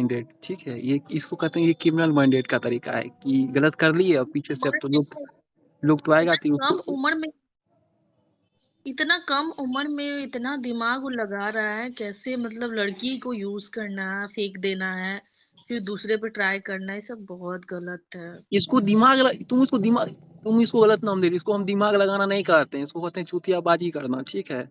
Minded, ठीक है। ये इसको कहते हैं, ये क्रिमिनल माइंडेड का तरीका है कि गलत कर लिए और पीछे से अब तो लोग तो आएगा तो कम उम्र में, इतना कम उम्र में इतना दिमाग वो लगा रहा है, कैसे मतलब लड़की को यूज करना है, फेंक देना है, फिर दूसरे पे ट्राई करना है, ये सब बहुत गलत है। इसको तुम इसको गलत नाम दे रही, इसको हम दिमाग लगाना नहीं कहते हैं, इसको कहते हैं चूतियाबाजी करना, ठीक है।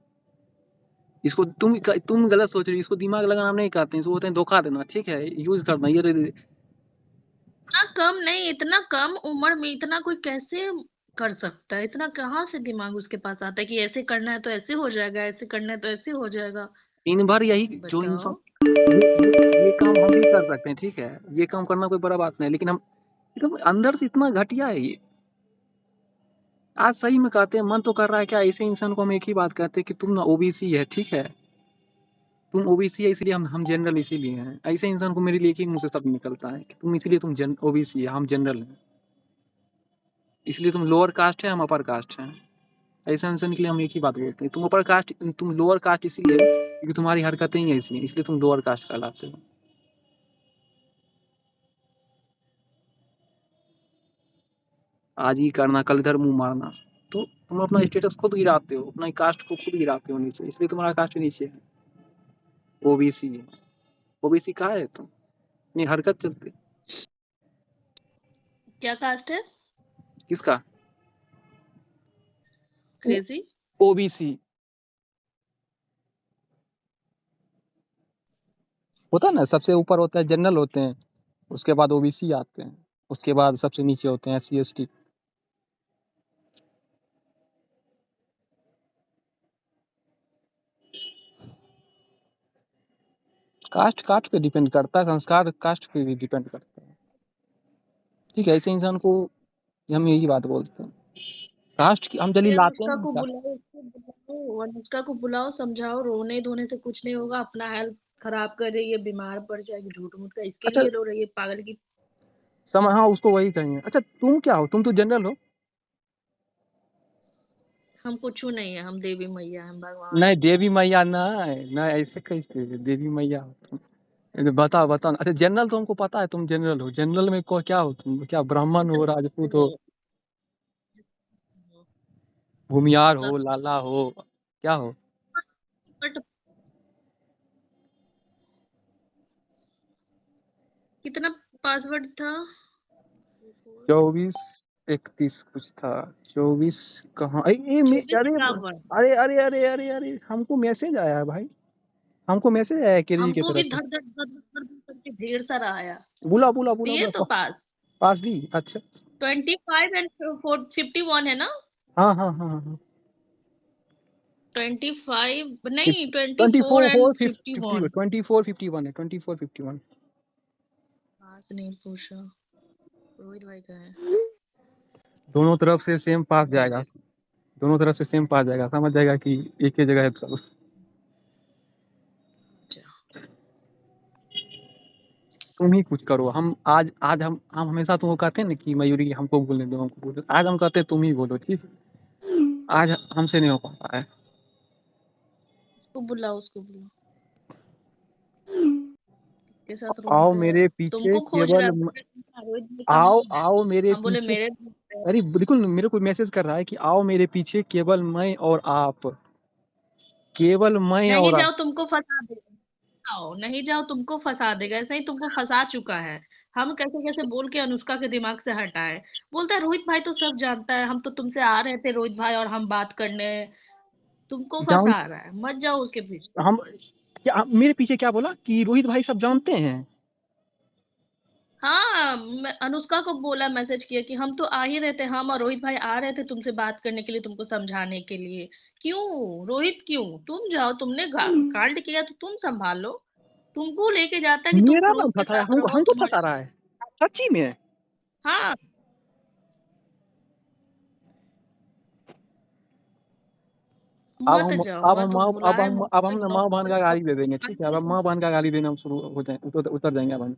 इसको तुम गलत सोच रही हो, इसको दिमाग लगाना नहीं कहते हैं, इसको कहते हैं धोखा देना, ठीक है। यूज करना ये इतना कम नहीं, इतना कम उम्र में इतना कोई कैसे कर सकता है? इतना कहाँ से दिमाग उसके पास आता है कि ऐसे करना है तो ऐसे हो जाएगा, ऐसे करना है तो ऐसे हो जाएगा। दिन भर यही जो बताओ। इंसान ये काम हम भी कर सकते हैं, ठीक है। ये काम करना कोई बड़ा बात नहीं, लेकिन हम एकदम अंदर से इतना घटिया है ये। आज सही में कहते हैं, मन तो कर रहा है क्या, ऐसे इंसान को हम एक ही बात कहते हैं कि तुम ना ओबीसी है, ठीक है। तुम ओबीसी है इसलिए हम जनरल इसीलिए हैं। ऐसे इंसान को मेरे लिए एक ही मुंह से शब्द निकलता है कि तुम ओबीसी है, हम जनरल हैं, इसलिए तुम लोअर कास्ट है, हम अपर कास्ट हैं। ऐसे इंसान के लिए हम एक ही बात बोलते हैं, तुम लोअर कास्ट इसीलिए क्योंकि तुम्हारी हरकतें ही ऐसी हैं, इसलिए तुम लोअर कास्ट कहलाते हो। आज ही करना कल इधर मुंह मारना, तो तुम अपना स्टेटस खुद गिराते हो, अपना कास्ट को खुद गिराते हो नीचे, इसलिए तुम्हारा कास्ट नीचे है, ओबीसी है। ओबीसी कहा है तुम, नहीं हरकत चलती। क्या कास्ट है? किसका? क्रेजी। ओबीसी होता है ना, सबसे ऊपर होता है जनरल होते हैं, उसके बाद ओबीसी आते हैं, उसके बाद सबसे नीचे होते हैं एससी एसटी। कास्ट पे डिपेंड करता है, संस्कार कास्ट पे भी डिपेंड करता है, ठीक है। ऐसे इंसान को हम यही बात बोलते हैं, कास्ट की हम जल्दी लाते अनुष्का को हैं। बुलाओ, उसको बुलाओ, अनुष्का को बुलाओ, समझाओ, रोने धोने से कुछ नहीं होगा, अपना हेल्थ खराब कर रही है, बीमार पड़ जाएगी, झूठ मूठ का इसके अच्छा लिए रो रही है पागल की। हाँ उसको वही कहेंगे। अच्छा तुम क्या हो, तुम तो जनरल हो। हम कुछ नहीं है, हम देवी मैया हम भगवान नहीं है। देवी मैया नहीं नहीं, ऐसे कैसे देवी मैया हो तुम? बताओ बताओ। अच्छा जनरल तो हमको पता है, तुम जनरल हो। जनरल में को क्या हो तुम, क्या ब्राह्मण हो, राजपूत हो, भूमियार हो, लाला हो, क्या हो? बट कितना पासवर्ड था? 2431 कुछ था। 24 कहाँ, चौबीस अरे इक्यावन अरे अरे अरे अरे अरे हमको मैसेज आया है भाई, हमको मैसेज आया है केरी की हमको भी तरफ से। धर धर धर धर धर धर करके ढेर सारा आया। बुला बुला बुला दिए तो बुला। पास। पास दी, अच्छा। 25 एंड 51 है ना? हाँ हाँ हाँ हाँ। 25 नहीं, ट्वेंटी 24 फोर एंड फोर 51। 2451 है, 2451। पास नहीं पूछा। रोहित भाई का है। दोनों तरफ से सेम पास जाएगा, दोनों तरफ से सेम पास जाएगा, समझ जाएगा कि एक ही जगह है सब। अच्छा। तुम ही कुछ करो। हम आज आज हम हमेशा तुमको कहते हैं ना कि मयूरी हमको बोलने दो, हमको बोलो। आज हम कहते हैं तुम ही बोलो, ठीक है। आज हमसे नहीं हो पाता है। उसको बुलाओ, उसको बुलाओ, इसके साथ रूम आओ पे है। मेरे पीछे तुमको खोज रहा केवल है, रोहित भाई का आओ नाम है। आओ मेरे हम बोले पीछे। मेरे room पे है। अरे बिल्कुल मेरे को मैसेज कर रहा है कि आओ मेरे पीछे केवल मैं और आप, केवल मैं नहीं और आप। जाओ, तुमको फंसा देगा। जाओ नहीं जाओ, तुमको फंसा देगा, ऐसा ही तुमको फंसा चुका है। हम कैसे कैसे बोल के अनुष्का के दिमाग से हटाए। बोलता है रोहित भाई तो सब जानता है, हम तो तुमसे आ रहे थे रोहित भाई और हम बात करने। तुमको जान फंसा रहा है, मत जाओ उसके पीछे। हम क्या, मेरे पीछे क्या बोला कि रोहित भाई सब जानते हैं। हाँ, अनुष्का को बोला, मैसेज किया कि हम तो आ ही रहे थे, हम और रोहित भाई आ रहे थे तुमसे बात करने के लिए, तुमको समझाने के लिए। क्यों रोहित, क्यों? तुम जाओ, तुमने कांड किया तो तुम संभालो। तुमको लेके जाता है कि तुम मेरा नाम प्रूफ के फंसाया, साथ रहो, हमको फंसा तुम्हारे। रहा है सच्ची में। हाँ। अब मत हम जाओ, अब मत हम अब अब बुलाए, हम मत अब हम कोई ना जाओ, माँ बहन का गाली दे देंगे, ठीक है। अब हम मत। माँ बहन का गाली देना हम शुरू हो जाए, उतर जाएंगे अब हम।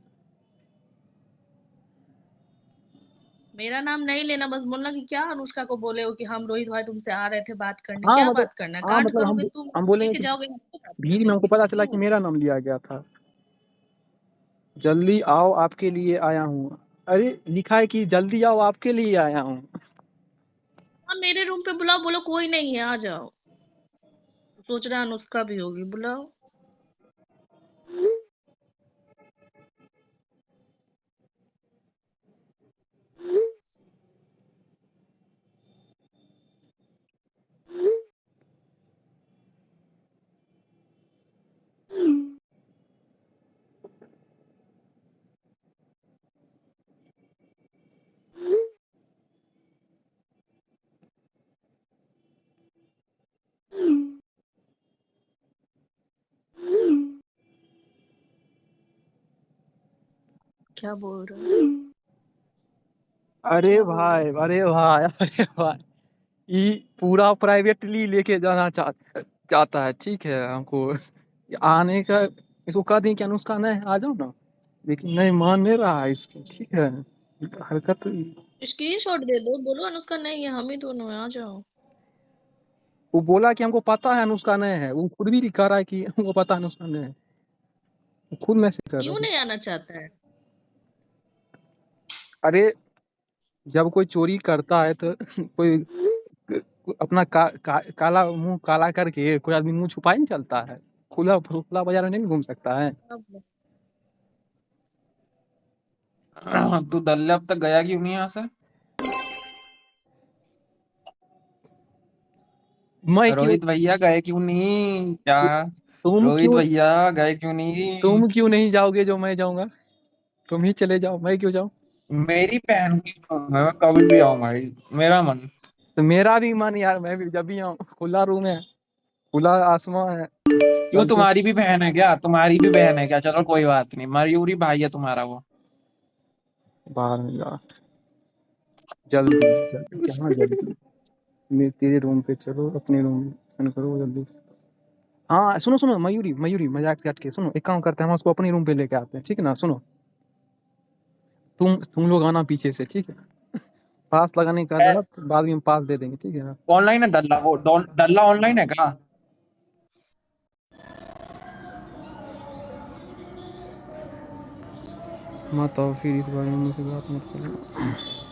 मेरा नाम नहीं लेना, बस बोलना कि क्या अनुष्का को बोले हो कि हम रोहित भाई तुमसे आ रहे थे बात करने। हाँ क्या मतलब, बात करना है? हाँ कांड मतलब करोगे तुम, हम बोलेंगे लेके कि जाओगे, हमको बात भीड़ में करने हमको के लिए। पता चला कि क्यों? मेरा नाम लिया गया था। जल्दी आओ आपके लिए आया हूँ। अरे लिखा है कि जल्दी आओ आपके लिए आया हूँ। हाँ मेरे रूम पे बुलाओ, बोलो कोई नहीं है आ जाओ। सोच रहा अनुष्का भी होगी, बुलाओ। क्या बोल रहे हो? अरे क्या बोल रहे भाई, अरे भाई, अरे भाई, ये पूरा प्राइवेटली लेके जाना चाहता है, ठीक है हमको आने का। इसको कह दें कि अनुष्का नहीं आ जाओ ना, लेकिन नहीं मान नहीं रहा है इसको, ठीक है। हरकत हो? स्क्रीनशॉट दे दो, बोलो अनुष्का नहीं है, हम ही दोनों हैं, आ जाओ। वो बोला कि हमको पता है अनुष्का नहीं है, वो खुद भी कह रहा है कि हमको पता है अनुष्का नहीं है, वो खुद मैसेज कर रहा क्यों है। नहीं आना चाहता है? अरे जब कोई चोरी करता है तो कोई अपना काला मुंह काला करके कोई आदमी मुंह छुपा ही नहीं चलता है। खुला खुला बाजार में नहीं घूम सकता है। अब तू दल्ले अब तक गया क्यों नहीं यहाँ से? मैं क्यों? रोहित भैया गए क्यों नहीं क्या? तुम रोहित क्यों? भैया गए क्यों नहीं? तुम क्यों नहीं जाओगे जो मैं जाऊंगा? तुम ही चले जाओ, मैं क्यों जाऊं? मेरी बहन की कसम है, मैं कभी भी आऊं भाई। मेरा मन। तो मेरा भी मन यार, मैं भी जब भी आऊं, खुला रूम है, खुला आसमान है, क्यों, चलते। तुम्हारी भी बहन है क्या? तुम्हारी भी बहन है क्या? चलो कोई बात नहीं, मयूरी भाई है तुम्हारा वो। बाहर में जा, जल्दी जल्दी, क्या जल्दी? मेरे तेरे रूम पे चलो, अपने रूम पसंद करो जल्दी। हाँ सुनो सुनो, मयूरी मयूरी, मजाक काट के सुनो, एक काम करते हैं, हम उसको अपने रूम पे लेके आते हैं, ठीक है ना? सुनो, तुम लोग आना पीछे से, ठीक है? पास लगाने का जरूरत बाद में हम पास दे देंगे, ठीक है ना? ऑनलाइन है डल्ला, वो डल्ला ऑनलाइन है क्या? मत आओ फिर, इस बारे में मुझसे बात मत करो।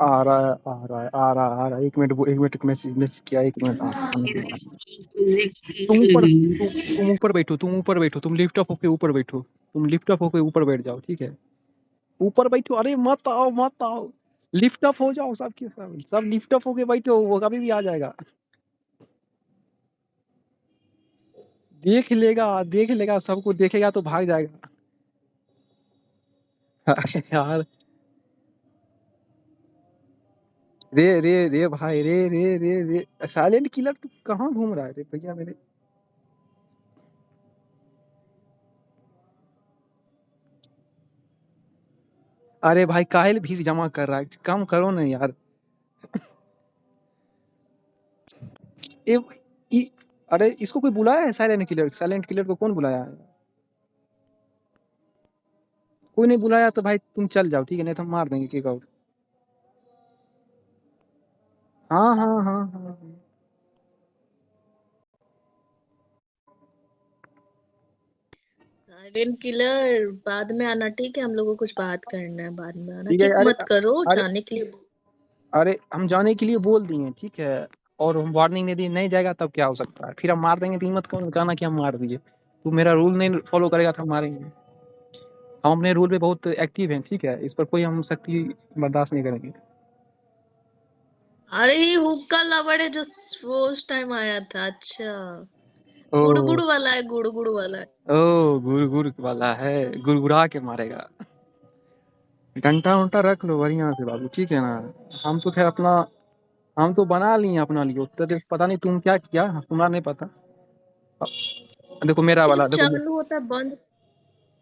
आ रहा है, आ रहा है, आ रहा है, आ रहा है, 1 मिनट, 1 मिनट, मैसेज मैसेज किया, 1 मिनट, आने दो। तुम ऊपर बैठो, तुम ऊपर बैठो, तुम लिफ्ट अप होके ऊपर बैठो, तुम लिफ्ट अप होके ऊपर बैठ जाओ, ठीक है? ऊपर बैठो, अरे मत आओ, मत आओ, लिफ्ट अप हो जाओ, सब के सब लिफ्ट अप होके बैठो, वो कभी भी आ जाएगा। देख लेगा, सबको देखेगा तो भाग जाएगा। अरे यार, रे भाई, रे साइलेंट किलर, तू कहाँ घूम रहा है रे भैया मेरे? अरे भाई काहिल भीड़ जमा कर रहा है, कम करो ना यार। ए, ई, अरे इसको कोई बुलाया है साइलेंट किलर? साइलेंट किलर को कौन बुलाया है? कोई नहीं बुलाया तो भाई तुम चल जाओ, ठीक है, नहीं तो हम मार देंगे किक आउट। हाँ हाँ हाँ हाँ हाँ। साइलेंट किलर, बाद में आना, ठीक है? हम लोगों को कुछ बात करना है, बाद में आना। ठीक है। किक अरे मत करो, अरे जाने के लिए। अरे हम जाने के लिए बोल दिए, ठीक है, और हम वार्निंग नहीं दी, नहीं जाएगा तब क्या हो सकता है, फिर हम मार देंगे तो हिम्मत कौन कहना कि हम मार दिए। तू मेरा रूल नहीं फॉलो करेगा तो हम मारेंगे। हम अपने रूल पे बहुत एक्टिव हैं, ठीक है, इस पर कोई हम सख्ती बर्दाश्त नहीं करेंगे। अरे ये हुक्का लवर है जो वो उस टाइम आया था। अच्छा, ओ गुड़ गुड़ वाला है, गुड़ गुड़ वाला है। ओ गुर गुर वाला है, गुरगुरा के मारेगा। डंडा उंटा रख लो बढ़िया से बाबू, ठीक है ना। हम तो खैर अपना, हम तो बना लिए अपना लिए, उतना देर पता नहीं तुम क्या किया, तुम्हारा नहीं पता। देखो मेरा ये वाला, जब चालू होता है बंद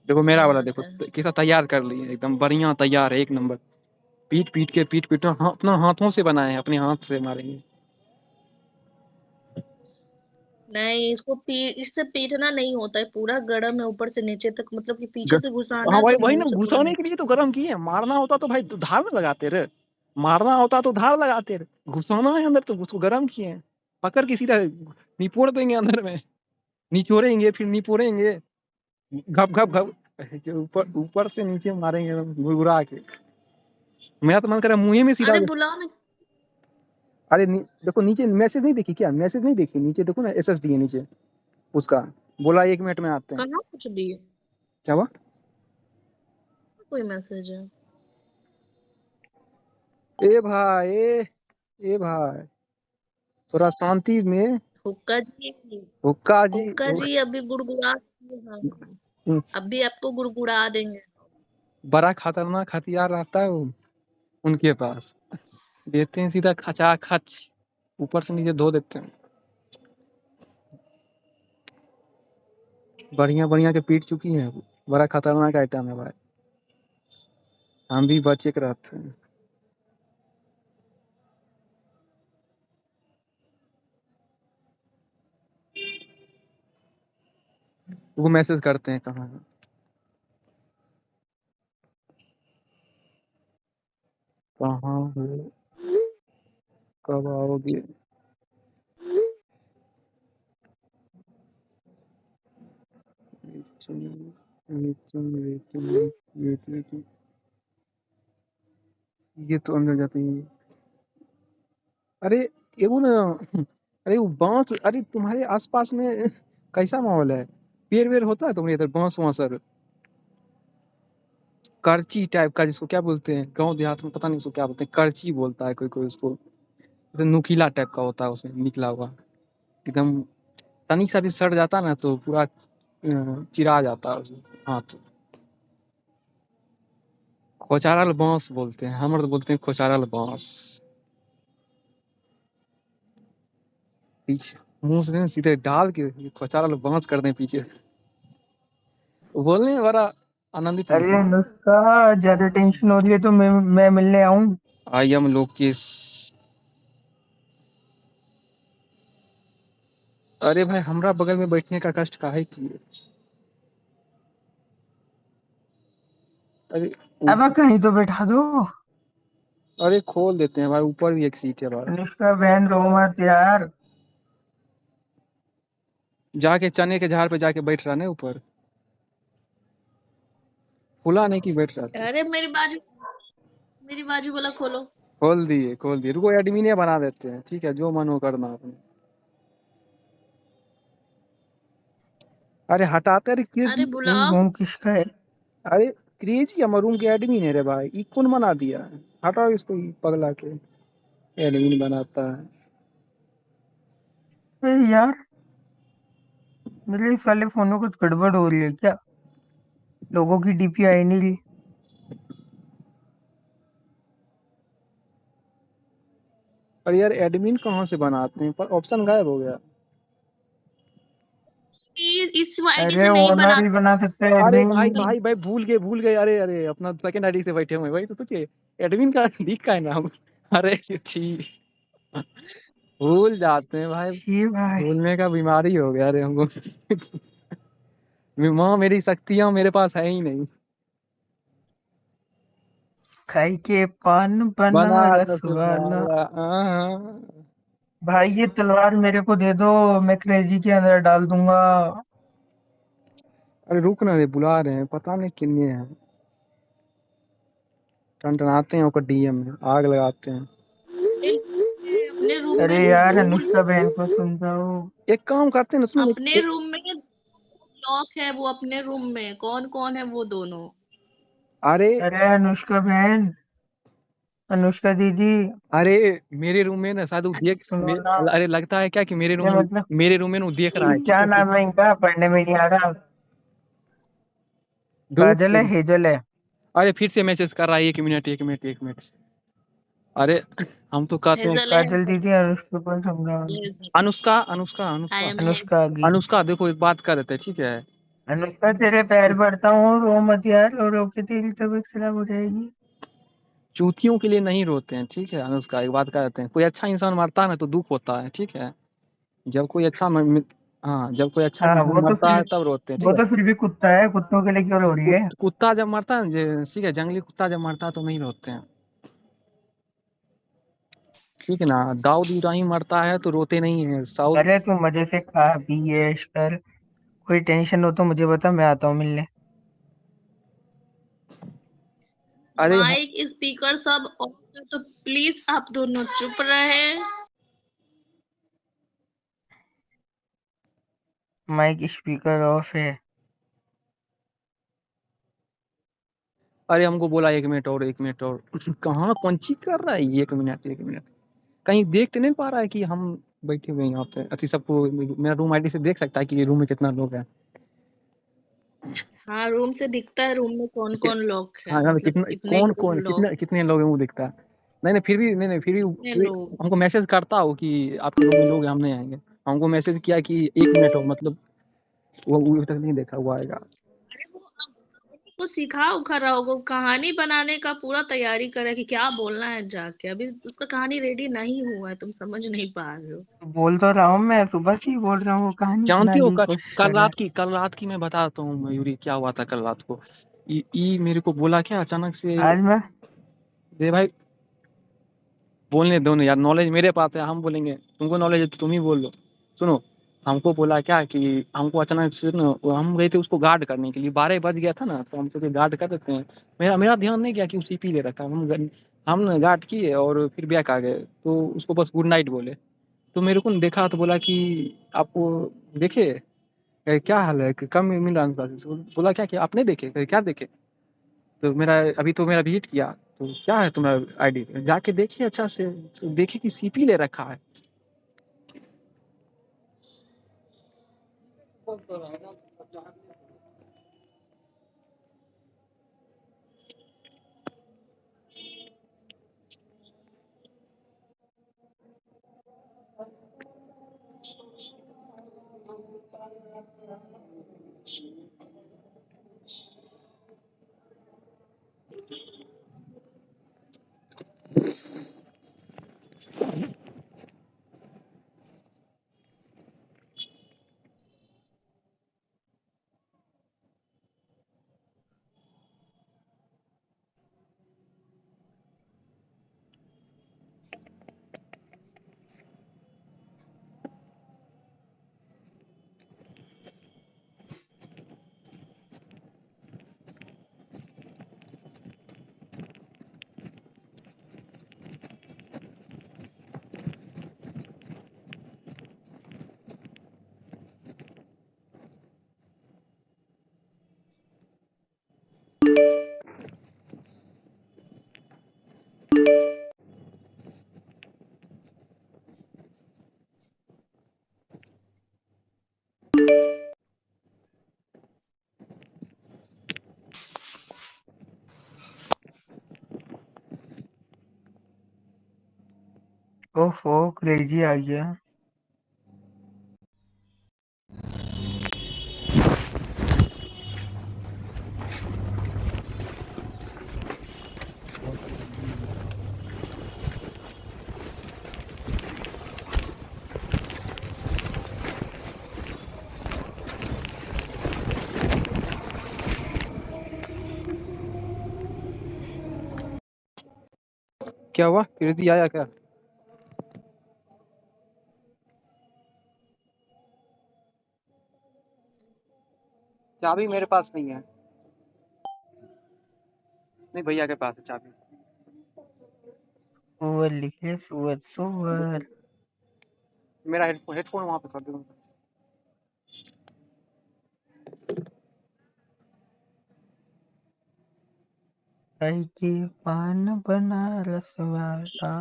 देखो मेरा नहीं वाला देखो होता है। कैसा तैयार कर लिए, एकदम बढ़िया तैयार है, एक नंबर। पीट हाँ, अपना हाथों से बनाए हैं, अपने हाथ से मारेंगे। नहीं, इससे पीटना नहीं होता है, पूरा गरम है ऊपर से नीचे तक, मतलब कि ग, पीछे से घुसाना हाँ है भाई तो वही मुंह ना, से पूरा घुसाने के लिए तो गरम किए हैं। मारना होता तो भाई तो धार में लगाते रे, मारना होता तो धार लगाते रे। घुसाना है अंदर तो उसको गरम किए हैं, पकड़ के सीधा निपोड़ देंगे अंदर में, निचोड़ेंगे फिर निपोड़ेंगे, घप घप घप, जो ऊपर ऊपर से नीचे मारेंगे एकदम गुरगुरा के। मेरा तो मन कर रहा है मुंह ही में सीधा। अरे बुलाओ ना। अरे देखो नीचे मैसेज नहीं देखी क्या, मैसेज नहीं देखी, नीचे देखो ना, एसएसडी है नीचे उसका, बोला 1 मिनट में आते हैं। कहाँ कुछ दिए? क्या हुआ? कोई मैसेज है? ए भाई ए भाई, थोड़ा शांति में। हुक्का जी, हुक्का जी हुक्का जी अभी गुड़गुड़ा हाँ, अभी आपको गुड़गुड़ा देंगे। बड़ा खतरनाक हथियार रहता है वो उनके पास, देते हैं सीधा खचा खच, ऊपर से नीचे धो देते हैं। बढ़िया बढ़िया के पीट चुकी है, बड़ा खतरनाक आइटम है भाई, हम भी बचे के रहते हैं। वो मैसेज करते हैं कहाँ है? कहाँ हो, कब आओगे? ये तो अंदर जाते ही, अरे ये वो ना, अरे वो बांस, अरे तुम्हारे आसपास में कैसा माहौल है? पेड़ वेड़ होता है तुम्हारे इधर, बांस वांस और करची टाइप का, जिसको क्या बोलते हैं गांव देहात में, पता नहीं उसको क्या बोलते हैं, करची बोलता है कोई कोई उसको, तो नुकीला टाइप का होता है उसमें निकला हुआ, एकदम तनिक सा भी सड़ जाता ना तो पूरा चिरा जाता है उसमें हाथ। खोचारल बांस बोलते हैं, हम तो बोलते हैं खोचारल बांस। पीछे मुंह से सीधे डाल के खोचारल बांस कर दें पीछे, बोलने में बड़ा आनंदित अरे महसूस। अनुष्का, ज्यादा टेंशन हो रही है तो मैं मिलने आऊं? I am Lokesh. अरे भाई हमरा बगल में बैठने का कष्ट काहे किए? अरे अब कहीं तो बैठा दो। अरे खोल देते हैं भाई, ऊपर भी एक सीट है भाई। अनुष्का बहन रो मत यार। जाके चने के झाड़ पे जाके बैठ रहा ना ऊपर, फुला नहीं कि बैठ रहा था। अरे मेरी बाजू वाला खोलो। खोल दिए, रुको एडमिन बना देते हैं, ठीक है, जो मन हो करना अपने। अरे हटाते रे अरे ये बुलाओ। रूम किसका है? अरे क्रेजी हम रूम के एडमिन है रे भाई, ई कौन बना दिया है? हटाओ इसको, ई पगला के एडमिन बनाता है। यार मेरे इस वाले फोन में कुछ गड़बड़ हो रही है क्या? लोगों की डीपी आई नहीं रही। अरे यार एडमिन कहाँ से बनाते हैं, पर ऑप्शन गायब हो गया। इस आईडी अरे से नहीं ओनर बना। ही बना सकता है अरे एडमिन भाई नहीं। भाई भाई भूल गए, अरे अरे अपना सेकंड आईडी से बैठे हुए, वही तो सोचिए एडमिन का लिख का है नाम। अरे छी, भूल जाते हैं भाई, छी भाई। भूलने का बीमारी हो गया रे हमको। माँ मेरी शक्तियाँ मेरे पास है ही नहीं। खाई के पान बनारस बनारस वाला। वाला भाई ये तलवार मेरे को दे दो, मैं क्रेजी के अंदर डाल दूंगा। अरे रुक ना रे, बुला रहे हैं, पता नहीं किन्ने हैं। टनटनाते हैं ओकर डीएम में, आग लगाते हैं। अपने रूम अरे में यार दो अनुष्का बहन को समझाओ। एक काम करते हैं ना, सुनो ना, अपने रूम में लॉक है, वो अपने रूम में कौन कौन है वो दोनों। अरे अरे अनुष्का बहन, अनुष्का दीदी, अरे मेरे रूम में ना शायद वो देख सुनो ना। अरे लगता है क्या कि ये मतलब मेरे रूम में ना वो देख रहा है, ठीक क्या है। नाम है इनका, पढ़ने में नहीं आ रहा। धूप काजल है, हेजल है। अरे फिर से मैसेज कर रहा है, 1 मिनट 1 मिनट 1 मिनट। अरे हम तो कहते हैं हेजल है, काजल दीदी अनुष्का को समझाओ। अनुष्का अनुष्का आई अनुष्का एम अनुष्का आ गई। अनुष्का देखो एक बात कर देते हैं, ठीक है। अनुष्का तेरे पैर पड़ता हूँ, रो मत यार, रो के तेरी तबीयत खराब हो जाएगी। चूतियों के लिए नहीं रोते हैं, ठीक है अनुष्का, एक बात कर देते हैं, कोई अच्छा इंसान मरता है ना तो दुख होता है, ठीक है। जब कोई अच्छा हाँ, जब कोई अच्छा हाँ इंसान मरता है तब रोते हैं, ठीक वो है। तो फिर भी कुत्ता है, कुत्तों के लिए क्यों रो रही है। कुत्ता जब मरता है ना ठीक है, जंगली कुत्ता जब मरता है तो नहीं रोते हैं, ठीक है ना। दाऊद इब्राहिम मरता है तो रोते नहीं है, साउद। अरे तू मजे से खा पी ऐश कर, कोई टेंशन हो तो मुझे बता, मैं आता हूँ मिलने। अरे माइक स्पीकर सब ऑफ है, तो प्लीज आप दोनों चुप रहे। माइक स्पीकर ऑफ है। अरे हमको बोला 1 मिनट और 1 मिनट और कहाँ पंची कर रहा है, 1 मिनट 1 मिनट। कहीं देख तो नहीं पा रहा है कि हम बैठे हुए हैं यहाँ पे, अति सबको मेरा रूम आईडी से देख सकता है कि ये रूम में कितना लोग हैं। हाँ, रूम से दिखता है रूम में कौन कि- कौन लॉक है, हाँ हाँ, मतलब कितना कितने कौन लोग कौन लॉक, कितने कितने लोग हैं वो दिखता है। नहीं नहीं फिर भी नहीं नहीं फिर भी कितने कोई लोग। हमको मैसेज करता हो कि आपके रूम में लोग हैं, हम नहीं आएंगे। हमको मैसेज किया कि 1 मिनट हो, मतलब वो अभी तक नहीं देखा, वो आएगा। अरे वो को सिखा उखा रहा होगा, वो कहानी बनाने का पूरा तैयारी करे कि क्या बोलना है जाके, अभी उसका कहानी रेडी नहीं हुआ है, तुम समझ नहीं पा रहे हो। बोल तो रहा हूँ, मैं सुबह से ही बोल रहा हूँ, वो कहानी जानती हो बनाने की कोशिश कर रहा है। कल रात की मैं बताता हूँ मयूरी, क्या हुआ था कल रात को। मेरे को बोला क्या अचानक से, आज मैं दे भाई बोलने दो ना यार, नॉलेज मेरे पास है, हम बोलेंगे, तुमको नॉलेज है तो तुम ही बोल लो। सुनो, हमको बोला क्या कि हमको अचानक से ना हम गए थे उसको गार्ड करने के लिए, 12 बज गया था ना, तो हम सोचे गार्ड कर देते हैं। मेरा मेरा ध्यान नहीं गया कि उसी पी ले रखा है। हम ना गार्ड किए और फिर बैक आ गए, तो उसको बस गुड नाइट बोले। तो मेरे को देखा तो बोला कि आपको देखे, क्या हाल है, कम मिल रहा है। बोला क्या क्या आपने देखे, क्या देखे। तो मेरा अभी तो मेरा विजिट किया, तो क्या है तुम्हारा आईडी, जाके देखिए अच्छा से, तो देखिए कि सीपी ले रखा है। ओफो क्रेजी आ गया। क्या हुआ? कीर्ति आया क्या? चाबी मेरे पास नहीं है। नहीं, भैया के पास है चाबी। सुअर लिखे सुअर सुअर। मेरा हेडफोन वहां पे कर दो। कई के पान बनारस वाला।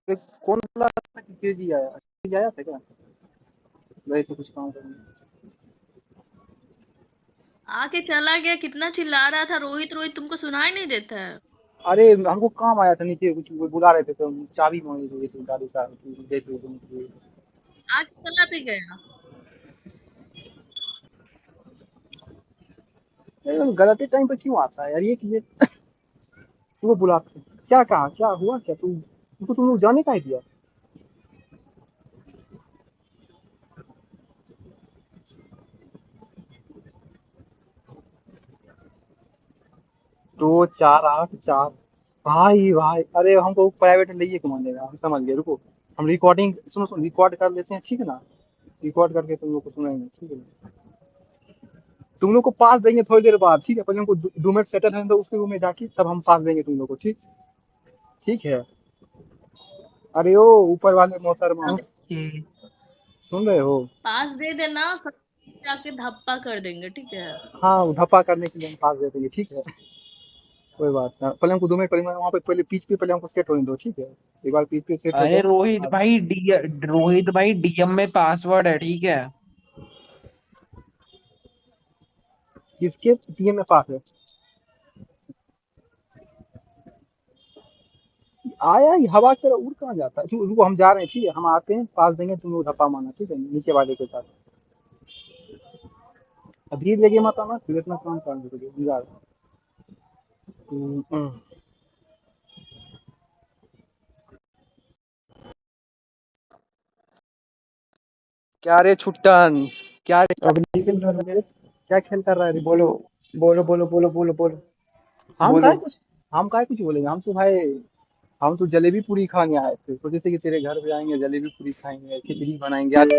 अरे कौन बोला था कि कीर्ति आया? कीर्ति आया था क्या? गए थे कुछ काम करने। आके चला गया, कितना चिल्ला रहा था, रोहित रोहित, तुमको सुनाई नहीं देता है? अरे हमको काम आया था नीचे, कुछ वो बुला रहे थे तो हम चाबी मांगी थी जैसे गाड़ी का, जैसे आके चला भी गया। गलत टाइम पे क्यों आता है यार ये तुमको बुलाते हैं। क्या कहा? क्या हुआ? क्या तुम लोग जाने का ही दिया? दो चार आठ चार। भाई भाई, अरे हमको प्राइवेट ले के मानेगा, हम समझ गए। रुको, हम रिकॉर्डिंग सुनो रिकॉर्ड कर लेते हैं, ठीक है ना? रिकॉर्ड करके तुम लोग को सुनाएंगे, ठीक है ना? तुम लोग को पास देंगे थोड़ी देर बाद, ठीक है? पहले हमको 2 मिनट सेटल है तो उसके रूम में जाके तब हम पास देंगे तुम लोग को, ठीक? ठीक है। अरे ओ ऊपर वाले मोहतरमा, ओके। सुन रहे हो? पास दे देना, सब जाके धप्पा कर देंगे, ठीक है? हाँ, वो धप्पा करने के लिए हम पास दे देंगे, ठीक है? कोई बात ना, पहले हमको 2 मिनट पहले वहाँ पे पहले पीच पे पहले हमको सेट होने दो, ठीक है? एक बार पीच पे सेट हो अरे जाए बाद। रोहित भाई डीएम में पासवर्ड है, ठीक है? किसके टीएम में पास है? आया ही हवा की तरह उड़ कहाँ जाता है? रुको हम जा रहे हैं, ठीक है? हम आते हैं, पास देंगे, तुम लोग धप्पा मारना, ठीक है? नीचे वाले के साथ। अभी लेके मत आना, फिर इतना काम करने के लिए हम जा रहे हैं। हम्म। क्या रे छुट्टन? क्या रे, क्या अब नहीं खेल मिल कर रहा रहा है? क्या खेल कर रहा है रे? बोलो बोलो बोलो बोलो बोलो बोलो हम बोलो। काहे कुछ हम काहे कुछ बोलेंगे? हम तो भाई, हम तो जलेबी पूरी खाने आए थे, सोचे थे कि तेरे घर पे आएंगे, जलेबी पूरी खाएंगे, खिचड़ी बनाएंगे। आज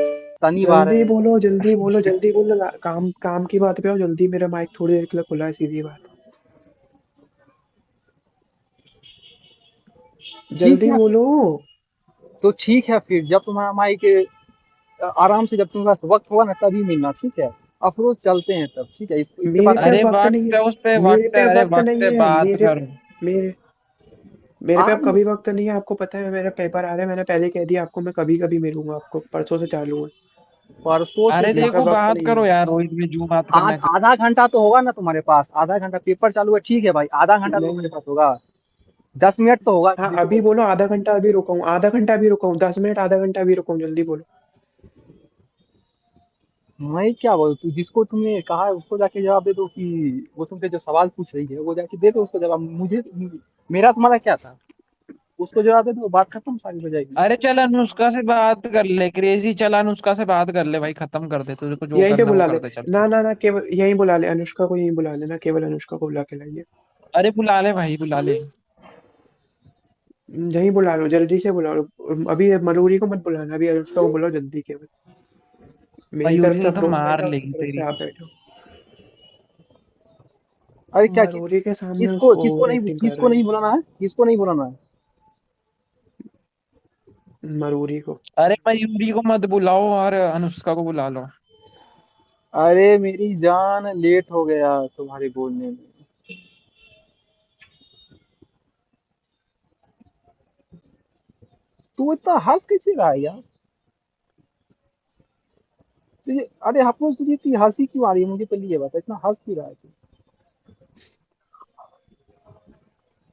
शनिवार जल्दी है। बोलो जल्दी बोलो जल्दी बोलो, काम काम की बात पे आओ जल्दी, मेरा माइक थोड़ी देर के लिए खुला है, सीधी बात। ठीक जल्दी है, बोलो। तो ठीक है फिर, जब तुम्हारा माइक आराम से, जब तुम्हारे पास वक्त होगा ना तभी मिलना, ठीक है? अफरोज चलते हैं तब, ठीक है? इसके मेरे बाद पे अरे अब वक्त नहीं वक्त है। है, उस पे मेरे वक्त पे है, अब अरे वक्त वक्त नहीं है, है। बात मेरे करो। मेरे मेरे पे आ अब कभी वक्त नहीं है, आपको पता है मेरा पेपर आ रहा है, मैंने पहले कह दिया आपको, मैं कभी कभी मिलूंगा आपको, परसों से चालू है। परसों से अरे मेरे पे देखो, वक्त बात नहीं करो है। यार, रोहित में जो बात करना है। आधा घंटा तो होगा ना तुम्हारे पास? आधा घंटा पेपर चालू है, ठीक है भाई, आधा घंटा तो तुम्हारे नहीं। पास होगा। 10 मिनट तो होगा, हाँ अभी देखो। बोलो, आधा घंटा अभी रुका हूँ, आधा घंटा अभी रुका हूँ, 10 मिनट आधा घंटा अभी रुका हूँ, जल्दी बोलो। मैं क्या बोलूं, तू जिसको तुमने कहा है उसको जाके जवाब दे दो, कि वो तुमसे जो सवाल पूछ रही है वो जाके दे दो उसको जवाब। मुझे, मेरा तुम्हारा क्या था? उसको जवाब दे दो, बात खत्म, सारी हो जाएगी। अरे चल अनुष्का से बात कर ले, क्रेजी, चल अनुष्का से बात कर ले भाई, खत्म कर दे, तुझे को जो यहीं पे करना है वो बुला ले। कर दे, चल। ना ना ना, केवल यहीं बुला ले, अनुष्का को यहीं बुला लेना, केवल अनुष्का को बुला के लाइए। अरे बुला ले भाई, बुला ले। यहीं बुला लो, जल्दी से बुला लो। अभी मरूरी को मत बुलाना, अभी अनुष्का को बुलाओ जल्दी, केवल। मेरी तरफ मयूरी से ने तो अप्रोच मार बैठा, उसकी लेगी तरफ से तेरी। आप बैठो। अरे क्या मरूरी के सामने किसको उसको किसको ओवर नहीं एक्टिंग कर किसको रही नहीं है। बुलाना है? किसको नहीं बुलाना है? मरूरी को। अरे मयूरी को मत बुलाओ और अनुष्का को बुला लो। अरे मेरी जान, लेट हो गया तुम्हारे बोलने में। तू इतना हंस कैसे रहा है यार? तुझे, अरे हम तुझे इतनी हंसी क्यों आ रही है? मुझे पहले ये बता, इतना हंस क्यों रहा है तू?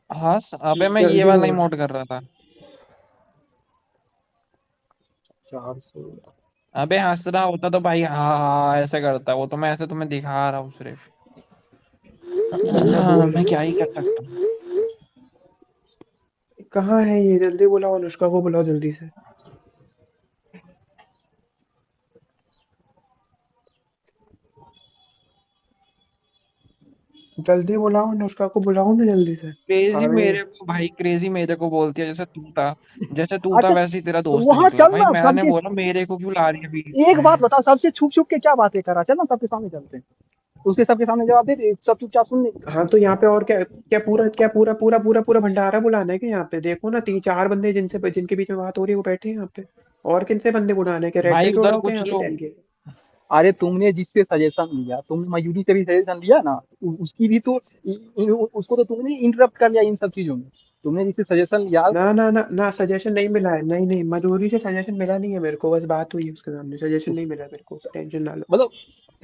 हंस? अबे मैं ये जल्दी वाला बोलो। इमोट कर रहा था। 400। अबे हंस रहा होता तो भाई हाँ हाँ ऐसे करता, वो तो मैं ऐसे तुम्हें दिखा रहा हूँ सिर्फ। बोल मैं क्या ही कर सकता हूँ। कहाँ है ये? जल्दी बुलाओ, अनुष्का को बुलाओ जल्दी से। जल्दी बुलाओ, अनुष्का को बुलाओ ना जल्दी से। क्रेजी अरे मेरे को भाई, क्रेजी मेरे को बोलती है जैसे तू था अच्छा, वैसे ही तेरा तो दोस्त वहां निकला। चल भाई ना मैंने सबके। बोला मेरे को क्यों ला रही है बीच एक बात में। बता, सबसे छुप छुप के क्या बातें करा? चल ना सबके सामने चलते हैं, उसके सबके सामने जवाब दे दे, सब चुपचाप सुन ले। हाँ तो यहाँ पे और क्या? क्या पूरा भंडारा बुलाना है क्या? यहाँ पे देखो ना, 3-4 बंदे जिनके बीच में बात हो रही है वो बैठे हैं यहाँ पे। और कितने बंदे बुलाने हैं? क्या रेड भाई टैग उधर उड़ाओगे कुछ यहाँ पे लोग, टैग के? अरे तुमने जिससे सजेशन लिया, तुमने मयूरी से भी सजेशन लिया ना, उसकी भी तो उसको तो तुमने इंटरप्ट कर लिया इन सब चीजों में। तुमने जिससे सजेशन लिया, ना ना ना ना, सजेशन नहीं मिला है। नहीं नहीं, मजूरी से सजेशन मिला नहीं है मेरे को, बस बात हुई है उसके सामने, सजेशन उस, नहीं मिला है मेरे को, टेंशन ना लो। मतलब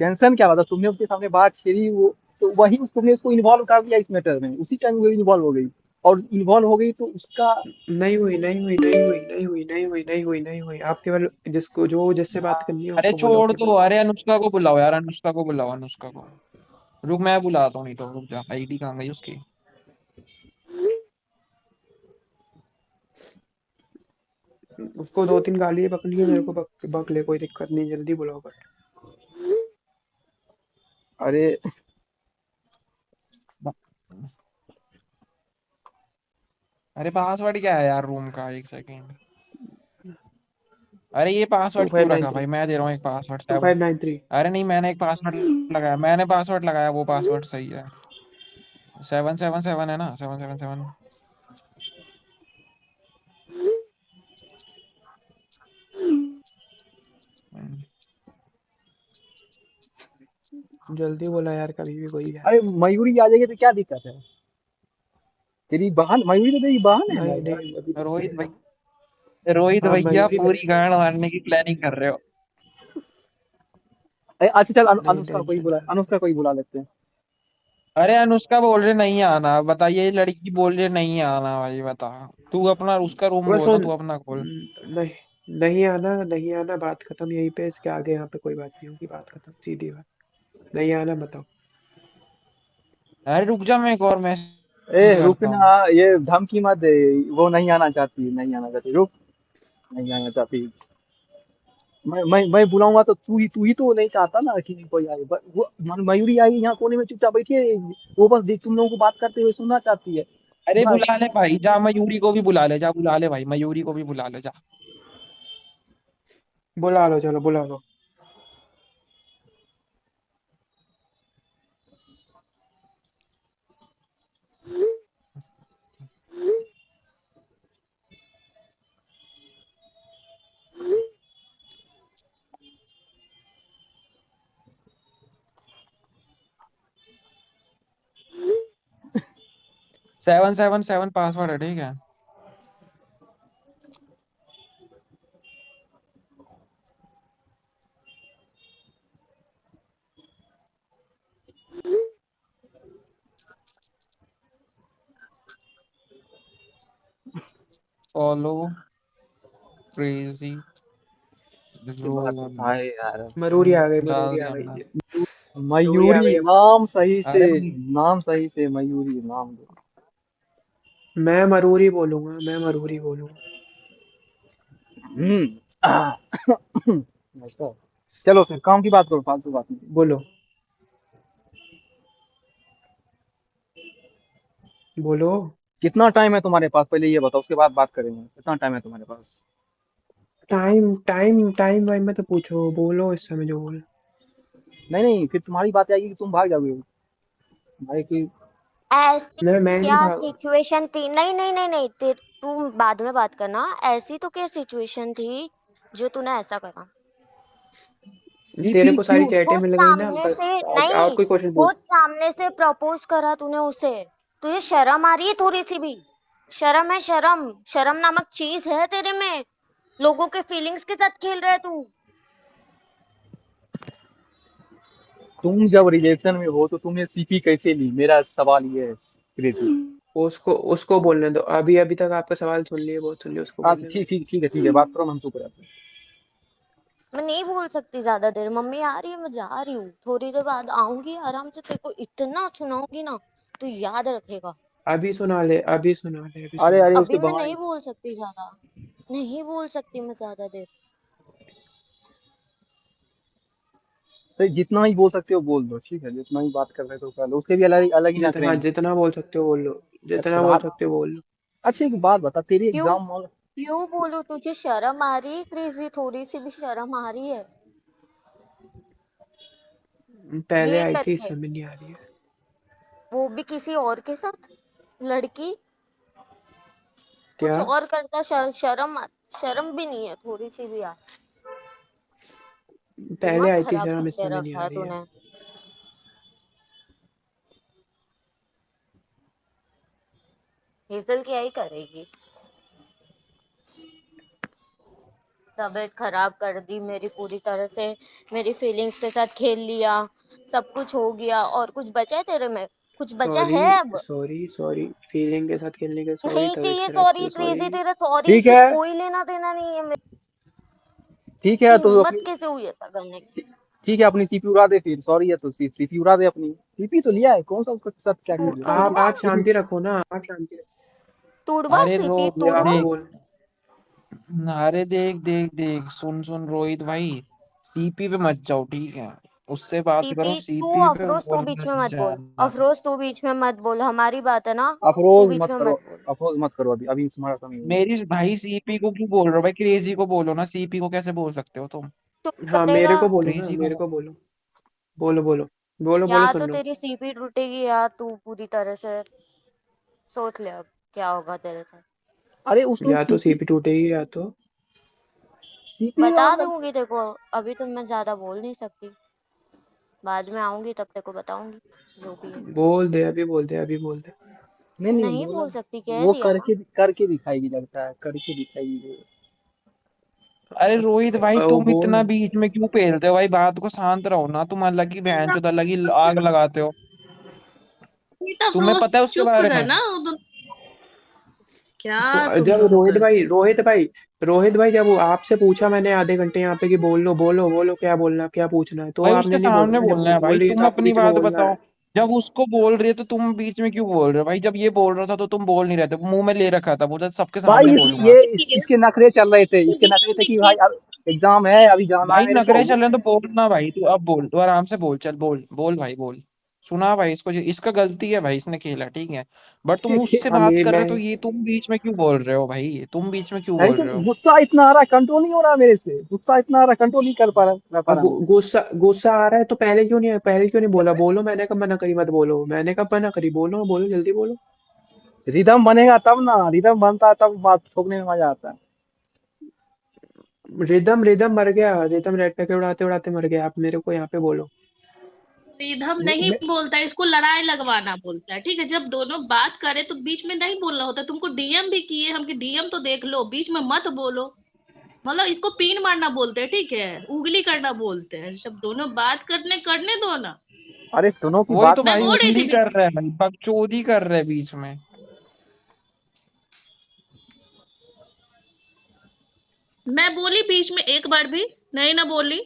टेंशन क्या बता, तुमने उसके सामने बात छेड़ी, वो तो वही तुमने उसको इन्वॉल्व कर दिया इस मैटर में, उसी टाइम वो इन्वॉल्व हो गई। और इन्वॉल्व हो गई तो उसका नहीं हुई, नहीं हुई, नहीं हुई, नहीं हुई, नहीं हुई, नहीं हुई, नहीं हुई। आप केवल जिससे बात करनी है अरे उसको बुलाओ छोड़ केवल। दो, अरे अनुष्का को बुलाओ यार, अनुष्का को बुलाओ, अनुष्का को। रुक मैं बुलाता हूँ, नहीं तो रुक जा, आईडी कहाँ गई उसकी। उसको 2-3 गाली बकनी है, मेरे को बक ले, कोई दिक्कत नहीं, जल्दी बुलाओ बट। अरे अरे पासवर्ड क्या है यार रूम का, एक सेकेंड। अरे ये टू पासवर्ड फाइव क्यों नाइन रखा थ्री भाई, मैं दे रहा हूँ एक password two 7। Five nine three अरे नहीं, मैंने एक पासवर्ड लगाया, मैंने पासवर्ड लगाया, वो पासवर्ड सही है। 777 है ना, 777। जल्दी बोला यार, कभी भी कोई है। अरे मयूरी आ जाएगी तो क्या दिक्कत है? तेरी बहन मयूरी तो तेरी बहन है ना नहीं यार। नहीं, अभी तो रोहित नहीं। भाई, रोहित हाँ भैया मयूरी मेरे। पूरी गांड मारने की प्लानिंग कर रहे हो। अरे अच्छा चल, नहीं, अनुष्का को ही टेंशन बुला, ना लो। अनुष्का को ही बुला लेते हैं। अरे अनुष्का बोल रहे नहीं आना, बताइए ये लड़की बोल रही नहीं आना, भाई बता। तू अपना उसका रूम वो बोल रहा, सुन, तू अपना खोल। नहीं, नहीं आना, नहीं आना, बात खत्म यहीं पे, इसके आगे यहाँ पे कोई बात नहीं होगी, बात खत्म, सीधी बात। नहीं आना, बताओ। अरे रुक जा, मैं एक और ए मैसेज करता रुकना, हूँ। ये धमकी मत दे। वो नहीं आना चाहती, नहीं आना चाहती, रुक। नहीं आना चाहती। मैं बुलाऊंगा तो तू ही तो नहीं चाहता ना कि कोई आए, वो मयूरी आई यहाँ कोने में चुपचाप बैठी है। वो बस देख तुम लोगों को बात करते हुए सुनना चाहती है। अरे बस। बुला ले भाई, जा मयूरी को भी बुला ले, जा बुला ले भाई, मयूरी को भी बुला ले जा। बुला लो, चलो बुला लो। सेवन सेवन सेवन पासवर्ड है, ठीक है। फॉलो क्रेजी के बात रूम, भाई यार। मरूरी आ गई, डाल मरूरी आ दिया गई। हमने। मरूरी आ मयूरी गई। नाम सही से, अरे भाई, नाम सही से मयूरी नाम दो। मैं मरूरी बोलूंगा, मैं मरूरी बोलूंगा। ऐसा। चलो फिर काम की बात करो, फालतू बात नहीं। बोलो, बोलो। कितना टाइम है तुम्हारे पास, पहले ये बताओ, उसके बाद बात करेंगे। कितना टाइम है तुम्हारे पास? टाइम टाइम टाइम वाइम में तो पूछो, बोलो इस समय जो बोल। नहीं नहीं, फिर तुम्हारी बात आएगी कि तुम भाग जाओगे भाई की। ऐसी मैं नहीं क्या भागा। सिचुएशन थी? नहीं नहीं नहीं नहीं, तू बाद में बात करना। ऐसी तो क्या सिचुएशन थी जो तूने ऐसा करा? तेरे सीपी को सारी क्यों? चैटें खुद मिल गई ना, सामने बस से और नहीं, कोई क्वेश्चन पूछ। खुद सामने से प्रपोज करा तूने उसे। तुझे शर्म आ रही है थोड़ी सी भी? शर्म है? शर्म, शर्म नामक चीज है तेरे में? लोगों के फीलिंग्स के साथ खेल रहा है तू। तुम जब रिलेशन में हो तो तुमने सीपी कैसे ली, मेरा सवाल ये है क्रेजी। उसको उसको बोलने दो, अभी अभी तक आपका सवाल सुन लिए, बहुत सुन लिए, उसको अच्छा बोलने दो। ठीक ठीक ठीक है, ठीक है, बात करो, हम शुक्र है। मैं नहीं बोल सकती ज्यादा देर। मम्मी आ रही है, मैं जा रही हूँ, थोड़ी देर बाद आऊंगी, आराम से तेरे को इतना सुनाऊंगी ना, तू याद रखेगा। अभी सुना ले, अभी सुना ले, अभी अरे सुना अरे ले। उसके अभी मैं भाई, नहीं बोल सकती ज्यादा, नहीं बोल सकती मैं ज्यादा देर। तो जितना ही बोल सकते हो बोल दो, ठीक है, जितना ही बात कर रहे हो कर लो, उसके भी अलग अलग ही नखरे जितना हैं। जितना बोल सकते हो बोल लो, जितना बोल रात, सकते हो बोल लो। अच्छा एक बात बता, तेरी क्यों एग्जाम और क्यों बोलूं? तुझे शर्म आ रही है क्रेजी? थोड़ी सी भी शर्म आ रही है? पहले ये आई थी, इस करके, समय नहीं आ रही है। वो भी किसी और के साथ, लड़की, क्या? कुछ और करता, शर्म भी नहीं है थोड़ी सी भी यार। पहले दिमाग आई थी खराब शर्म, इस करके समय नहीं रखा आ है रही है। तूने। हेजल क्या ही करेगी? तबीयत खराब कर दी मेरी पूरी तरह से, मेरी फीलिंग्स के साथ खेल लिया, सब कुछ हो गया, और कुछ बचा है तेरे में? कुछ बचा सॉरी, है अब? सॉरी, सॉरी, फीलिंग के साथ खेलने के सॉरी, नहीं तबीयत चाहिए खराब सॉरी की सॉरी। क्रेजी, तेरा सॉरी ठीक से है, कोई लेना देना नहीं है। मेरी ठीक है तो हिम्मत अपनी, कैसे हुई ऐसा करने की? ठीक है अपनी सीपी उड़ा दे फिर, सॉरी है तो सीपी उड़ा दे अपनी, सीपी तो लिया है, कौन सा उसका सब क्या कर दिया तोड़वा, आप सीपी। शांति रखो ना, आप शांति रखो। तोड़वा अरे रो सीपी, जवाब तोड़वा। तो देख, बोल। अरे देख देख देख, सुन सुन रोहित भाई, सीपी पे मत जाओ ठीक है, उससे बात सीपी, करो तू सीपी पे, अफरोज तू और बीच मत में मत बोल, जाना। अफरोज तू बीच में मत बोल, हमारी बात है ना। तू अफरोज बीच मत में करो, मत बोल। अफरोज मत करो, अभी अभी तुम्हारा समय नहीं है। मेरी भाई सीपी को क्यों बोल रहे हो भाई, क्रेजी को बोलो ना, सीपी को कैसे बोल सकते हो तुम? चुप हाँ, मेरे करेगा? को बोलो ना, क्रेजी को मेरे को बोलो। बोलो बोलो, बोलो या बोलो, तो सुन लो। तेरी सीपी टूटेगी, या तू पूरी तरह से सोच ले अब क्या होगा तेरे साथ। अरे उसमें या तो सीपी, सीपी टूटेगी, या तो सीपी बता वाला, दूंगी देखो, अभी तो मैं ज्यादा बोल नहीं सकती, बाद में आऊंगी तब तेरे को बताऊंगी जो भी है। बोल दे, अभी बोल दे, अभी बोल दे। नहीं नहीं नहीं बोला, बोल सकती, कह वो दिया ना। करके दिखाएगी, लगता है करके दिखाएगी वो। अरे रोहित भाई, तुम बोल। इतना बीच में क्यों पेलते हो भाई, बात को शांत रहो ना, तुम अलग ही बहन चोद अलग ही आग लगाते हो। बेटा तुम्हें अफरोज पता है उसके चुप बारे में? रहना, वो क्या तुम जब लोग रोहित कर। भाई, रोहित भाई, जब वो आपसे पूछा मैंने आधे घंटे यहाँ पे कि बोल लो बोलो बोलो, क्या बोलना, क्या पूछना है, तो भाई आपने उसके नहीं बोला सामने ना, जब बोलना वो है भाई, बोल रही है तो तुम आपको अपनी बीच में बात बोलना बताओ। है। जब उसको बोल रही है तो तुम बीच में क्यों बोल रहे हो भाई, जब ये बोल रहा था तो तुम बोल नहीं रहे थे, मुंह में ले रखा था, बोला सबके भाई सामने बोलूंगा। इसके नखरे चल रहे थे, इसके नखरे थे कि भाई अब एग्जाम है, अभी जाना है भाई मेरे को। नखरे चल रहे हैं तो बोलना भाई, तू अब बोल, तू आराम से बोल, चल बोल बोल भाई बोल। सुना भाई इसको, इसका गलती है भाई, इसने खेला ठीक है, बट तुम उससे हाँ, बात कर रहे मैं हो तो ये तुम बीच में क्यों बोल रहे हो भाई, तुम बीच में क्यों बोल टेंशन, रहे हो? गुस्सा इतना आ रहा है, कंट्रोल नहीं हो रहा मेरे से, गुस्सा इतना आ रहा, कंट्रोल नहीं कर पा रहा मैं। गुस्सा गुस्सा आ रहा है तो पहले क्यों नहीं बोला? बोलो, मैंने कब मना करी मत बोलो, मैंने कब मना करी? बोलो बोलो, जल्दी बोलो। रिदम बनेगा तब ना, रिदम बनता है तब बात ठोकने में मजा आता है। रिदम रिदम मर गया, रिदम रेड पैकेट उड़ाते उड़ाते मर गया, आप मेरे को यहाँ पे बोलो। रिधम मैं, नहीं मैं, बोलता है, इसको लड़ाई लगवाना बोलता है, ठीक है। जब दोनों बात करे तो बीच में नहीं बोलना होता। तुमको डीएम भी किए हम कि डीएम तो देख लो, बीच में मत बोलो। मतलब इसको पीन मारना बोलते हैं, ठीक है, उंगली करना बोलते हैं। जब दोनों बात करने करने दो ना। अरे सुनो की वही बात, तो मैं भाई, बोल रही उंगली थी कर रहे हैं भाई, बकचोदी कर रहे हैं बीच में। मैं बोली बीच में एक बार भी नहीं ना बोली।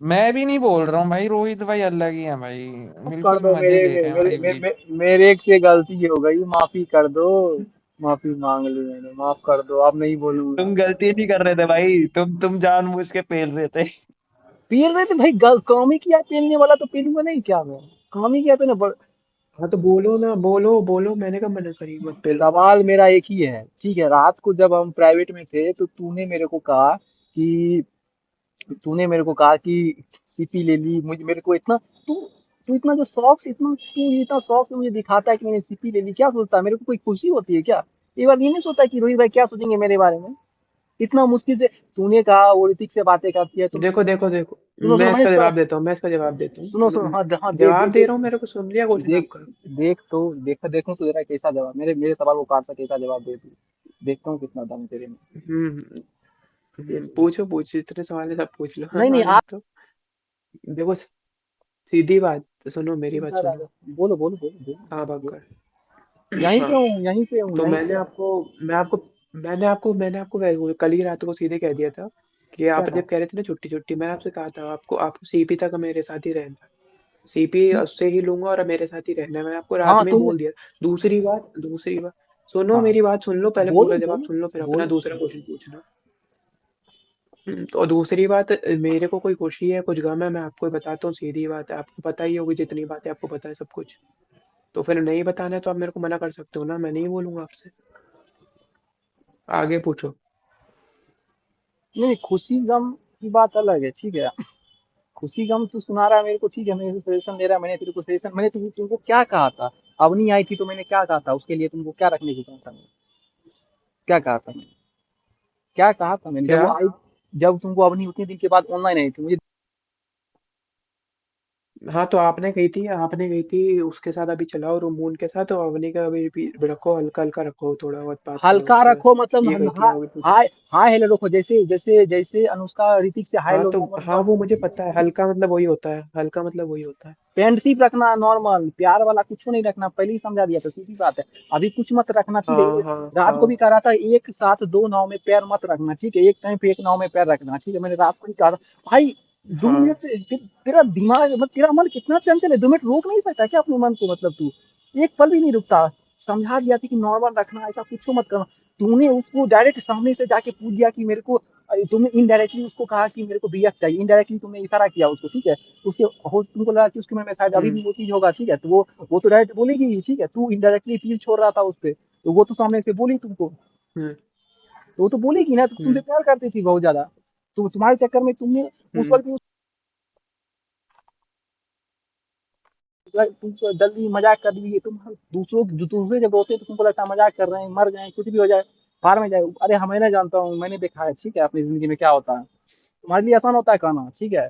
मैं भी नहीं बोल रहा हूँ भाई, रोहित भाई अलग ही है भाई, माफ कर बिल्कुल दो, मजे ले रहे हैं भाई बीच। मेरे एक से गलती हो गई, माफी कर दो, माफी मांग ली मैंने, माफ कर दो, अब नहीं बोलूंगा। तुम गलती नहीं कर रहे थे भाई, तुम जानबूझ के पेल रहे थे। पेल रहे थे भाई, काम ही किया, पेलने वाला तो पेलूंगा नहीं क्या मैं, काम ही किया तो ना। हाँ तो बोलो ना, बोलो बोलो, मैंने कब मना करी मत पेलो। सवाल मेरा एक ही है, ठीक है, रात को जब हम प्राइवेट में थे तो कि तूने मेरे को कहा कि सीपी ले ली, मुझे मेरे को इतना, तू तू इतना जो शौक से इतना तू इतना शौक से मुझे दिखाता है कि मैंने सीपी ले ली, क्या सोचता है, मेरे को कोई खुशी होती है क्या? एक बार ये नहीं सोचता कि रोहित भाई क्या सोचेंगे मेरे बारे में? इतना मुश्किल से तूने कहा वो ऋतिक से बातें करती है, देखो देखो देखो, सुनो सुनो मैं इसका महेश जवाब देता हूँ, मैं इसका जवाब देता सुनो सुनो, हूँ। हाँ हाँ, जवाब दे रहा हूँ, मेरे को सुन लिया क्वेश्चन देख आपका। देखो तो जरा कैसा जवाब, मेरे सवाल को कार सा कैसा जवाब दे तू, देखता हूँ कितना दम है तेरे में। हम्म पूछो पूछो, जितने सवाल है सब पूछ लो। नहीं नहीं, आज तो देखो, सीधी बात, सुनो मेरी बात आप सुनो। बोलो बोलो बोलो हाँ बोलो। बकर। यहीं पे हाँ, हूँ, यहीं पे हूँ, तो यहीं पे हूँ। मैं आपको मैंने आपको कल ही रात को सीधे कह दिया था कि क्या आप कहा? जब कह रहे थे ना छुट्टी छुट्टी, मैंने आपसे कहा था आपको सीपी तक मेरे साथ ही रहना, सीपी उससे ही लूंगा और मेरे साथ ही रहना है, मैंने आपको रात हाँ में ही तुम। बोल दिया। दूसरी बात सुनो, हाँ मेरी बात सुन लो पहले, पूरा बोलो जवाब बोलो सुन लो फिर अपना बोलो। दूसरा क्वेश्चन पूछना। तो दूसरी बात, मेरे को कोई खुशी है कुछ गम है मैं आपको ही बताता हूँ, सीधी बात है, आपको पता ही होगी जितनी बातें आपको पता है सब कुछ। तो फिर नहीं बताना है तो आप मेरे को मना कर सकते हो ना, मैं नहीं बोलूंगा आपसे। आगे पूछो। नहीं, खुशी गम की बात अलग है, ठीक है। खुशी गम तू सुना रहा है मेरे को, ठीक है, मेरे को सजेशन दे रहा है, मैंने तेरे को सजेशन, मैंने तुमको क्या कहा था? अवनी आई थी तो मैंने क्या कहा था उसके लिए, तुमको क्या रखने को कहा था मैंने? क्या कहा था मैंने? क्या कहा था मैंने जब क्या? वो आई? जब तुमको अवनी उतने दिन के बाद ऑनलाइन आई थी, मुझे हाँ तो आपने गई थी उसके साथ, अभी चलाओ रूमून के साथ, तो अवनी का अभी रखो, हल्का हल्का रखो, थोड़ा बहुत बात करो हल्का उससे, बस रखो मतलब ये कही थी हाय, आगे पूछो। हाय हाय हेलो रखो, जैसे जैसे जैसे अनुष्का ऋतिक से हाय हाँ हेलो तो हाँ, नॉर्मल। वो मुझे पता है, हल्का मतलब वही होता है, हल्का मतलब वही होता है। फ्रेंडशिप रखना नॉर्मल, प्यार वाला कुछ नहीं रखना, पहले ही समझा दिया था, सीधी बात है। अभी कुछ मत रखना, ठीक है। हाँ हाँ रात को भी हाँ कह रहा था एक साथ दो नाव में पैर मत रखना, ठीक है, एक टाइम पे एक नाव में पैर रखना, ठीक है, मैंने रात को ही कहा था। भाई 2 मिनट तेरा दिमाग मतलब तेरा मन कितना चंचल है, 2 मिनट रोक नहीं सकता क्या अपने मन को? मतलब तू एक पल भी नहीं रुकता। समझा दिया था कि नॉर्मल रखना, ऐसा कुछ मत करना। तूने उसको डायरेक्ट सामने से जाके पूछ दिया कि मेरे को, तुमने इनडायरेक्टली उसको कहा कि मेरे को बीएफ चाहिए, इनडायरेक्टली तुमने इशारा किया उसको, ठीक है। उसके हो तुमको लगा कि उसके मन में शायद अभी हम्म भी वो चीज होगा, ठीक है, तो वो तो डायरेक्ट बोलेगी ही, ठीक है। तू इनडायरेक्टली तीर छोड़ रहा था उस पे, तो वो तो सामने से बोली तुमको, हम्म तो वो तो बोलेगी ना, तो तुमसे हम्म प्यार करती थी बहुत ज्यादा। तो तुम्हारे चक्कर में तुमने उस हम्म वक्त भी तुमको जल्दी मजाक कर लिए तुम। दूसरे जब रोते हैं तो तुमको लगता है मजाक कर रहे हैं, मर जाए कुछ भी हो जाए, बाहर में जाए। अरे हम मैं जानता हूँ, मैंने देखा है, ठीक है, अपनी जिंदगी में क्या होता है। तुम्हारे लिए आसान होता है कहना, ठीक है।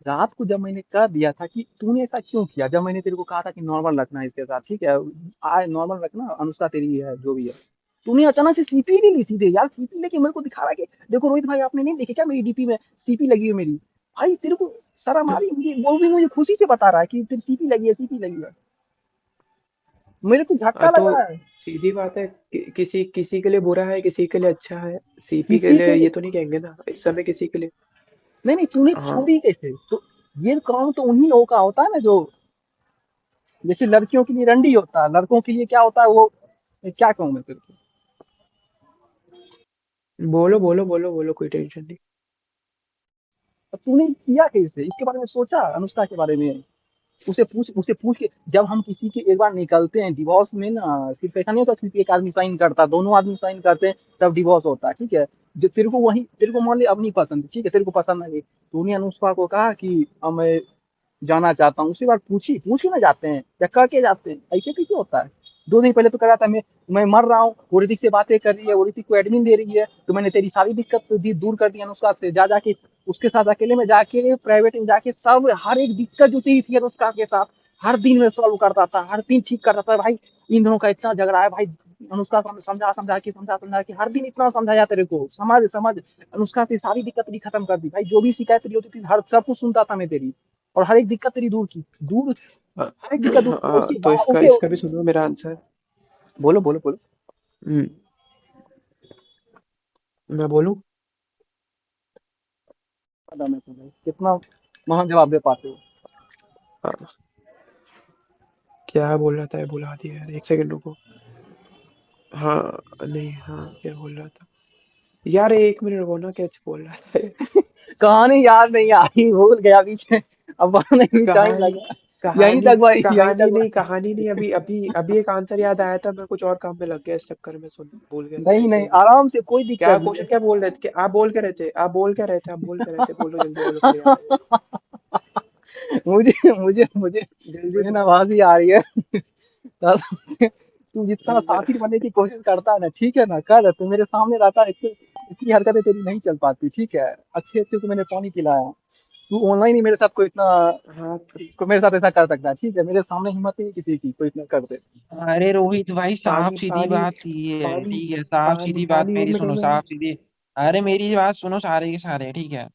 रात को जब मैंने कह दिया था कि तूने ऐसा क्यों किया, जब मैंने तेरे को कहा था कि नॉर्मल रखना है इसके साथ, ठीक है, आज नॉर्मल रखना, अनुष्का तेरी है जो भी है, तूने अचानक से सीपी ले ली सीधे। यार सीपी लेके मेरे को दिखा रहा है कि देखो रोहित भाई, आपने नहीं देखे क्या मेरी डीपी में सीपी लगी है मेरी? भाई तेरे को शर्म आ रही है? मुझे वो भी मुझे खुशी से बता रहा है कि तेरी सीपी लगी है, सीपी लगी है। मेरे को झटका तो लग रहा है। सीधी बात है, किसी किसी के लिए बुरा है, किसी के लिए अच्छा है, सीपी के किसी लिए के ये तो नहीं कहेंगे ना इस समय किसी के लिए। नहीं नहीं, तूने हाँ छोड़ी कैसे? तो ये काम तो उन्हीं लोगों का होता है ना, जो जैसे लड़कियों के लिए रंडी होता है, लड़कों के लिए क्या होता है वो, क्या कहूँ मैं तेरे को? बोलो बोलो बोलो बोलो, कोई टेंशन नहीं। अब तूने किया कैसे? इसके बारे में सोचा अनुष्का के बारे में? उसे पूछ के जब हम किसी के एक बार निकलते हैं डिवोर्स में ना, सिर्फ ऐसा नहीं होता सिर्फ एक आदमी साइन करता, दोनों आदमी साइन करते हैं तब डिवोर्स होता है, ठीक है। जो तेरे को मान लिया अब नहीं पसंद, ठीक है, तेरे को पसंद नहीं, तूने अनुष्का को कहा कि अब मैं जाना चाहता हूँ, उसके बाद पूछ के ना जाते हैं या करके जाते हैं? ऐसे कैसे होता है? 2 दिन पहले तो करा था मैं मर रहा हूँ, वो ऋतिक से बातें कर रही है, वो ऋतिक को एडमिन दे रही है, तो मैंने तेरी सारी दिक्कत दूर कर दी अनुष्का से, जा जाके उसके साथ अकेले में जाके प्राइवेट में जाके सब हर एक दिक्कत जो थी अनुष्का के साथ, हर दिन में सॉल्व करता था, हर दिन ठीक करता था। भाई इन दोनों का इतना झगड़ा है भाई, अनुष्का को समझा समझा के हर दिन इतना समझाया तेरे को, समझ समझ। अनुष्का से सारी दिक्कत तेरी खत्म कर दी भाई, जो भी शिकायत तेरी होती थी हर सब कुछ सुनता था मैं तेरी, और हर एक दिक्कत तेरी दूर की, दूर, हर एक दिक्कत दूर की। उसके तो बाद इसका उसके इसका भी सुनो मेरा आंसर। बोलो बोलो बोलो। हम्म मैं बोलूं? पता मैं तुम्हें कितना महान जवाब दे पाते हो। हाँ, क्या बोल रहा था, बुला दिया यार, एक सेकंड रुको। हाँ नहीं, हाँ क्या बोल रहा था यार, 1 मिनट रुको ना, क्या बोल रहा था। कहानी याद नहीं आ रही, भूल गया बीच में, अब बताने में टाइम कहानी लगा। यहीं कहानी तक भाई, यहीं कहानी तक नहीं, भाई। कहानी नहीं, अभी अभी अभी एक आंसर याद आया था, मैं कुछ और काम में लग गया इस चक्कर में, सुन भूल गया था नहीं ऐसे नहीं, ही मैं। आराम से, कोई क्या दिक्कत नहीं क्वेश्चन, क्या बोल रहे थे, आप बोल के रहे थे, आप बोल के रहे थे, बोलो जल्दी बोलो, फिर याद आएगा। है। मुझे मुझे मुझे जल्दी मुझे ना हंसी आ रही है। तू जितना मैं- साथी बनने की कोशिश करता है ना, ठीक है ना, कर, तू मेरे सामने रहता है, इतनी हरकतें तेरी नहीं चल पाती, ठीक है। अच्छे अच्छे को मैंने पानी पिलाया, तू ऑनलाइन ही मेरे साथ कोई इतना, हाँ को मेरे साथ ऐसा कर सकता है, ठीक है, मेरे सामने हिम्मत नहीं है किसी की कोई इतना कर दे। अरे रोहित भाई, साफ पानी सीधी पानी बात ये है, पानी ठीक है, साफ पानी सीधी बात पानी एक मेरी मिनट सुनो, में। साफ सीधी। अरे मेरी बात सुनो सारे के सारे, ठीक है।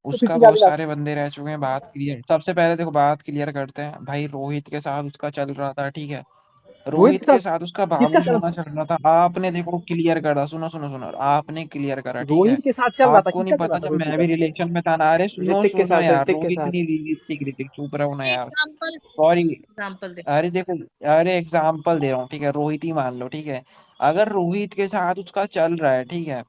तो फिर उसका क्यों याद बहुत दिला? सारे बंदे रह चुके हैं। बात क्लियर, सबसे पहले देखो बात क्लियर करते हैं भाई। रोहित के साथ उसका चल रहा था, ठीक है। रोहित के रोहित के साथ साथ उसका किसका बाबू चल? सोना चल रहा था। आपने देखो क्लियर करा, सुनो सुनो सुनो, आपने क्लियर करा, ठीक है। रोहित के साथ चल रहा था, आपको नहीं किसका चल रहा पता, था जब रोहित के मैं साथ? भी रिलेशन में था ना। अरे सुनो ऋतिक के सुनो साथ, यार, ऋतिक के रोहित साथ। नहीं, ऋतिक ऋतिक चुप रहो ना यार। Example sorry. एग्जाम्पल दे। अरे देखो, अरे एग्जाम्पल दे रहा हूँ, ठीक है। रोहित ही मान लो, ठीक है। अगर रोहित के साथ उसका चल रहा है, ठीक है,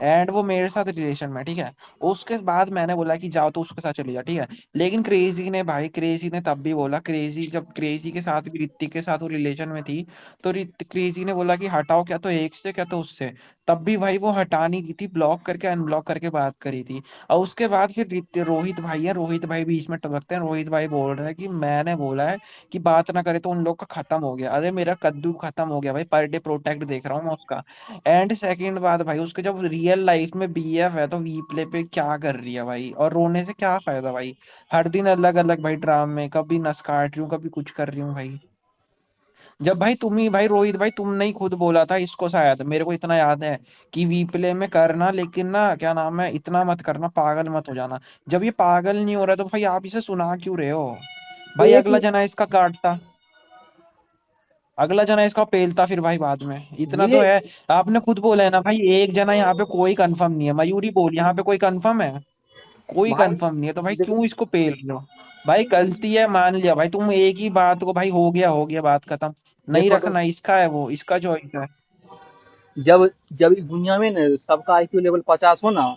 एंड वो मेरे साथ रिलेशन में, ठीक है, उसके बाद मैंने बोला कि जाओ तो उसके साथ चली जा, ठीक है। लेकिन क्रेजी ने, भाई क्रेजी ने तब भी बोला, क्रेजी जब क्रेजी के साथ भी ऋतिक के साथ वो रिलेशन में थी, तो क्रेजी ने बोला कि हटाओ, क्या तो एक से क्या तो उससे। तब भी भाई वो हटा नहीं दी थी, ब्लॉक करके अनब्लॉक करके बात करी थी। और उसके बाद फिर रोहित भाई है, रोहित भाई बीच में टपकते हैं। रोहित भाई बोल रहे हैं कि मैंने बोला है कि बात ना करे तो उन लोग का खत्म हो गया। अरे मेरा कद्दू खत्म हो गया भाई, पर डे प्रोटेक्ट देख रहा हूँ मैं उसका। एंड सेकंड बात भाई, उसके जब रियल लाइफ में बीएफ है तो वी प्ले पे क्या कर रही है भाई, और रोने से क्या फायदा भाई। हर दिन अलग अलग भाई ड्रामे, कभी नस काट रही हूँ, कभी कुछ कर रही हूँ भाई। जब भाई तुम ही भाई, रोहित भाई तुमने ही खुद बोला था इसको, शायद मेरे को इतना याद है कि वी प्ले में करना, लेकिन ना क्या नाम है, इतना मत करना, पागल मत हो जाना। जब ये पागल नहीं हो रहा तो भाई आप इसे सुना क्यों रहे हो भाई। एक अगला जना इसका काटता, अगला जना इसका पेलता फिर भाई बाद में, इतना तो ये है। आपने खुद बोला है ना भाई, एक जना यहाँ पे कोई कंफर्म नहीं है। मयूरी बोल, यहाँ पे कोई कंफर्म है? कोई भाई कंफर्म नहीं है, तो भाई देखो, क्यों इसको पेल रहे हो? भाई गलती है, मान लिया भाई, तुम एक ही बात को भाई, हो गया बात खत्म। नहीं देखो तो रखना, इसका है वो, इसका चॉइस है। जब जब इस दुनिया में न सबका आईक्यू लेवल 50 हो ना,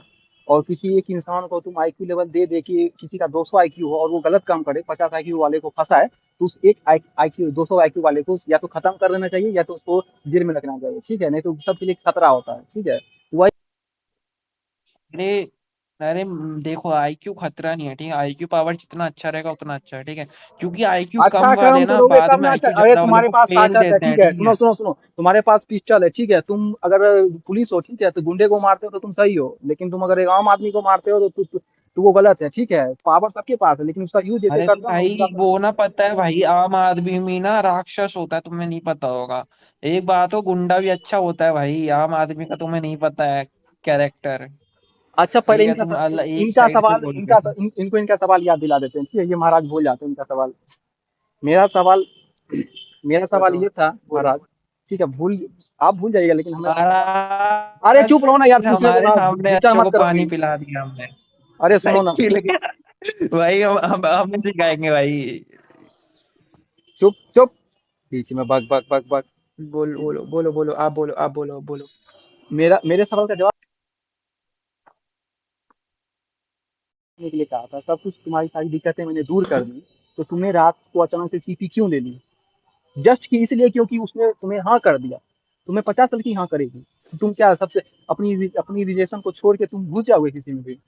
और किसी एक इंसान को तुम आईक्यू लेवल दे दे कि किसी का 200 आईक्यू हो और वो गलत काम करे, 50 आईक्यू वाले को फंसाए, तो उस एक आईक्यू 200 आईक्यू वाले को या तो खत्म कर देना चाहिए या तो उसको जेल में रखना चाहिए, ठीक है, नहीं तो सबके लिए खतरा होता है, ठीक है। वही अरे अरे देखो, आईक्यू खतरा नहीं है, ठीक है। आईक्यू पावर जितना अच्छा रहेगा उतना अच्छा है, ठीक है। क्योंकि आईक्यू कम अच्छा वाले कर्म ना करोगे बाद तब में ना। अच्छा, आईक्यू अरे ज्यादा वालों तुम्हारे को पास फेल ताकत है, देते हैं, ठीक है, ठीक सुनो है। सुनो सुनो, तुम्हारे पास पिस्टल है, ठीक है, तुम अगर पुलिस हो, ठीक है, तो गुंडे को मारते हो तो तुम सही हो, लेकिन तुम अगर एक आम आदमी को मारते हो तो वो गलत है, ठीक है। पावर सबके पास है, लेकिन उसका यूज जैसे अरे तो करता हो ना भाई उसका। वो ना, पता है भाई, आम आदमी भी ना राक्षस होता है, तुम्हें नहीं पता होगा। एक बात हो, गुंडा भी अच्छा होता है भाई, आम आदमी का तुम्हें नहीं पता है कैरेक्टर। अच्छा, पहले ठीक है, तुम एक इनका साइड से सवाल, बोल रहे हो। इनको इनका सवाल याद दिला देते हैं, ठीक है, ये महाराज भूल जाते हैं इनका सवाल। मेरा सवाल मेरा सवाल बताओ, ये था बोलो। महाराज, ठीक है, आप भूल जाइएगा, लेकिन हमें। अरे महाराज चुप रहो ना यार, पूछने दो हमारे ना, सामने विचार अच्छों मत को करो पानी अभी। पिला दिया हमने। अरे भाई सुनो ना, खिल गया भाई, हम सिखाएंगे भाई। चुप चुप, बीच में बक बक बक बक। बोलो बोलो बोलो, आप बोलो, आप बोलो, आप बोलो। मेरे सवाल का जवाब देने के लिए कहा था, सब कुछ तुम्हारी सारी दिक्कतें मैंने दूर कर दी, तो तुमने रात को अचानक से सीपी क्यों ले ली? जस्ट कि इसलिए क्योंकि उसने तुम्हें हाँ कर दिया, तुम्हें 50 साल की हाँ करेगी, तो तुम क्या सबसे अपनी रिलेशन को छोड़ के तुम घुस जाओगे किसी में भी?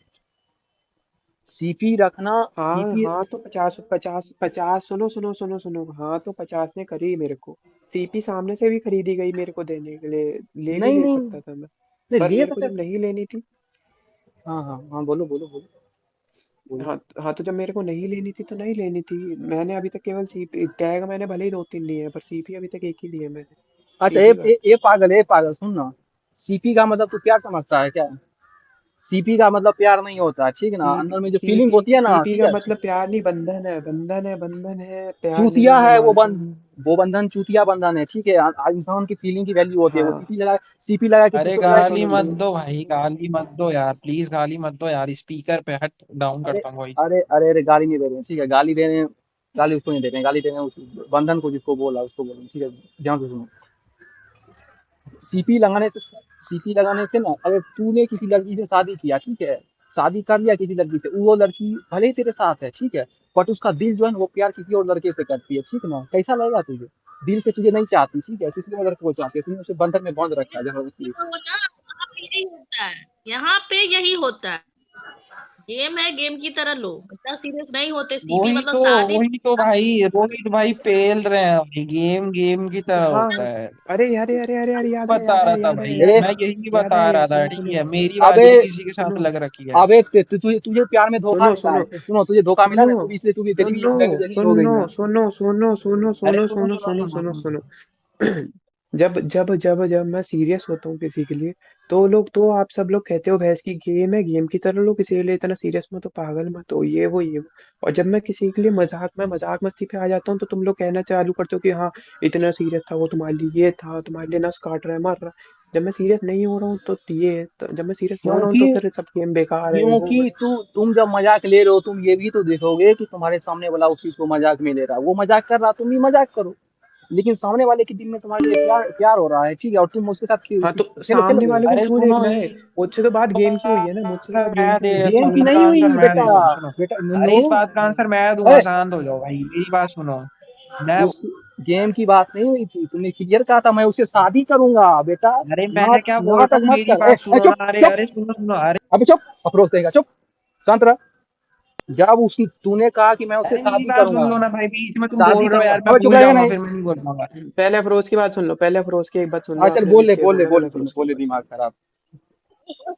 सीपी रखना, हाँ सीपी। हाँ, तो 50 50 50, सुनो सुनो सुनो सुनो, हाँ तो 50 ने करी मेरे को। सीपी सामने से भी खरीदी गई मेरे को देने के लिए, ले भी नहीं ले नहीं सकता था मैं। नहीं, पर ले मेरे को सकते जब थे। नहीं लेनी थी। हाँ हाँ हाँ, बोलो बोलो बोलो बोलो। हाँ हाँ, तो जब मेरे को नहीं लेनी थी तो नहीं लेनी थी। मैंने अभी तक केवल सीपी टैग, मैंने भले ही 2 3 लिए हैं, पर सीपी अभी तक एक ही लिए मैंने। अच्छा, सीधी बात। ये पागल सुन ना, सीपी का मतलब तू क्या समझता है क्या? सीपी का मतलब प्यार नहीं होता है, ठीक है ना, सीपी अंदर में जो फीलिंग सीपी होती है ना, सीपी ठीक का है। मतलब प्यार नहीं, बंधन है, बंधन है, बंधन है, प्यार चूतिया नहीं है, है वो बंधन है। वो बंधन चूतिया बंधन है, ठीक है। इंसान की फीलिंग की वैल्यू होती है, वो हाँ, सीपी लगा के अरे किसको बुलाए गाली छोड़ने के मत लिए? दो भाई, गाली मत दो यार, प्लीज गाली मत दो यार। स्पीकर पे हट डाउन अरे करता हूँ भाई। अरे गाली नहीं दे रहे हैं, ठीक है, गाली दे रहे हैं, गाली उसको नहीं दे रहे हैं, गाली दे रहे हैं उस बंधन को, जिसको बोला उसको बोल रहे हैं, ठीक है। ध्यान से सुनो, सीपी लगाने से सीपी लगाने से ना, अगर तूने किसी लड़की से शादी किया, ठीक है, शादी कर लिया किसी लड़की से, वो लड़की भले ही तेरे साथ है, ठीक है, बट उसका दिल जो है ना, वो प्यार किसी और लड़के से करती है, ठीक है ना, कैसा लगेगा तुझे? दिल से तुझे नहीं चाहती, ठीक है, किसी और लड़के को चाहती है, तूने उसे बंधन में बांध रखा है जबरदस्ती। तो ना, यहाँ पे यही होता है, यहाँ पे यही होता है। गेम है, गेम की तरह लो, इतना सीरियस नहीं होते। सीपी वही मतलब तो शादी। वही तो भाई, रोहित भाई पेल रहे हैं भाई, गेम गेम की तरह हाँ होता हाँ। है। अरे अरे अरे अरे अरे, याद है, बता याद रहा है, था याद है, भाई, याद ए, है। मैं यही याद बता है, रहा था, सुनो ठीक सुनो है। मेरी अबे वाली भी किसी के साथ सुनो लग रखी है। अबे तुझे तुझे प्यार में धोखा सुनो मिला है, सुनो सुनो, तुझे धोखा मिला सुनो ना, तो इसलिए तू भी तेरी भी सुनो लैंग्वेज यही हो गई सुनो है। सुनो सुनो सुनो अरे सुनो सुनो सुनो सुनो सुनो सुनो सुनो सुनो, सुनो जब जब जब जब मैं सीरियस होता हूँ किसी के लिए, तो आप सब लोग कहते हो भैंस की गेम है, गेम की तरह लो, किसी के लिए इतना सीरियस मत हो, पागल मत हो, ये वो। और जब मैं किसी के लिए मजाक मस्ती पे आ जाता हूँ तो तुम लोग कहना चालू करते हो कि हाँ इतना सीरियस था वो, तुम्हारे लिए ये था, तुम्हारे लिए नस काट रहा है, मार रहा है। जब मैं सीरियस नहीं हो रहा हूँ जब मैं सीरियस हो रहा हूँ क्योंकि तो फिर सब गेम बेकार है, वो क्योंकि तुम जब मजाक ले रहे हो, तुम ये भी तो देखोगे कि तुम्हारे सामने वाला उस चीज को मजाक में ले रहा है। वो मजाक कर रहा, तुम भी मजाक करो। लेकिन सामने वाले के दिल में तुम्हारे लिए प्यार प्यार हो रहा है, ठीक है, और तुम उसके साथ हाँ तो खेल सामने रहे हो। वाले को अरे क्यों सुनो देखना है? ये मुझसे तो बात गेम की हुई है ना, मुझसे तो बात गेम मैं की दे हुई है। गेम की सुनो नहीं इसका आंसर हुई मैं बेटा। देता हूँ, सुनो। बेटा अरे नो, इस बात का आंसर मैं दूंगा, अरे शांत हो जाओ भाई, मेरी बात सुनो। मैं उस गेम की बात नहीं हुई थी। तुमने क्लियर कहा था मैं उससे शादी करूंगा बेटा। अरे मैंने क्या बोल रहा नाटक हूँ, मत मेरी कर। बात सुनो चुप ना। अरे चुप, अरे सुनो सुनो। अरे अबे चुप, अफरोज देगा, चुप, शांत रह। जब उसकी तूने कहा कि मैं उससे अरे मेरी शादी बात करूंगा, सुन लो ना भाई, बीच में तुम शादी बोल रहे हो करूंगा, यार, मैं अबे चुप भूल रहेगा जाऊंगा, नहीं। फिर मैं नहीं बोल पाऊंगा। पहले अफरोज की बात सुन लो, पहले अफरोज की एक बात सुन हाँ लो, चल, आपने बोल बीच ले के बोल ले बोला, बोल पहले ले, अफरोज की बोल ले, बात। दिमाग खराब।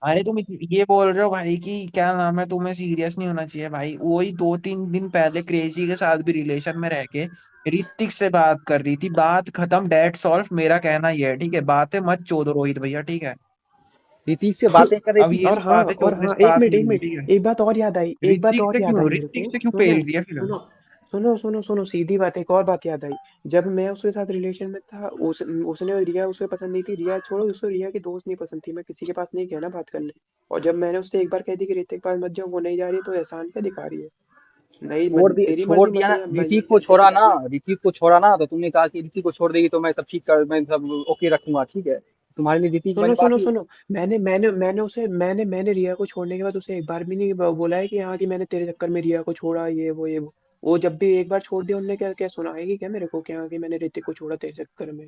अरे तुम ये बोल रहे हो भाई कि क्या नाम है, तुम्हें सीरियस नहीं होना चाहिए भाई। वही 2-3 दिन पहले क्रेजी के साथ भी रिलेशन में रह के ऋतिक से बात कर रही थी, बात खत्म, डेट सॉल्व। मेरा कहना ये है, ठीक है, बातें मत चोदो रोहित भैया, ठीक है। ऋतिक से बातें कर रही अब थी। ये सब बातें और चोदने हाँ, से एक बात मिनट नहीं एक होगी, मिनट, ठीक है। एक बात और याद आई, एक बात और याद आई मेरे को। ऋतिक से क्यों सुनो पेल दिया फिर? सुनो सुनो सीधी बात, एक और बात याद आई। जब मैं उसके साथ रिलेशन में था, उसने रिया उसे पसंद नहीं थी, रिया छोड़ो, उसको रिया की दोस्त नहीं पसंद थी, मैं किसी के पास नहीं गया ना बात करने। और जब मैंने उससे एक बार कह दी कि ऋतिक के पास मत जाओ, वो नहीं जा रही, तो एहसान से दिखा रही है। नहीं तेरी छोड़ मर्जी दिया मत ना, है, ऋतिक को जैसी छोड़ा ना। जानी। ऋतिक को छोड़ा ना, तो तुमने कहा कि ऋतिक को छोड़ देगी तो मैं सब ठीक कर, मैं सब ओके रखूंगा, ठीक है। तुम्हारे लिए ऋतिक सुनो वाली सुनो बात ही। सुनो, मैंने रिया को छोड़ने के बाद उसे एक बार भी नहीं बोला है कि हाँ कि मैंने तेरे चक्कर में रिया को छोड़ा, ये वो जब भी एक बार छोड़ दिया उन्होंने, क्या क्या सुनाएगी क्या मेरे को, क्या कि मैंने ऋतिक को छोड़ा तेरे चक्कर में?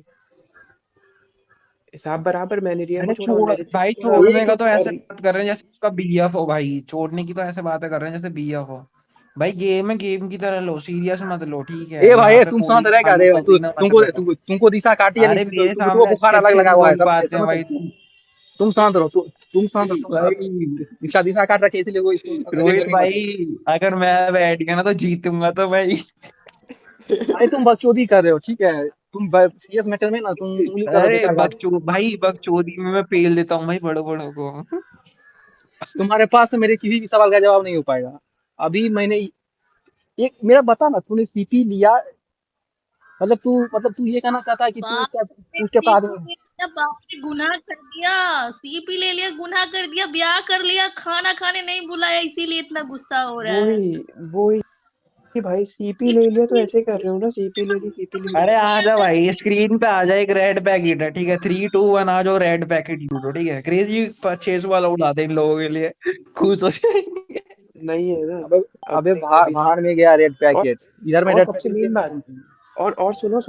हिसाब बराबर, मैंने रिया को अरे छोड़ा, छोड़ उन्होंने ऋतिक को भाई, छोड़ा। छोड़ने एक का तो ऐसे और बात कर रहे हैं जैसे उसका बीएफ हो भाई। छोड़ने की तो ऐसे बातें कर रहे हैं जैसे बीएफ हो। भाई गेम है, गेम की तरह लो, सीरियस मत लो, ठीक है। ए यहाँ भाई पे तुम कोई शांत रहेगा फालतू रे। पसीना मत करो। तुमको दिशा काटी है, अरे लेकिन मेरे तुमको सामने बुखार अच्छे अलग अच्छे लगा से हुआ है, लोग समझ पाते हैं समझ भाई। तुम तुम शांत रहो, तुम शांत रहो, भाई इसका दिशा काट रखी है, इसलिए वो इसको अगले रोहित गर्मी मत। भाई, अगर मैं बैठ गया ना तो जीतूंगा तो भाई। भाई तुम बकचोदी कर रहे हो, ठीक है। तुम सीरियस मैटर में ना तुम उंगली कर रहे हो अरे बेकार बात। बकचोदी में मैं पेल देता हूँ भाई बड़ों बड़ों को। तुम्हारे पास तो मेरे किसी भी सवाल का जवाब नहीं हो पाएगा। अभी मैंने एक मेरा बता ना, तूने सीपी लिया, मतलब तू ये कहना चाहता है कि तू बाप रे, उसके सीपी बाद ले लिया, बाप रे, गुनाह कर दिया। सीपी ले लिया, गुनाह कर दिया, ब्याह कर लिया, खाना खाने नहीं बुलाया, इसीलिए इतना गुस्सा हो रहा है। वही वही भाई, सीपी ले लिया तो ऐसे कर रहे हो ना, सीपी ले ली। अरे आ जा भाई, स्क्रीन पे आ जाए, एक रेड पैकेट है, ठीक है, 3-2-1, आ जाओ, रेड पैकेट लूटो, ठीक है। क्रेजी 600 वाला उड़ा दे इन लोगों के लिए, खुश हो जाएंगे। नहीं है ना, अबे अब अबे नहीं है बाहर अभी। बाहर में गया रेड और पैकेट। इधर में और रेड सबसे पैकेट मेन देखना बात, जानते हैं। और सुनो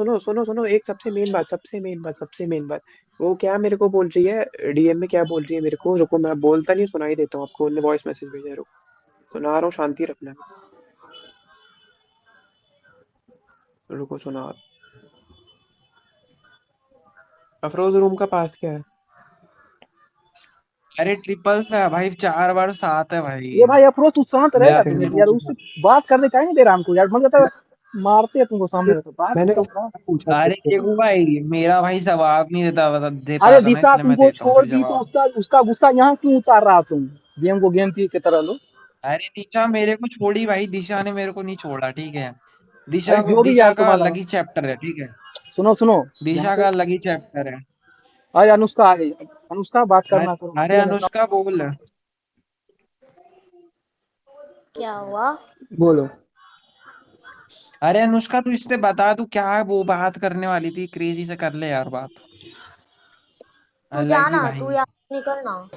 एक सबसे मेन बात, वो क्या मेरे को बोल रही है डीएम में, क्या बोल रही है मेरे को, रुको मैं बोलता नहीं, सुनाई देता हूँ आपको, उन्होंने वॉइस मैसेज भेजा है, रुको सुना रहा हूँ, शांति रखना, रुको सुना रहा हूँ। अफरोज रूम का पास क्या है? अरे ट्रिपल से है भाई, 4 बार 7 है भाई। ये भाई अफरोज तू शांत एक रहेगा, 2 मिनट सेकंड यार। रुको। उससे बात करने का ही नहीं दे रहा हमको यार, मतलब तो मारते हैं तुमको सामने से, बात मैंने कर रुको रहा। पूछा अरे तुमसे। देखो भाई, मेरा भाई जवाब नहीं दे अरे पाता ना, दिशा इसलिए मैं तुमको देता हूँ छोड़ फिर दी तो जवाब। उसका गुस्सा यहाँ क्यों उतार रहा तुम? गेम को गेम की तरह लो। अरे दिशा मेरे को छोड़ी भाई, दिशा ने मेरे को नहीं छोड़ा, ठीक है। अरे जो भी यार दिशा का तुम्हारा, अलग ही चैप्टर है, ठीक है। सुनो सुनो, यहाँ दिशा पे। का अलग ही चैप्टर है। अरे अनुष्का आ गई। अनुष्का बात अरे करना करो, अरे ठीक है, मैं अनुष्का बोल। क्या हुआ? बोलो। अरे अनुष्का, तू इससे बता, तू क्या वो बात करने वाली थी, क्रेजी से कर ले यार बात। तू अलग ही जाना, तू भाई। यहाँ से निकलना,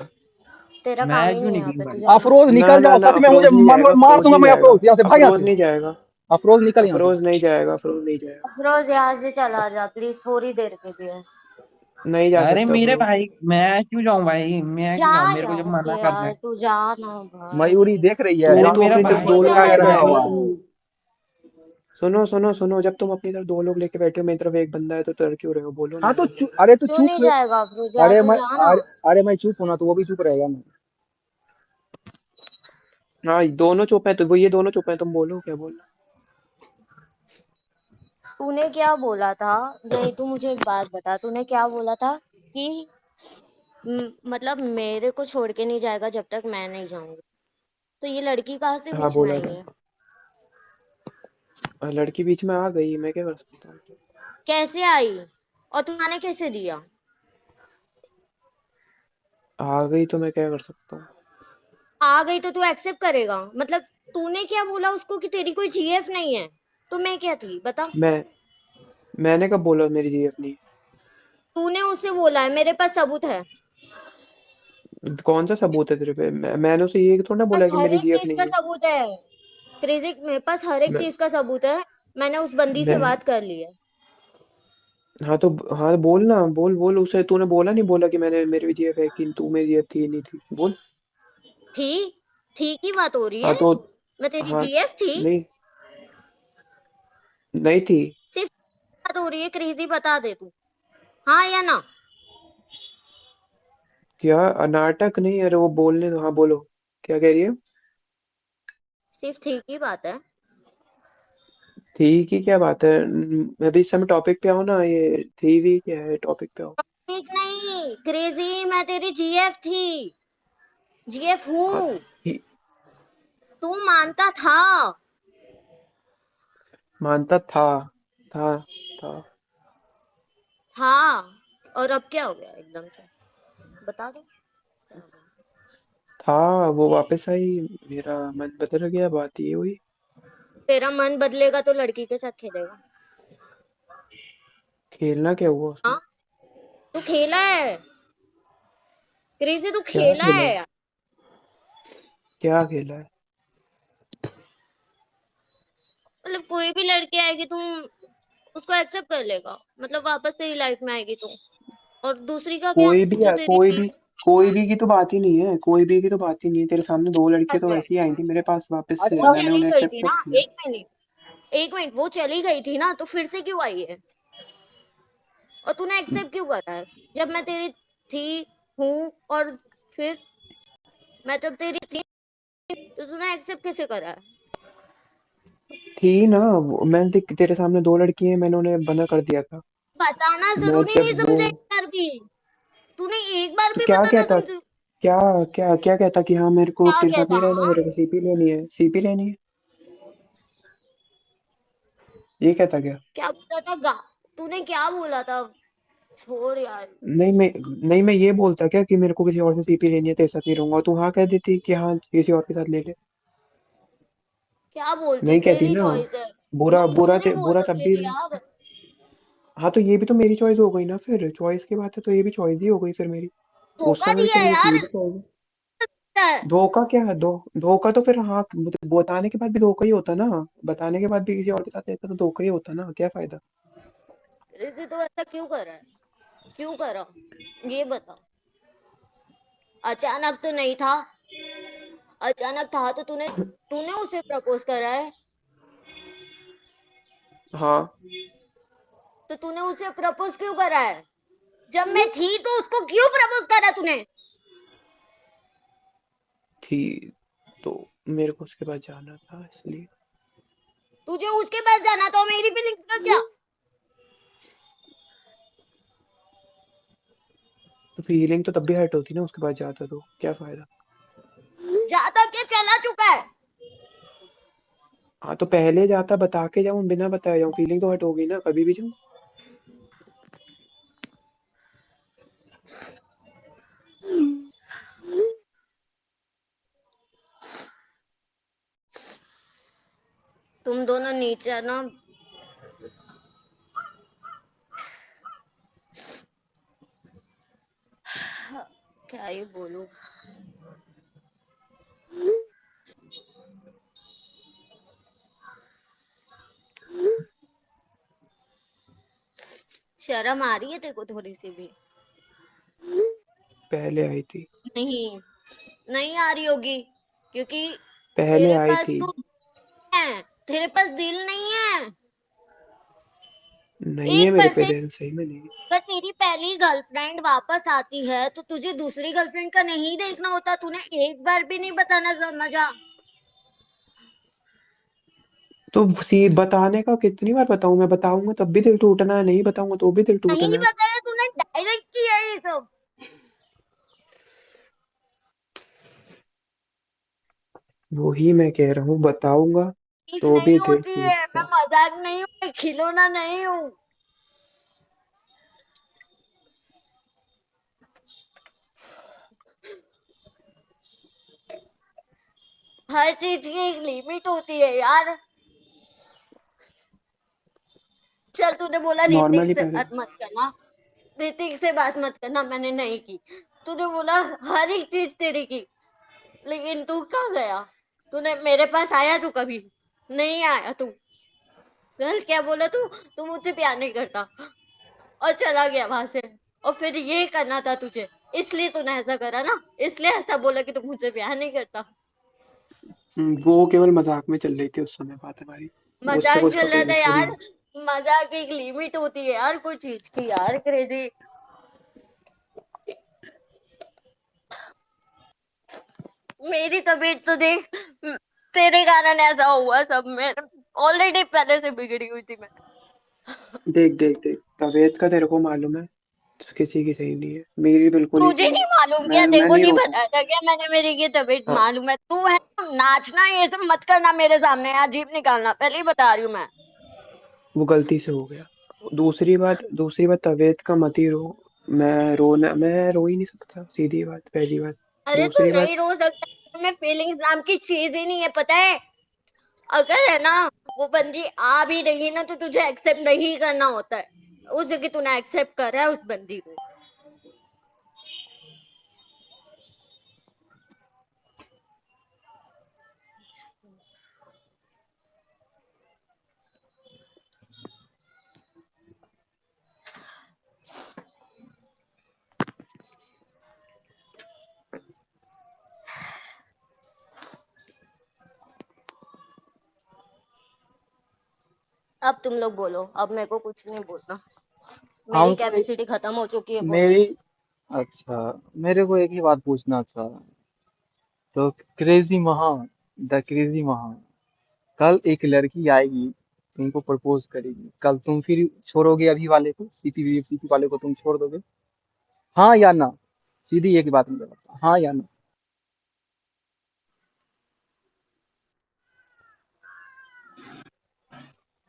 तेरा मैं काम ही क्यों नहीं है यहाँ निकलूं पे, तू भाई? जाना। अफरोज ना निकल ना जाओ, ना, सच में मुझे अफरोज नहीं जाएगा, मार अफरोज दूंगा नहीं मैं। जाएगा, अफरोज यहाँ से भाग, यहाँ अफरोज से। नहीं जाएगा, अफरोज निकल यहाँ से। अफरोज नहीं जाएगा, अफरोज नहीं जाएगा। अफरोज यहाँ से चला जा प्लीज, थोड़ी देर के लिए। नहीं जा अरे सकता मेरे अफरोज। भाई, मैं क्यों जाऊं भाई, मैं जा क्यों जाऊं, मेरे को जब यहाँ से मना कर रहे यार, हैं। तू जाना मयूरी भाई। देख रही है, तू अरे यहाँ तो मेरा अपनी तरफ नहीं दो भाई लोग क्या लेके जाएगा रहा बैठे हो हुआ ना है। तू। तुम। सुनो जब तुम अपनी तरफ दो लोग लेके बैठे हो, मेरी तरफ एक बंदा है, तो डर क्यों रहे हो, बोलो हाँ ना। तो अरे तो क्यों चुप। नहीं जाएगा अफरोज, यहाँ अरे से मैं जाना। अरे मैं चुप हूं ना, तो वो भी चुप रहेगा ना। हाँ दोनों चुप है, तो वो ये दोनों चुप है, तुम बोलो क्या बोलना। तूने क्या बोला था? नहीं, तू मुझे एक बात बता, तूने क्या बोला था कि मतलब मेरे को छोड़ के नहीं जाएगा जब तक मैं नहीं जाऊंगी। तो ये लड़की कहाँ से हाँ बीच में बोला आई था। है? लड़की बीच में आ गई, मैं क्या कर सकता हूँ। कैसे आई? और तूने कैसे दिया? आ गई तो मैं क्या कर सकता हूँ। आ गई तो तू एक्सेप्ट करेगा? मतलब तूने क्या बोला उसको कि तेरी कोई जीएफ नहीं है? तो मैं क्या थी बता? मैंने कब बोला मेरी जीएफ नहीं तूने उसे बोला है, मेरे पास सबूत है। है? कौन सा सबूत है तेरे पे? मैंने उसे ये थोड़ा ना बस बोला कि हर मेरी एक जीएफ चीज का नहीं है। सबूत है। क्रेजी, मेरे पास हर एक मैं, चीज का सबूत है। मैंने उस बंदी से मैं बात कर ली है। हाँ तो हाँ बोल ना, बोल बोल उसे। तूने बोला नहीं, बोला कि मैंने मेरी जीएफ है कि तू मेरी जीएफ थी नहीं थी, बोल। थी? थी की बात हो रही हाँ है? तो मैं तेरी हाँ जीएफ थी? नहीं, नहीं थी। सिर्फ बात हो रही है क्रेजी, बता दे तू, हाँ या ना? क्या नाटक नहीं, अरे वो बोलने दो। हाँ बोलो, क्या कह रही है? सिर्फ थी की बात है। थी की क्या बात है? अभी इस समय टॉपिक पे आओ ना, ये थी भी क्या है, टॉपिक पे आओ। ठीक नहीं क्रेजी, मैं तेरी जीएफ थी, जीएफ हाँ हूँ। थी, तू मानता था? मानता था। था था हाँ। और अब क्या हो गया एकदम से? बता दो क्या हो गया? था वो वापस आई, मेरा मन बदल गया, बात ये हुई। तेरा मन बदलेगा तो लड़की के साथ खेलेगा? खेलना क्या हुआ उसमें? हाँ, तू खेला है क्रेजी, तू क्या खेला खेला है है? यार। क्या खेला है? मतलब कोई भी लड़की आएगी तुम उसको एक्सेप्ट कर लेगा? मतलब वापस तेरी लाइफ में आएगी तुम? और दूसरी का क्या, कोई भी जो तेरी कोई थी? भी कोई भी की तो बात ही नहीं है, कोई भी की तो बात ही नहीं है। तेरे सामने दो लड़कियां तो है। वैसे ही आई थी मेरे पास वापस से, वो अच्छा मैंने चली उन्हें गई एक्सेप्ट थी कर ना, लिया। एक मिनट, एक मिनट, वो चली गई थी ना, तो फिर से क्यों आई है? और तूने एक्सेप्ट क्यों करा है? जब मैं तेरी थी, हूँ, और फिर मैं जब तेरी थी, तो तूने एक्सेप्ट कैसे करा है? थी ना मैंने तेरे सामने दो लड़की हैं, मैंने उन्हें बना कर दिया था। बताना मैं जरूरी नहीं जब वो समझा एक बार भी? तूने एक बार तो भी क्या बताना कहता, समझ? क्या क्या कहता कि हाँ मेरे को क्या तेरे साथ कहता? नहीं रहना, हाँ, मेरे को सीपी लेनी है, सीपी लेनी है, ये कहता क्या? क्या बोला था तूने क्या बोला था? छोड़ यार। नहीं मैं नहीं मैं ये बोलता क्या कि मेरे को किसी और से सीपी लेनी है, तेरे साथ नहीं रहूंगा, तू हाँ कह देती कि हाँ किसी और के साथ ले ले। क्या बोलती, नहीं कहती तेरी ना। चॉइस है। वो बुरा मुझे बुरा नहीं बोल बुरा तब सकती भी थी यार। हाँ तो ये भी तो मेरी चॉइस हो गई ना, फिर चॉइस की बात है तो ये भी चॉइस ही हो गई फिर मेरी। उस धोखा समय भी दिया चली है गई थी, ये यार। भी चॉइस है। धोखा तो फिर हाँ, बताने के बाद भी धोखा ही होता ना। बताने के बाद भी किसी और के साथ रहता तो धोखा ही होता ना, क्या फायदा। रिजी तो ऐसा क्यों कर रहा है? क्यों करा? ये बता। अचानक तो नहीं था? अचानक था तो तूने तूने उसे प्रपोज करा है? हाँ तो तूने उसे प्रपोज क्यों करा है? जब मैं थी तो उसको क्यों प्रपोज करा तूने? थी तो मेरे को उसके बाद जाना था इसलिए। तुझे उसके पास जाना था, मेरी फीलिंग्स का क्या? तो फीलिंग तो तब भी हर्ट होती ना, उसके बाद जाता तो क्या फायदा। जाता क्या, चला चुका है। हाँ तो पहले जाता, बता के जाऊं बिना बताए जाऊं, फीलिंग तो हर्ट हो गई ना, कभी भी जाऊं। तुम दोनों नीचे ना, क्या ही बोलूं। शर्म आ रही है तेरे को थोड़ी सी भी? पहले आई थी। नहीं, नहीं आ रही होगी, क्योंकि पहले तेरे आई पास थी। तो है, तेरे पास दिल नहीं है। नहीं है एक मेरे पे परसेंट। दिल, सही में नहीं। अगर तेरी पहली गर्लफ्रेंड वापस आती है तो तुझे दूसरी गर्लफ्रेंड का नहीं देखना होता? तूने एक बार भी नहीं बताना समझा? तो बताने का कितनी बार बताऊं? मैं बताऊंगा तब भी दिल टूटना है, नहीं बताऊंगा तो भी दिल टूटना नहीं है। बताया तूने, डायरेक्ट किया ये सब। वही मैं कह रहा हूँ, बताऊंगा चीज तो नहीं भी दिल होती है, मैं टूटेगा। मजाक नहीं हूँ, मैं खिलौना नहीं हूँ। हर चीज की एक लिमिट होती है यार। चल तूने बोला ऋतिक नॉर्मली से पहले। बात मत करना, ऋतिक से बात मत करना, मैंने नहीं की। तूने बोला हर एक चीज तेरी की, लेकिन तू कहाँ गया? तूने मेरे पास आया तू कभी? नहीं आया तू। कल क्या बोला तू मुझसे प्यार नहीं करता, और चला गया वहां से। और फिर ये करना था तुझे, इसलिए तूने ऐसा करा ना, इसलिए ऐसा बोला कि तू मुझसे प्यार नहीं करता। वो केवल मजाक में चल रही थी उस समय बात हमारी। उससे मजाक कुछ चल रहा था थोड़ी। यार। मजाक एक लिमिट होती है यार, कोई चीज की यार, क्रेजी। मेरी तबीयत तो देख, तेरे कारण ऐसा हुआ सब। मैं ऑलरेडी पहले से बिगड़ी हुई थी मैं। देख देख देख, तबीयत का तेरे को मालूम है, तो किसी की सही नहीं है, मेरी बिल्कुल ही तुझे सही नहीं है। मालूम क्या? मैं देखो नहीं नहीं रोता हूँ। बताया था क्या मैंने? मेरी की तबीयत हाँ, मालूम है। तू है ना, नाचना ये सब मत करना मेरे सामने यार, जीप निकालना, पहले ही बता रही हूँ मैं। वो गलती से हो गया। दूसरी बात तबीयत का मत ही रो। मैं रो ही नहीं सकता, सीधी बात, पहली बात। अरे तू दूसरी बात, नहीं रो सकता, में फीलिंग्स नाम की चीज ही नहीं है, पता है? अगर है ना, वो बंदी आ भी रही ना, तो तुझे एक्सेप्ट नहीं करना होता है। उस जगह तूने एक्सेप्ट करा है उस बंदी को। अब तुम लोग बोलो, अब मेरे को कुछ नहीं बोलना, मेरी हमको कैपेसिटी खत्म हो चुकी है बोलने मेरी की। अच्छा, मेरे को एक ही बात पूछना था। तो क्रेजी महा, द क्रेजी महा, कल एक लड़की आएगी, तुमको प्रपोज करेगी, कल तुम फिर छोड़ोगे अभी वाले को, सीपी वाले को तुम छोड़ दोगे? हाँ या ना? सीधी एक बात मुझे बता, हाँ या ना?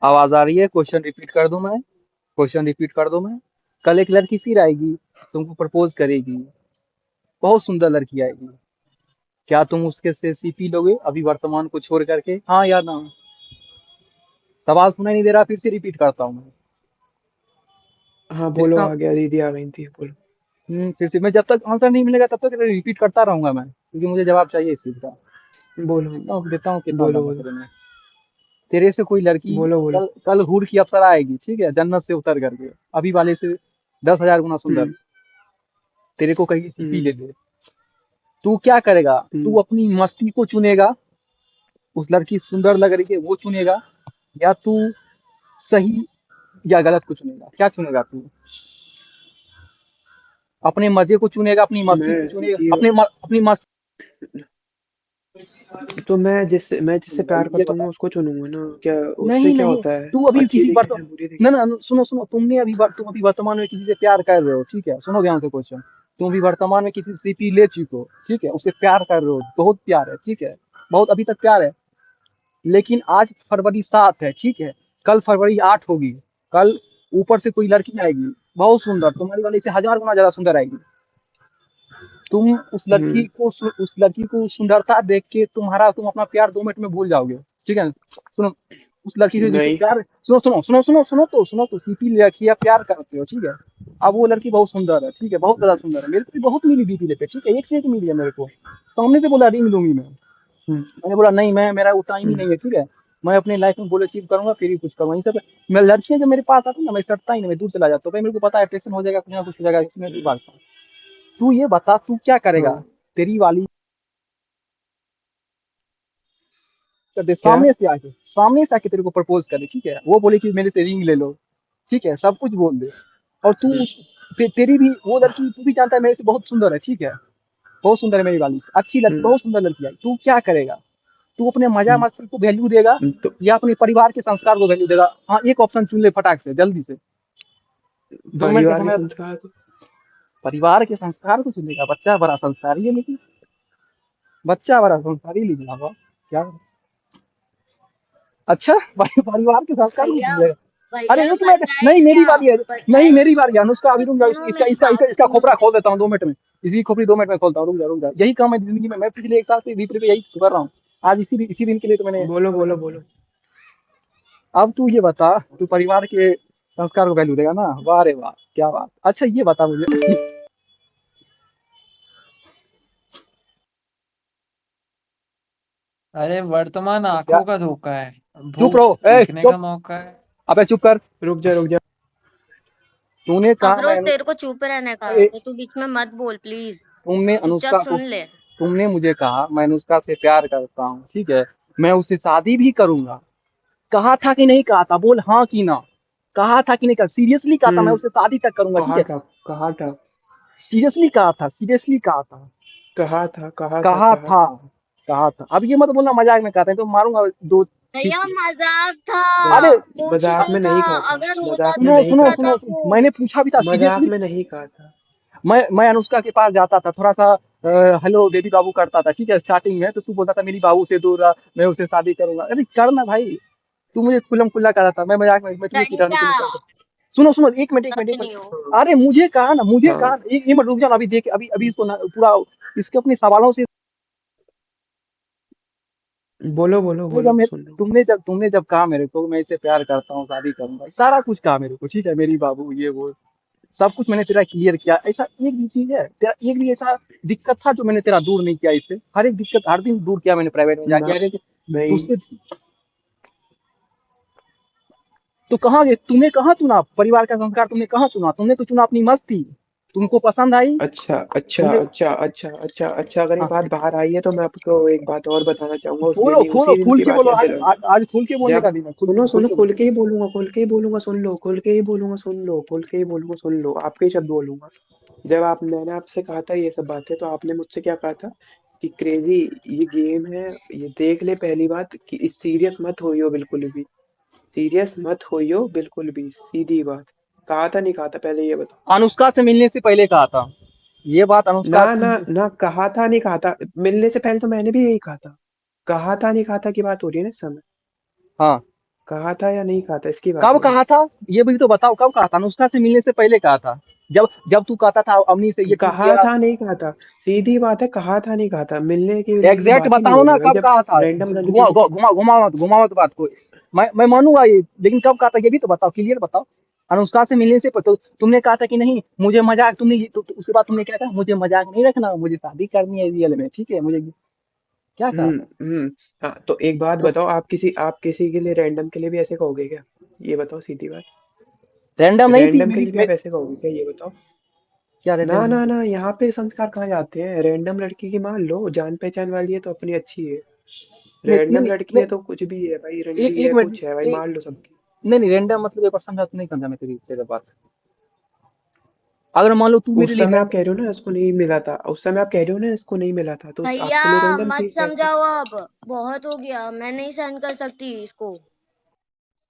आवाज आ रही है? क्वेश्चन रिपीट कर दूं मैं? क्वेश्चन रिपीट कर दूं मैं? कल एक लड़की फिर आएगी, तुमको प्रपोज करेगी, बहुत सुंदर लड़की आएगी, क्या तुम उसके से सीपी लोगे अभी वर्तमान को छोड़ करके? हाँ या ना? सवाल सुनाई नहीं दे रहा? फिर से रिपीट करता हूँ मैं। हाँ बोलो, देखता आ गया, दीदी आ गई थी, बोलो। फिर से मैं, जब तक आंसर नहीं मिलेगा तब तक रिपीट करता रहूंगा मैं, क्योंकि मुझे जवाब चाहिए इस चीज का। बोलो देता हूँ कितना बोलो दम है बोलो तेरे में। तेरे से कोई लड़की बोलो बोलो। कल कल हूर की अप्सरा आएगी, ठीक है, जन्नत से उतर करके, अभी वाले से 10,000 गुना सुंदर, हम्म तेरे को कहीं सीपी हम्म ले ले, तू क्या करेगा? तू हम्म अपनी मस्ती को चुनेगा, उस लड़की सुंदर लग रही है वो चुनेगा, या तू सही या गलत को चुनेगा? क्या चुनेगा तू? अपने मजे को चुनेगा, अपनी मस्ती को मैं चुनेगा, ये अपनी मस्ती? तो मैं जिससे प्यार ये करता हूँ बता। मैं उसको चुनूंगा ना, क्या उससे नहीं क्या नहीं, होता है? तू अभी अच्छी किसी दिखे चाहे बुरी ना दिखे। ना, सुनो सुनो, तुम अभी वर्तमान में किसी से प्यार कर रहे हो, ठीक है, सुनो ध्यान से क्वेश्चन। तुम अभी वर्तमान में किसी से सीपी ले चुके हो, ठीक है, उससे प्यार कर रहे हो, बहुत प्यार है, ठीक है, बहुत अभी तक प्यार है, लेकिन आज फरवरी 7 है, ठीक है, कल फरवरी 8 होगी, कल ऊपर से कोई लड़की आएगी, बहुत सुंदर, तुम्हारी वाली से 1000 गुना ज्यादा सुंदर आएगी, तुम हम्म उस लड़की को सुंदरता देख के तुम अपना प्यार 2 मिनट में भूल जाओगे, ठीक है? सुनो, उस लड़की से जिससे नहीं। प्यार, सुनो, सीपी लड़कियां प्यार करते हो, ठीक है, अब वो लड़की बहुत सुंदर है, ठीक है, बहुत ज्यादा सुंदर है, मेरे को भी बहुत मिली डीपी पे, ठीक है, एक से एक मिली है मेरे को, सामने से बोला रिंग लूंगी मैं, हम्म मैंने बोला नहीं, मैं, मेरा वो टाइम ही हम्म नहीं है, ठीक है, मैं अपने लाइफ में गोल अचीव करूंगा फिर ही कुछ करूंगा, ये सब मैं, लड़कियां जब मेरे पास आती है ना, मैं सटता ही नहीं, मैं दूर चला जाता हूँ, भाई मेरे को पता है अट्रैक्शन हो जाएगा, कुछ ना कुछ हो जाएगा, इसमें नहीं भागता हूँ। तू ये बता, तू क्या करेगा? हाँ। तेरी वाली कर दे, क्या? सामने से आके तेरे को प्रपोज करे, ठीक है, वो बोले कि मेरे से रिंग ले लो, ठीक है, सब कुछ बोल दे, और हम्म तेरी भी वो लड़की, तू भी जानता है मेरे से बहुत सुंदर है, ठीक है, बहुत सुंदर है मेरी वाली से, अच्छी लड़की, हम्म बहुत सुंदर लड़की है, तू क्या करेगा? तू अपने मजा मस्ती को वैल्यू देगा तो या अपने परिवार के संस्कार को वैल्यू देगा? हाँ, एक ऑप्शन चुन ले फटाक से, जल्दी से, 2 मिनट का परिवार के समय। संस्कार को परिवार के संस्कार को चुनेगा? बच्चा बड़ा संस्कारी है, लेकिन बच्चा बड़ा संस्कारी लिखा हुआ क्या? अच्छा, परिवार के संस्कार को भैया चुनेगा? अरे भैया एक मिनट, पता है नहीं मेरी क्या बारी है, पता नहीं है मेरी बारी है। अनुष्का अभी रुक जा, सुनो इसका मेरी इसका इसका बात इसका खोपड़ा सुनो खोल देता हूँ 2 मिनट में। इसकी खोपड़ी 2 मिनट में खोलता हूँ, रुक जा। यही काम है जिंदगी में, मैं पिछले 1 साल से वीपी पे यही कर रहा हूँ। आज इसी दिन के लिए तो मैंने। बोलो बोलो बोलो। अब तू ये बता, तू परिवार के संस्कार को वैल्यू देगा ना? वाह रे वाह, क्या बात। अच्छा ये बता मुझे अरे वर्तमान क्या? आंखों का धोखा है, चुप भूत रहो, देखने का चुप। मौका है। अबे चुप कर। रुक जा। तूने कहा अफरोज तेरे को चुप रहने का ए, तो तू बीच में मत बोल प्लीज, तुमने चुपचाप अनुष्का को, सुन ले। तुमने मुझे कहा मैं अनुष्का से प्यार करता हूँ, ठीक है, मैं उससे शादी भी करूंगा। कहा था कि नहीं कहा था? बोल हाँ कि ना। कहा था कि नहीं कहा? सीरियसली कहा था मैं उससे शादी तक करूंगा, ठीक है? कहा था सीरियसली कहा था, सीरियसली कहा था, कहा था कहा था कहा कहा था, था कहा था। अब ये मत बोलना मजाक में कहते हैं तो मारूंगा दो भैया खींच के। मजाक था, अरे कुछ मजाक नहीं में था। नहीं कहा था, अगर होता मजाक में तो सुनो नहीं सुनो कहा पूछता था, था सुनो, वो। मैंने पूछा भी था मजाक सीरियसली। में नहीं कहा था। मैं अनुष्का के पास जाता था, थोड़ा सा हेलो बेबी बाबू करता था, ठीक है, स्टार्टिंग में। तो तू बोलता था मेरी बाबू से दूर रहा, मैं उससे शादी करूंगा। अरे करना भाई, तू मुझे खुल्लम खुल्ला कर रहा था, मैं मजाक में, मैं तुझे चिढ़ाने के भैया लिए करता। सुनो सुनो, एक मिनट एक मिनट सच एक नहीं हो। मिनट। अरे मुझे कहा ना, मुझे हाँ कहा ना, एक मिनट रुक जाओ ना, अभी देख, अभी अभी इसको ना पूरा इसके अपने सवालों से। बोलो बोलो तुमने जब बोलो, मेरे सुन लो। तुमने जब कहा मेरे को मैं इससे प्यार करता हूँ, शादी करूंगा, सारा कुछ कहा मेरे को, ठीक है, मेरी बाबू ये वो सब कुछ मैंने तेरा क्लियर किया। ऐसा एक भी चीज है तेरा, एक भी ऐसा दिक्कत था जो मैंने तेरा दूर नहीं किया? इससे हर एक दिक्कत हर दिन दूर किया मैंने, प्राइवेट में जाके। ना अरे नहीं। तुझसे तो कहाँ गए? तूने कहाँ चुना परिवार का संस्कार? तुमने कहाँ चुना? तुमने तो चुना अपनी मस्ती। तुमको पसंद आई, अच्छा अच्छा तुमने। अच्छा अच्छा अच्छा अच्छा, अगर ये हाँ, बात बाहर आई है तो मैं आपको एक बात और बताना चाहूंगा, उस खोलो दिन खोलो, उसी दिन खुल की के बात बोलो। याद आज दिलाऊं। आज खुल के बोलने जब का दिन है, सुनो खुल सुनो, के खुल के ही बोलूंगा, खुल के ही बोलूंगा, सुन लो, खुल के ही बोलूंगा, सुन लो, खुल के ही बोलूंगा, सुन लो, आपके ही शब्द बोलूंगा। जब मैंने आपसे कहा था ये सब बातें, तो आपने मुझसे क्या कहा था कि क्रेजी ये गेम है, ये देख ले। पहली बात कि इस सीरियस मत होइयो बिल्कुल भी, सीरियस मत होइयो बिल्कुल भी, सीधी बात। कहा था नहीं कहा था, पहले ये बताओ। अनुष्का से मिलने से पहले कहा था ये बात, अनुष्का ना से ना ना, कहा था नहीं कहा था, मिलने से पहले तो मैंने भी यही कहा था। कहा था नहीं कहा था की बात हो रही है ना इस समय। हाँ। कहा था या नहीं कहा था, इसकी बात कब हो रही कहा था ये भी तो बताओ, कब कहा था? अनुष्का से मिलने से पहले कहा था, जब जब तू कहता था अवनी से है। ये टूट कहा गया। था नहीं कहा था, सीधी बात है, कहा था नहीं कहा था, मिलने की विलने की तो एग्जैक्ट बात ही नहीं बताओ हो ना, रही है भाई। कब जब कहा था? रैंडम घुमा लड़की, घुमा घुमा मत बात को। मैं मानूंगा ये, लेकिन कब कहा था ये भी तो बताओ, क्लियर बताओ। अनुष्का से मिलने से तो तुमने कहा था कि नहीं मुझे मजाक, तुमने उसके बाद तुमने क्या कहा? मुझे मजाक नहीं रखना, मुझे शादी करनी है रियल में, ठीक है, मुझे क्या कहा था? हम्म। हाँ तो एक बात तो बताओ, आप किसी के लिए रैंडम के लिए भी ऐसे कहोगे क्या? ये बताओ सीधी बात। रैंडम नहीं थी रैंडम के मेरी लिए भी आप ऐसे कहोगे क्या, ये बताओ। क्या ना रैंडम नहीं ना थी? ना, यहाँ पे संस्कार कहाँ जाते हैं? रैंडम लड़की की मान लो, जान पहचान वाली है तो अपनी अच्छी है। नहीं रैंडम नहीं लड़की नहीं, है तो कुछ भी है भाई, एक रंडी एक है, मिनट, कुछ है भाई, मान लो सबकी। नहीं नहीं, रैंडम मतलब ये समझा नहीं, समझा मैं तेरी बात। अगर मान लो तू मेरे उस लिए समय आप रैंडम। कह रहे हो ना इसको नहीं मिला था, उस समय आप कह रहे हो ना इसको नहीं मिला था, तो भैया आपके लिए रैंडम मत थी कैसे? समझाओ, अब बहुत हो गया, मैं नहीं सहन कर सकती इसको।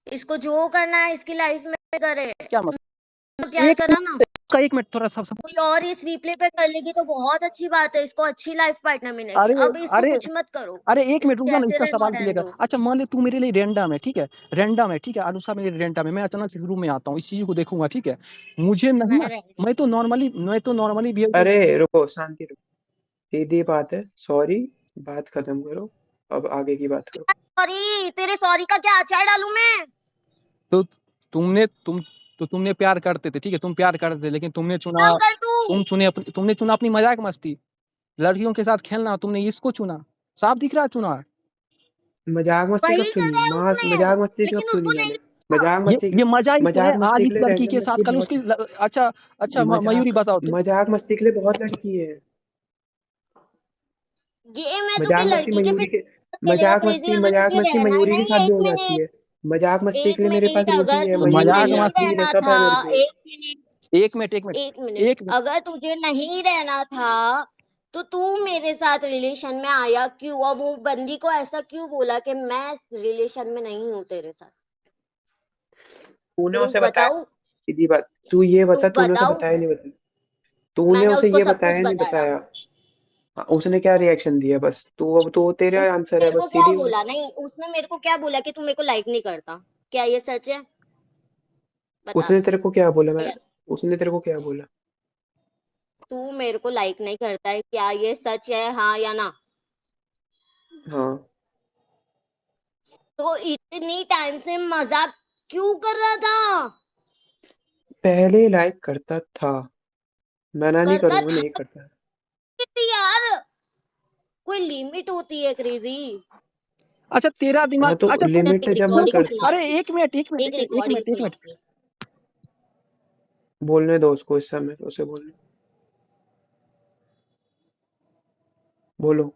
इसको जो करना है इसकी लाइफ में करे। क्या मतलब? प्यार एक करा ना, का एक मिनट थोड़ा सा कोई और इस रिप्ले पे कर लेगी तो बहुत अच्छी बात है, इसको अच्छी लाइफ पार्टनर मिलेगी। अरे अब इसको अरे कुछ मत करो, अरे एक मिनट रुक इसको जा ना, ऐसे इसका रहने सवाल क्लियर रहने कर। दो। अच्छा मान ले तू मेरे लिए रैंडम है, ठीक है, रैंडम है, ठीक है, अनुसार मेरे रैंडम है, मैं अचानक से रूम में आता हूँ, इस चीज को देखूंगा, ठीक है, मुझे नहीं मैं ना, रहने मैं तो नॉर्मली बिहेव कर। अरे रुको, शांति रखो, सीधी बात है, सॉरी, बात खत्म करो, अब आगे की बात करो। सॉरी, तेरे सॉरी का क्या अचार डालूं मैं? तो तुमने तुम तो तुमने प्यार करते थे, ठीक है, तुम प्यार करते थे, लेकिन काम कर तू। तुमने चुना अपनी मजाक मस्ती, लड़कियों के साथ खेलना, तुमने इसको चुना, साफ दिख रहा है चुना। मजाक मस्ती वही कब कर चुनी? रहा है मास उसमें, मजाक मस्ती कब लेकिन चुनी उसको नहीं मैंने? करना। ये मजा ही तो है, मजाक आज मस्ती के इस लिए लड़की रैंडम के लड़की साथ कल बहुत, उसकी अच्छा अच्छा मयूरी मजाक बताओ तो। मजाक मस्ती के लिए बहुत लड़की है। ये मैं तुझे मजाक मस्ती लड़की के मयूरी के, पीछे चलेगा क्रेजी, अगर मजाक तुझे मस्ती रहना ही मयूरी के नहीं। साथ भी एक हो जाती मिनट, है। मजाक मस्ती के एक लिए मेरे पास मिनट, रोटी अगर है, तो तुझे मजाक मयूरी है, नहीं मस्ती, आस्तीन है, रहना सब था, है मेरे पे। एक मिनट, एक मिनट एक मिनट एक मिनट, एक मिनट अगर तुझे नहीं रहना था तो तू मेरे साथ रिलेशन में आया क्यों, और वो बंदी को ऐसा क्यों बोला कि मैं रिलेशन में नहीं हूँ तेरे साथ? तूने प्रूफ उसे बताया? बताऊं? सीधी बात, तू ये बता, प्रूफ तूने उसे बताऊं? बताया नहीं बताया? तूने मैंने उसे उसको ये सब कुछ बताया नहीं बताया। बताया? हाँ, उसने क्या रिएक्शन दिया? बस तू, अब तो तेरा उसने आंसर है, मेरे को बस क्या सीधी बात। बोला? नहीं, उसने मेरे को क्या बोला कि तू मेरे को लाइक नहीं करता। क्या ये सच है? बता उसने तू। तेरे को क्या बोला? मैं या उसने तेरे को क्या बोला? तू मेरे को लाइक नहीं करता है, क्या ये सच है, हाँ या ना? हाँ। तो इतनी टाइम से मजाक क्यों कर रहा था? पहले लाइक करता था, मना नहीं करता करूंगा, था नहीं करता। कि यार, कोई लिमिट होती है क्रेजी। अच्छा तेरा दिमाग, हाँ तो अच्छा तू, लिमिट एक जब मैं सुन रिकॉर्डिंग सुन, कर सुना अरे दे। एक मिनट एक मिनट एक एक रिकॉर्डिंग मिनट एक सुना मिनट। दे। बोलने दो उसको, इस समय उसे बोलने। बोलो।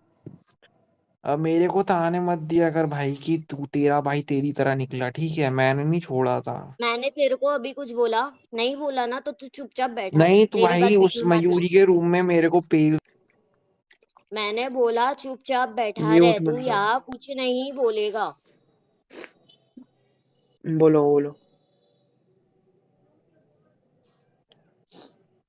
अब मेरे को ताने मत दिया कर भाई कि तू, तेरा भाई तेरी तरह निकला, ठीक है? मैंने नहीं छोड़ा था। मैंने तेरे को अभी कुछ बोला? नहीं बोला ना, तो तू चुपचाप बैठा रहे, नहीं, तो मेरी भाई बात बीच उस में मत ला। मयूरी के रूम में मेरे को पेल। मैंने बोला चुपचाप बैठा रहे, म्यूट तू मत कर। यहाँ कुछ नहीं बोलेगा। बोलो बोलो।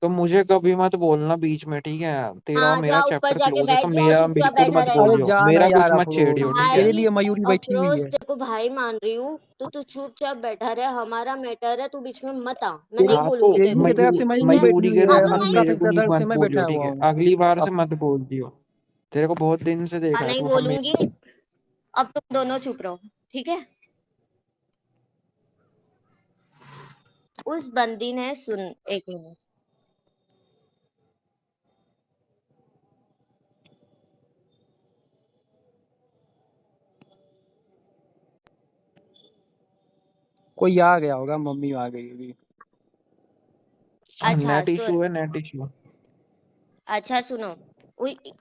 तो मुझे कभी मत बोलना बीच में, ठीक है? तेरा और हाँ, मेरा जा ऊपर चैप्टर जाके क्लोज है, तो बैठ जा और मेरा चुपचाप बिल्कुल बैठा मत रहे। अरे बोलियो, जाना मेरा कुछ यार मत अफरोज, छेड़ियो, ठीक है? तेरे भाई लिए मयूरी बैठी हुई अफरोज, है। तेरे को भाई मान रही हूँ तो तू चुपचाप बैठा रहे, हमारा मैटर है, तू बीच में मत आ, मैं तेरे नहीं हाँ तो बोलूंगी तेरे तेजनी को। की तरफ से ठीक मयूरी है? बैठी मयूरी हुई के है, हाँ रूम तो में नहीं अनुष्का मेरे तेरी को भी तरफ से मत मैं बोलियो, बैठा ठीक हुआ है? हूँ। अगली बार से अब मत बोल दियो। तेरे को बहुत दिन से देख हाँ, रहा है नहीं तू बोलूंगी। हमेशा। अब तुम दोनों चुप रहो, ठीक है? उस बंदी ने सुन, एक मिनट। कोई आ गया होगा, मम्मी आ गई होगी। अच्छा नेट सुन, इशू है, नेट इशू। अच्छा सुनो।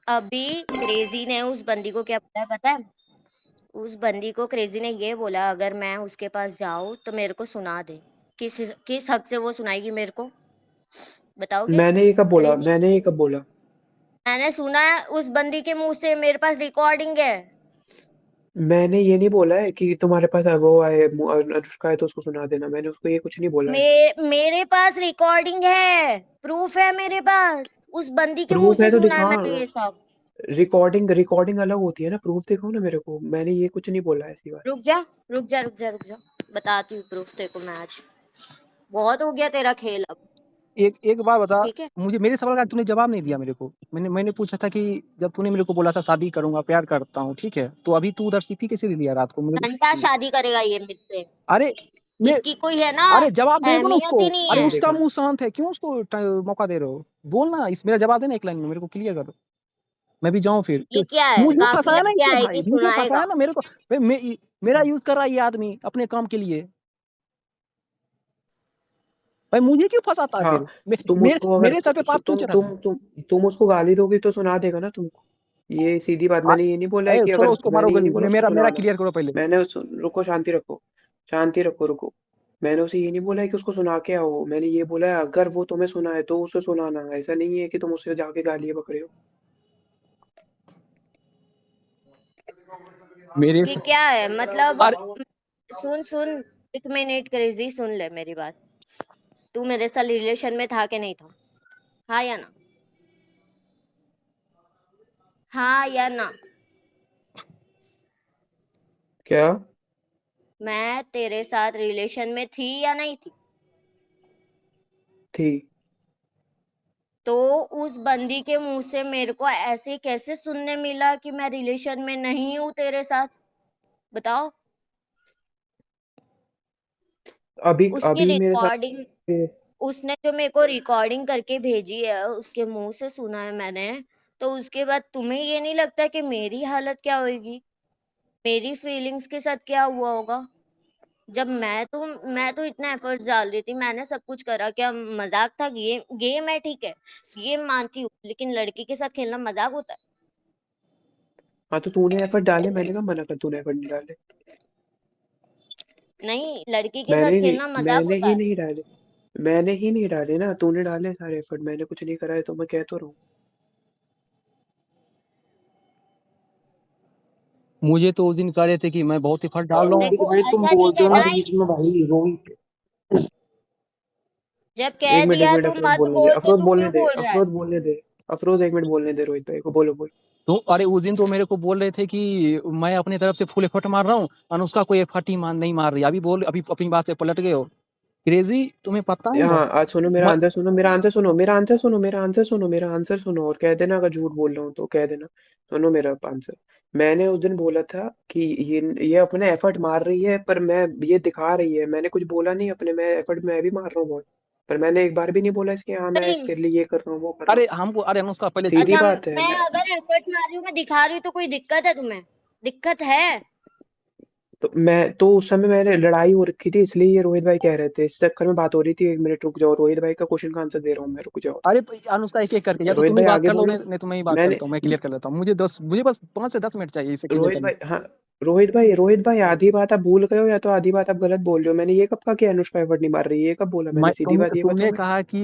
अभी क्रेजी ने उस बंदी को क्या बोला है पता है? उस बंदी को क्रेजी ने ये बोला, अगर मैं उसके पास जाऊं तो मेरे को सुना दे। किस हक से वो सुनाएगी मेरे को? बताओगे मैंने ये कब बोला? क्रेजी? मैंने ये कब बोला? मैंने सुना है उस बंदी के मुंह से, मेरे पास रिकॉर्डिंग है। मैंने ये नहीं बोला है कि तुम्हारे पास वो आए, अनुष्का है तो उसको सुना देना, मैंने उसको ये कुछ नहीं बोला ऐसा। मेरे पास रिकॉर्डिंग है, प्रूफ है मेरे पास। उस बंदी के मुंह प्रूफ से है तो सुना है दिखा। मैंने ये सब। रिकॉर्डिंग रिकॉर्डिंग अलग होती है ना, प्रूफ दिखाओ ना मेरे को, मैंने ये कुछ नहीं बोला ऐसी बात। रुक जा, रुक जा, रुक जा, रुक जा। बताती हूँ प्रूफ तेरे को मैं आज। बहुत हो गया तेरा खेल अब। एक एक बात बता, ठीक है? मुझे मेरे सवाल का तूने जवाब नहीं दिया मेरे को। मैंने पूछा था कि जब तूने मेरे को बोला था शादी करूंगा, प्यार करता हूँ, ठीक है? तो अभी तू उधर सीपी कैसे दे दिया रात को मेरे घंटा को? शादी करेगा ये मुझसे। अरे मैं, इसकी कोई है ना, अरे जवाब दे दो ना अहमियत उसको। ही नहीं अरे है। उसका देखा। मुंह शांत है, क्यों उसको मौका दे रहे हो? बोलना, इस मेरा जवाब देना एक लाइन में, मेरे को क्लियर करो, मैं भी जाऊं फिर। ये क्या है, मुझे फंसाया काफियत ना क्या इसने है भाई, कि मुझे फंसाया सुनाएगा? ना मेरे को। मेरा यूज कर रहा है ये आदमी अपने काम के लिए। भाई मुझे क्यों फंसाता है हाँ, फिर? तुम उसको अगर मेरे सर पे पाप क्यों चढ़ाता है? तुम उसको गाली दोगे तो सुना देगा ना तुमको। ये सीधी बात, मैंने ये नहीं बोला है अरे कि छोड़ो अगर, उसको, मारो मैंने ये गोली। नहीं बोला उसको मेरा मेरा सुनाना। क्लियर करो पहले। रुको, शांति रखो। शांति रखो, रुको। मैंने उसे ये नहीं बोला है कि उसको सुना के आओ, मैंने ये बोला है अगर वो तुम्हें सुनाए तो उसे सुनाना, ऐसा नहीं है कि तुम उससे जाके गालियां पकड़े हो। मेरे ये स... क्या है मतलब? अरे सुन सुन, एक मिनट क्रेजी, सुन ले मेरी बात। तू मेरे साथ रिलेशन में था कि नहीं था? हाँ या ना? हाँ या ना? क्या? मैं तेरे साथ रिलेशन में थी या नहीं थी? थी। तो उस बंदी के मुंह से मेरे को ऐसे कैसे सुनने मिला कि मैं रिलेशन में नहीं हूँ तेरे साथ? बताओ। अभी उसकी अभी मेरे साथ। रिकॉर्डिंग, उसने जो मेरे को रिकॉर्डिंग करके भेजी है, उसके मुंह से सुना है मैंने। तो उसके बाद तुम्हें ये नहीं लगता कि मेरी हालत क्या होगी, मेरी फीलिंग्स के साथ क्या हुआ होगा? जब मैं तो इतना एफर्ट्स डाल रही थी, मैंने सब कुछ करा, क्या मजाक था? गेम गेम है, ठीक है, गेम मानती हूँ, लेकिन लड़की के साथ खेलना मजाक होता है? हाँ तो तूने एफर्ट डाले, मैंने कहा मना कर तूने एफर्ट नहीं डाले। नहीं, लड़की के साथ खेलना मजाक मैंने होता ही है। नहीं डाले। मैंने ही नहीं डाले ना, तूने डाले सारे एफर्ट, मैंने कुछ नहीं करा है तो मैं कह तो रहा हूँ। मुझे तो उस दिन कह रहे थे कि मैं बहुत एफर्ट डाल रहा हूँ। देखो भाई तुम अच्छा बोलते ठीक हो है ना ना, बीच में भाई रोहित। जब कह एक दिया मिनट तो अफरोज मत बोलने दे, बोल तो अफरोज तू बोलने क्यों दे, बोल रहा है? अफरोज बोलने दे, अफरोज 1 मिनट बोलने दे रोहित भाई को, बोलो बोलो। तो अरे उस दिन तो मेरे को बोल रहे थे कि मैं अपनी तरफ से फुल एफर्ट मार रहा हूँ, अनुष्का कोई एफर्ट ही नहीं मार रही। अभी अपनी बात से पलट गए हो। क्रेजी, तुम्हें पता है हाँ आज सुनो मेरा मैं आंसर सुनो, मेरा आंसर सुनो, मेरा आंसर सुनो, मेरा आंसर सुनो, मेरा आंसर सुनो, और कह देना अगर झूठ बोल रहा हूँ तो कह देना। सुनो मेरा आंसर। मैंने उस दिन बोला था कि ये अपने एफर्ट मार रही है, पर मैं ये दिखा रही है, मैंने कुछ बोला नहीं अपने, मैं एफर्ट मैं भी मार रहा हूँ बहुत, पर मैंने एक बार भी नहीं बोला इसके हाँ मैं नहीं तेरे लिए ये कर रहा हूँ वो कर रहा हूँ। अरे अनुष्का पहले सीधी अच्छा, बात है। मैं अगर एफर्ट मार रही हूँ, मैं दिखा रही हूँ, तो कोई दिक्कत है तुम्हें? दिक्कत है? तो उस समय मैंने लड़ाई हो रखी थी इसलिए ये रोहित भाई कह रहे थे, इस चक्कर में बात हो रही थी। 1 मिनट रुक जाओ, रोहित भाई का क्वेश्चन का आंसर दे रहा हूँ मैं, रुक जाओ। अरे अनुष्का एक एक करके, या तो रोहित तुम ही भाई बात आगे कर लो, बोलो। नहीं तो मैं ही बात कर मैंने लेता हूँ, मैं क्लियर कर लेता हूँ। मुझे बस 5 से 10 मिनट चाहिए इसे क्लियर रोहित करने। भाई, हाँ रोहित भाई आधी बात आप भूल गए हो या तो आधी बात आप गलत बोल रहे हो। मैंने ये कब कहा कि अनुष्का एफर्ट नहीं मार रही है, ये कब बोला मैं मैंने, सीधी बात ये बताओ।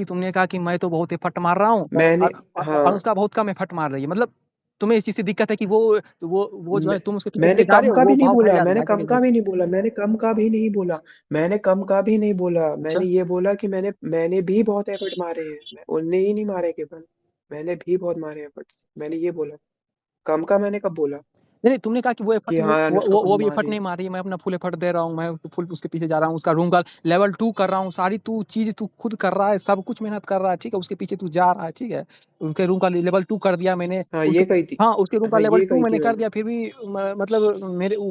तुमने कहा कि मैं तो बहुत एफर्ट मार रहा हूँ और मैंने हाँ अनुष्का बहुत कम एफर्ट मार रही है। मतलब तुम्हें इस चीज से दिक्कत है कि वो जो है, तुम उसके पीछे मैंने पीछे जा कम रहे हो, का वो भी नहीं भाव खा बोला, जा रही है मैंने आगे कम के का लिए। भी नहीं बोला, मैंने कम का भी नहीं बोला, मैंने कम का भी नहीं बोला। अच्छा, मैंने ये बोला कि मैंने भी बहुत एफर्ट मारे हैं, उनने ही नहीं मारे केवल, मैंने भी बहुत मारे एफर्ट, मैंने ये बोला। कम का मैंने कब बोला नहीं तुमने कहा कि वो एफर्ट कि हाँ अनुष्का वो कम भी मार एफर्ट रही नहीं है। मार रही है, मैं अपना फुल एफर्ट दे रहा हूँ, मैं फुल उसके पीछे जा रहा हूँ, उसका रूम का लेवल 2 कर रहा हूँ, सारी तू चीज तू खुद कर रहा है, सब कुछ मेहनत कर रहा है, ठीक है, उसके पीछे तू जा रहा है, ठीक है। उसके रूम का लेवल 2 कर दिया मैंने, हाँ उसके ये कही थी, हाँ उसके रूम का हाँ लेवल ये 2 कही मैंने थी कर मैंने। दिया, फिर भी मतलब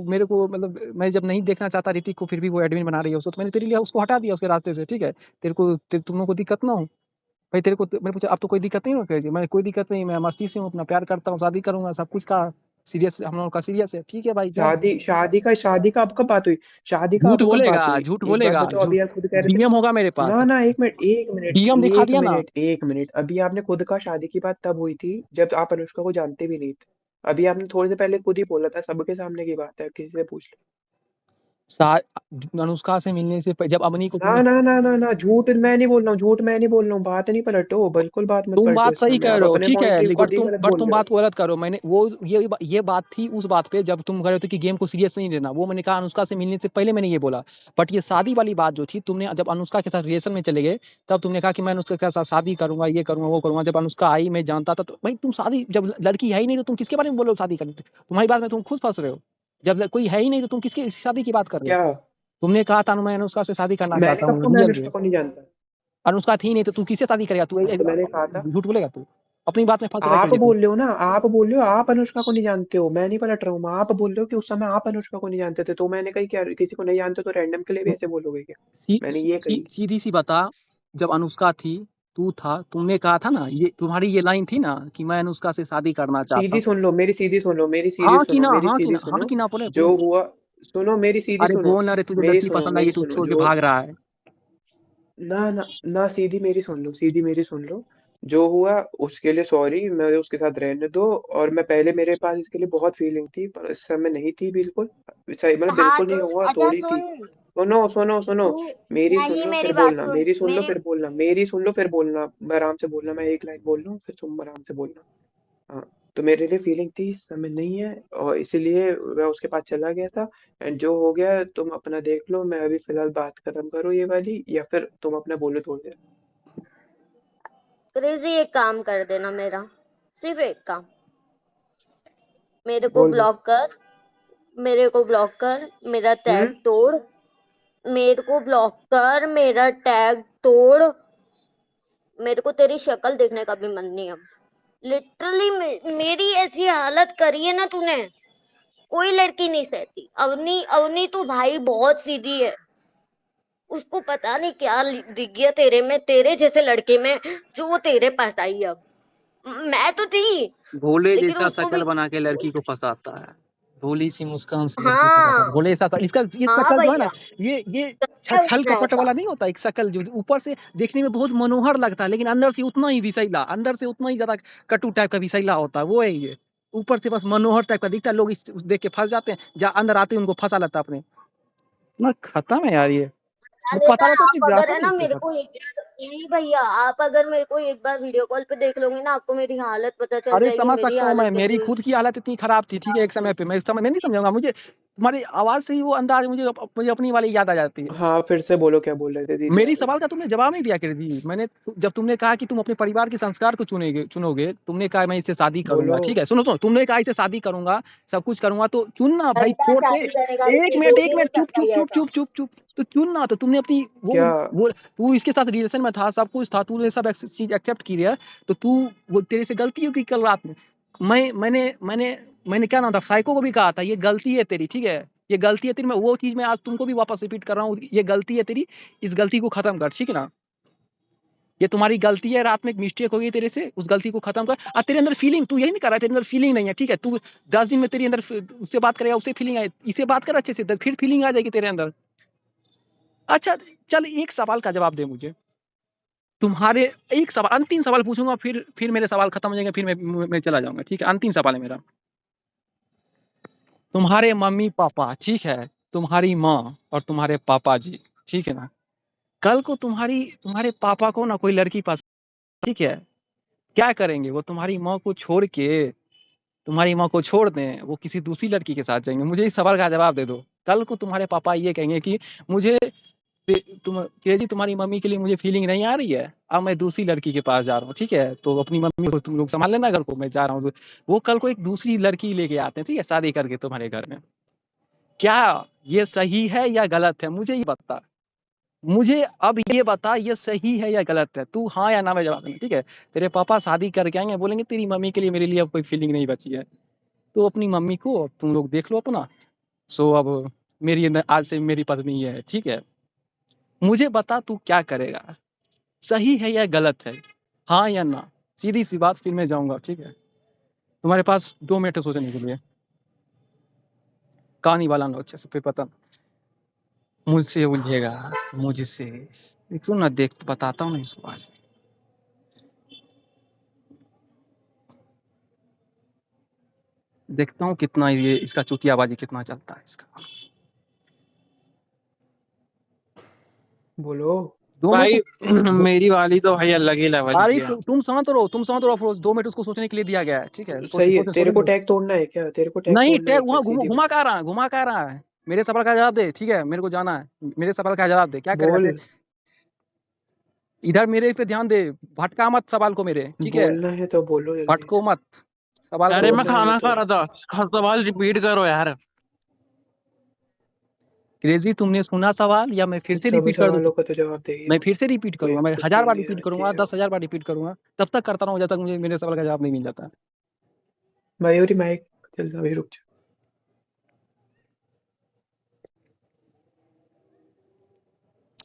मेरे को मतलब मैं जब नहीं देखना चाहता ऋतिक को, फिर भी वो एडमिन बना रही है उसको, तो मैंने तेरे लिए उसको हटा दिया उसके रास्ते से, ठीक है। तुम लोग को दिक्कत ना हो भाई, तेरे को मैंने पूछा अब तो कोई दिक्कत नहीं हो, कह मैं कोई दिक्कत नहीं, मैं मस्ती से हूँ, अपना प्यार करता हूँ, शादी करूंगा, सब कुछ का सीरियस, हम लोगों का सीरियस है, ठीक है भाई क्या। शादी का अब कब बात हुई, शादी का अब कब बात हुई, एक बात बताओ, झूठ, अभी आप खुद कह रहे थे। डीएम होगा मेरे पास, ना ना, एक मिनट एक मिनट डीएम दिखा एक दिया ना। मिनट एक मिनट, अभी आपने खुद कहा शादी की बात तब हुई थी जब आप अनुष्का को जानते भी नहीं थे। अभी आपने थोड़ी देर पहले खुद ही बोला था, सबके सामने की बात है, किसी से पूछ लो। अनुष्का से मिलने से जब अवनी को ना तुमने, ना ना ना ना, झूठ मैं नहीं बोल रहा हूँ, झूठ मैं नहीं बोल रहा हूँ, बात नहीं पलटो, बिल्कुल बात मत तुम पलटो बात इस सही समय, कह आप रहे हो, अपने ठीक पॉइंट है, की खुद ही गलत बट बोल तुम रहे हो। बात को गलत करो। मैंने वो ये बात थी उस बात पे जब तुम कह रहे थे कि गेम को सीरियस नहीं लेना, वो मैंने कहा अनुष्का से मिलने से पहले मैंने ये बोला। बट ये शादी वाली बात जो थी, तुमने जब अनुष्का के साथ रिलेशन में चले गए, तब तुमने कहा कि मैं अनुष्का के साथ शादी करूंगा, ये करूंगा वो करूंगा। जब अनुष्का आई मैं जानता था, तो भाई तुम शादी, जब लड़की है ही नहीं तो तुम किसके बारे में बोलो शादी करनी, तुम्हारी बात में तुम खुद फंस रहे हो। जब कोई है ही नहीं तो तुम किसकी शादी की बात कर रहे हो। क्या, तुमने कहा था मैं अनुष्का से शादी करना मैंने चाहता कब हूँ कहा मैं रियल में। अनुष्का को नहीं जानता। अनुष्का थी नहीं तो तू किससे शादी करेगा, तू हाँ तो मैंने कहा था, झूठ बोलेगा तू, अपनी बात में फंस रहा है आप क्रेजी तू। बोल रहे हो ना, आप बोल रहे हो आप अनुष्का को नहीं जानते हो, मैं नहीं पलट रहा हूँ, आप बोल रहे हो कि उस समय आप अनुष्का को नहीं जानते थे, तो मैंने कही क्या किसी को नहीं जानते तो रैंडम के लिए भी ऐसे बोलोगे क्या, मैंने ये कही। सीधी सी बता, जब अनुष्का थी, तू था, तुमने कहा था ना, ये तुम्हारी ये लाइन थी ना कि मैं अनुष्का से शादी करना चाहता सीधी हूँ। सुन लो, मेरी सीधी सुन लो, मेरी सीधी हाँ कि सुनो, ना, मेरी हाँ कि सीधी ना, हाँ सुनो। कि ना, बोले जो बोल। हुआ, सुनो मेरी सीधी अरे सुनो, बोल ना रे, तुझे मेरी लड़की सुनो पसंद आई है, मेरी तू सुनो छोड़ के जो, भाग रहा है। ना ना ना, सीधी मेरी सुन लो, सीधी मेरी सुन लो। जो हुआ उसके लिए सॉरी, मैं उसके साथ रहने दो, और मैं पहले मेरे पास इसके लिए बहुत फीलिंग थी पर इस समय नहीं थी बिल्कुल, सही मतलब हाँ बिल्कुल तो नहीं कहूंगा, अच्छा थोड़ी थी। सुन, सुनो सुनो सुनो, तू मेरी सुन नहीं, लो मेरी फिर बात बोलना, सुन, मेरी सुन लो मेरी फिर बोलना, मेरी सुन लो फिर बोलना, मैं आराम से बोलना, मैं एक लाइन बोल रहा हूँ फिर तुम आराम से बोलना। हाँ, तो मेरे लिए फीलिंग थी, इस समय नहीं है, और इसीलिए मैं उसके पास चला गया था। एंड जो हो गया तुम अपना देख लो, मैं अभी फिलहाल बात खत्म करूँ ये वाली, या फिर तुम अपना बोलो थोड़ी देर। क्रेजी एक काम कर देना मेरा, सिर्फ एक काम, मेरे को बोल बोल। ब्लॉक कर, मेरे को ब्लॉक कर, मेरा टैग हम्म। तोड़, मेरे को ब्लॉक कर, मेरा टैग तोड़, मेरे को तेरी शक्ल देखने का भी मन नहीं अब। लिटरली मेरी ऐसी हालत करी है ना तूने, कोई लड़की नहीं सहती। अवनी अवनी तू भाई बहुत सीधी है, उसको पता नहीं क्या दिख गया तेरे में, तेरे जैसे लड़के में, जो वो तेरे पास आई अब। मैं तो थी, भोले लेकिन जैसा उसको भी। शकल बना के लड़की को फंसाता है, भोली सी मुस्कान से लड़की को फंसाता है, हाँ, भोले ऐसा इसका ये हाँ शकल जो है ना, भैया, ये सच्चा छल उसने कपट ऐसा। वाला नहीं होता, एक शकल जो ऊपर से देखने में बहुत मनोहर लगता है, लेकिन अंदर से उतना ही विषैला, अंदर से उतना ही ज्यादा कटु टाइप का विषैला होता है, वो है ये। ऊपर से बस मनोहर टाइप का दिखता है, लोग देख के फंस जाते हैं, जहाँ अंदर आते हैं उनको फंसा लेता है अपने। ना खत्म है यार ये, वो लेता पता है रहता है आप कि अगर जाता है नहीं ना, इसके मेरे साथ। को नहीं भैया, आप अगर मेरे को एक बार वीडियो कॉल पे देख लोगे ना, आपको मेरी हालत पता चल अरे जाएगी, समझ मेरी सकता हूँ मैं, हालत मेरी कैसी खुद की हालत इतनी खराब थी, ठीक है, एक समय पे मैं नहीं समझाऊंगा, मुझे तुम्हारी आवाज से ही वो अंदाज मुझे अपनी वाली याद आ जाती है। हाँ फिर से बोलो, क्या बोल रहे थे दीदी मेरी वाले? सवाल का तुमने जवाब नहीं दिया कृति। जब तुमने कहा कि तुम अपने परिवार के संस्कार को चुनोगे, तुमने कहा मैं इससे शादी करूंगा, बोलो। ठीक है, सुनो, तुमने कहा इससे शादी करूंगा, सब कुछ करूंगा, तो चुनना भाई, लड़का छोड़ दे। शादी करेगा, एक ये मिनट, हो ही नहीं चुप सकता चुप ये चुप ऐसा। चुप चुप चुप। तो चुनना, तो तुमने अपनी क्या? वो तू इसके साथ रिलेशन में था, सब कुछ था, तूने सब चीज एक्सेप्ट की है, तो तू वो तेरे से गलती होगी कल रात में। मैंने क्या नाम था, साइको को भी कहा था ये गलती है तेरी, ठीक है, ये गलती है तेरी, मैं वो चीज मैं आज तुमको भी वापस रिपीट कर रहा हूँ, ये गलती है तेरी, इस गलती को खत्म कर, ठीक है ना, ये तुम्हारी गलती है, रात में एक मिस्टेक हो गई तेरे से, उस गलती को खत्म कर। और तेरे अंदर फीलिंग, तू यही नहीं कर रहा है, तेरे अंदर फीलिंग नहीं है, ठीक है, तू 10 दिन में तेरे अंदर उससे बात करेगा, उससे फीलिंग आए, इसे बात कर अच्छे से, फिर फीलिंग आ जाएगी तेरे अंदर। अच्छा चल, एक सवाल का जवाब दे मुझे, तुम्हारे एक सवाल, अंतिम सवाल पूछूंगा, फिर मेरे सवाल खत्म हो जाएंगे, फिर मैं चला जाऊंगा, ठीक है, अंतिम सवाल है मेरा। तुम्हारे मम्मी पापा, ठीक है, तुम्हारी माँ और तुम्हारे पापा जी, ठीक है ना, कल को तुम्हारे पापा को ना कोई लड़की पास, ठीक है, क्या करेंगे, वो तुम्हारी माँ को छोड़ दें, वो किसी दूसरी लड़की के साथ जाएंगे, मुझे इस सवाल का जवाब दे दो। कल को तुम्हारे पापा ये कहेंगे कि मुझे क्रेजी, तुम्हारी मम्मी के लिए मुझे फीलिंग नहीं आ रही है, अब मैं दूसरी लड़की के पास जा रहा हूँ, ठीक है, तो अपनी मम्मी को तुम लोग संभाल लेना घर को, मैं जा रहा हूँ, तो वो कल को एक दूसरी लड़की लेके आते हैं, ठीक है, शादी करके तुम्हारे घर में, क्या ये सही है या गलत है, मुझे ये बता, मुझे अब ये बता, ये सही है या गलत है, तू हाँ या ना में जवाब देना, ठीक है। तेरे पापा शादी करके आएंगे, बोलेंगे तेरी मम्मी के लिए मेरे लिए अब कोई फीलिंग नहीं बची है, तो अपनी मम्मी को अब तुम लोग देख लो अपना। सो अब आज से मेरी पत्नी है, ठीक है, मुझे बता तू क्या करेगा, सही है या गलत है, हाँ या ना, सीधी सी बात, फिर मैं जाऊंगा, ठीक है, तुम्हारे पास 2 मिनट है सोचने के लिए, कहानी वाला नो अच्छे से, फिर पता मुझसे उलझेगा, मुझसे देखो ना, देख बताता हूँ ना इसको आज, देखता हूँ कितना ये इसका चुतियाबाजी कितना चलता है इसका। बोलो। 2 भाई मिनट मेरी वाली तो भाई अलग ही लेवल अरे की है। तुम समझ रहो अफरोज, 2 मिनट उसको सोचने के लिए दिया गया है, ठीक है, सही है, तेरे सोचने को दो। टैग तोड़ना है क्या? तेरे को टैग नहीं, तोड़ना है टैग क्या? वहाँ सीधी घुमा कह रहा है, मेरे सवाल का जवाब दे, ठीक है, मेरे को जाना है, मेरे सवाल का जवाब दे, क्या करेगा बोल। इधर मेरे पे ध्यान दे, भटका मत सवाल को मेरे, ठीक है, बोलना है तो बोलो जल्दी। भटको मत, सवाल अरे को मैं बोलना है खाना तो। खा रहा था, सवाल रिपीट करो यार। क्रेजी, तुमने सुना सवाल या मैं फिर से सभी रिपीट कर दूं? सवालों का तो जवाब दे ही मैं रहा हूँ। फिर से रिपीट कोई करूंगा, मैं कुछ 1000 बोल बार नहीं रिपीट रहा, करूंगा, दे रहा हूँ। 10,000 बार रिपीट करूंगा, तब तक करता रहूं जब तक मुझे मेरे सवाल का जवाब नहीं मिल जाता। मयूरी माइक चल, अभी रुक जा।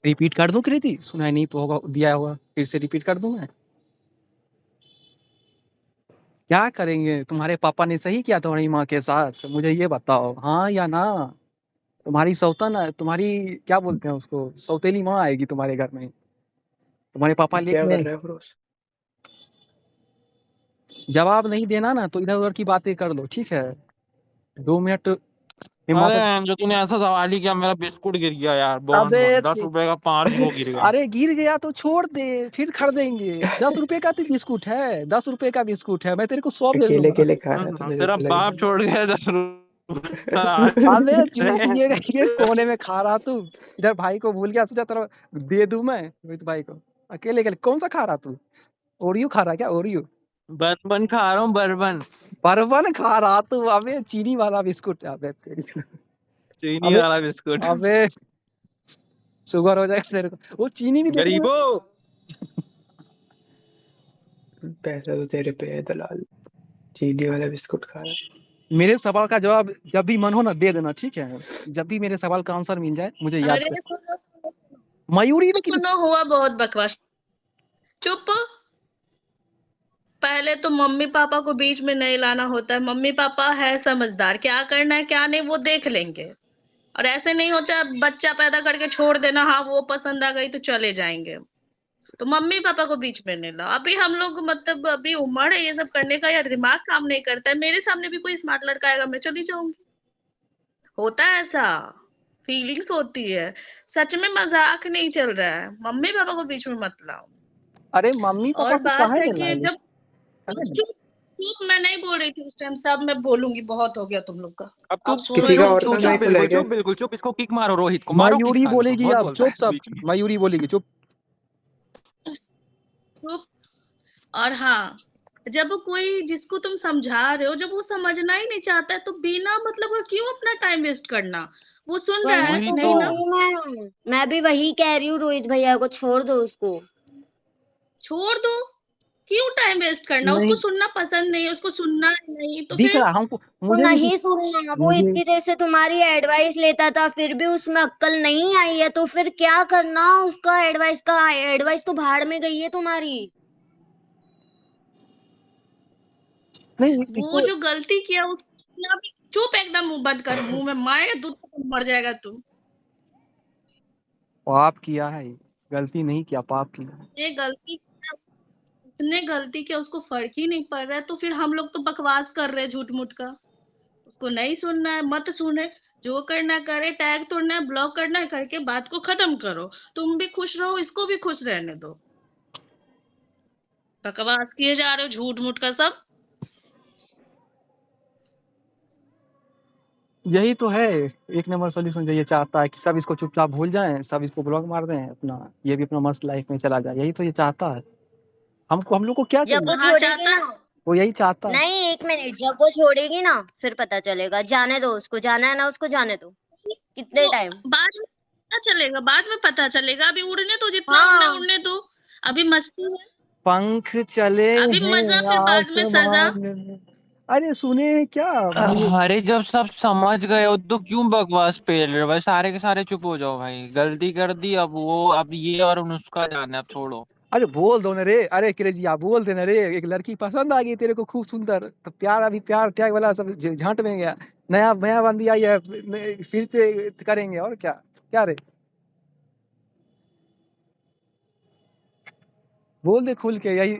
रिपीट कर दूं कृति, सुनाई नहीं होगा दिया होगा, फिर से रिपीट कर दूं मैं? क्या करेंगे, तुम्हारे पापा ने सही किया तुम्हारी माँ के साथ, मुझे ये बताओ, हाँ या ना। तुम्हारी सौतन, तुम्हारी क्या बोलते हैं उसको, सौतेली माँ आएगी तुम्हारे घर में, तुम्हारे पापा क्या लेके कर रहा है फिरोज? जवाब नहीं देना ना, तो इधर उधर की बातें कर लो, ठीक है, 2 मिनट अरे हिमाचल। जो तूने ऐसा सवाल ही किया, मेरा बिस्कुट गिर गया यार, अबे 10 रुपए का 5 वो गिर गया। अरे गिर गया तो छोड़ दे, फिर खरीदेंगे, 10 रुपए का तो बिस्कुट है, 10 रुपए का बिस्कुट है, मैं तेरे को 100 भेज अकेले दूंगा। अकेले खा रहा था, मुझे तेरा तो लग बाप रहा छोड़ गया 10 रुपए। अबे चूतिए, ये कोने में खा रहा तू, इधर भाई को भूल गया, सोचा तेरा दे दूं मैं रोहित भाई को, अकेले अकेले कौन सा खा रहा तू, ओरियो खा रहा क्या, ओरियो? बर्बन खा रहा हूँ, बर्बन। बर्बन खा रहा तू, अबे चीनी वाला बिस्कुट, अबे तेरी, चीनी अबे वाला बिस्कुट। अबे शुगर हो जाएगा तेरे को, वो चीनी भी देख रहे गरीबो। पैसा तो तेरे पे है दलाल, चीनी वाला बिस्कुट खा रहा है। मेरे सवाल का जवाब जब भी मन हो ना दे देना, ठीक है, जब भी मेरे सवाल का आंसर मिल जाए मुझे याद अरे कर। सुनो सुनो मयूरी लेकिन सुनो, हुआ बहुत बकवास, चुप। पहले तो मम्मी पापा को बीच में नहीं लाना होता है, मम्मी पापा है समझदार, क्या करना है क्या नहीं वो देख लेंगे, और ऐसे नहीं हो चाहे बच्चा पैदा करके छोड़ देना, हाँ वो पसंद आ गई तो चले जाएंगे, तो मम्मी पापा को बीच में नहीं ला। अभी हम लोग मतलब अभी उम्र है ये सब करने का, यार दिमाग काम नहीं करता है, मेरे सामने भी कोई स्मार्ट लड़का आएगा मैं चली जाऊंगी, होता है ऐसा, फीलिंग्स होती है। सच में मजाक नहीं चल रहा है, मम्मी पापा को बीच में मत लाओ। अरे मम्मी पापा और को बात काहे है में कि लाएंगे? जब चुप चुप मैं नहीं बोल रही थी उस टाइम, सब मैं बोलूंगी, बहुत हो गया तुम लोग का। अब आप तू सुन किसी रहे का हो और चुप का चुप चुपचाप। माइक खुला है क्या? बिल्कुल चुप, इसको किक मारो, रोहित को मारो किक मयूरी साले को, बोलेगी बहुत अब, बोलता चुप है सब, बीच में। मयूरी बोलेगी चुप। चुप। और हाँ, जब कोई जिसको तुम समझा रहे हो, जब वो समझना ही नहीं चाहता है तो बिना मतलब का क्यों अपना टाइम वेस्ट करना? वो सुन रहा वही है वही तो नहीं कह तो। ना? रही हूँ मैं भी वही कह रही हूँ, रोहित भैया को छोड़ दो उसको। छोड़ दो। क्यों टाइम वेस्ट करना? नहीं उसको सुनना पसंद नहीं है, उसको सुनना नहीं तो दिख फिर रहा हमको, वो मुझे भी नहीं सुनना, वो मुझे इतनी देर से तुम्हारी एडवाइस लेता था फिर भी उसमें अक्ल नहीं आई है, तो फिर क्या करना उसका? एडवाइस तो भाड़ में गई है तुम्हारी। नहीं वो इसको जो गलती किया उसने अभी, चुप एकदम, मुंह बंद कर, मुंह में मारेगा दूध तो मर जाएगा तू। पाप किया है, गलती नहीं किया, पाप किया है। ये गलती उसने गलती किया, उसको फर्क ही नहीं पड़ रहा है, तो फिर हम लोग तो बकवास कर रहे हैं झूठ मूठ का। उसको नहीं सुनना है मत सुने, जो करना है करे, टैग तोड़ना है ब्लॉक करना है करके बात को खत्म करो। तुम भी खुश रहो, इसको भी खुश रहने दो। बकवास किए जा रहे हो झूठ मूठ का सब। यही तो है एक नंबर सॉल्यूशन, जो ये चाहता है कि सब इसको चुपचाप भूल जाएं, सब इसको ब्लॉक मार दें, अपना ये भी अपना मस्त लाइफ में चला जाए, यही तो ये चाहता है। हम लोग को क्या जब वो चाहिए? हाँ छोड़ेगी चाहता है। ना, वो यही चाहता है। नहीं 1 मिनट, जब वो छोड़ेगी ना फिर पता चलेगा। जाने दो उसको, जाना है ना उसको, जाने दो। कितने वो टाइम? बाद में पता चलेगा, बाद में पता चलेगा, अभी उड़ने तो, जितना उड़ना है हाँ उड़ने दो। अभी मस्ती है, पंख चले अभी मजा, हैं फिर बाद में सजा। आसमान में। अरे सुने क्या अरे जब सब समझ गए हो तो क्यों बकवास पेल रहे हो भाई? सारे के सारे चुप हो जाओ भाई, गलती कर दी, अब वो अब ये और उसका जाना है, अब छोड़ो। अरे बोल दो ना रे, अरे क्रेजिया बोल देना रे, एक लड़की पसंद आ गई तेरे को खूब सुंदर, तो प्यार, अभी प्यार टैग वाला सब झांट में गया, नया नया बंदी आई है, फिर से करेंगे और क्या, क्या रे, बोल दे खुल के यही।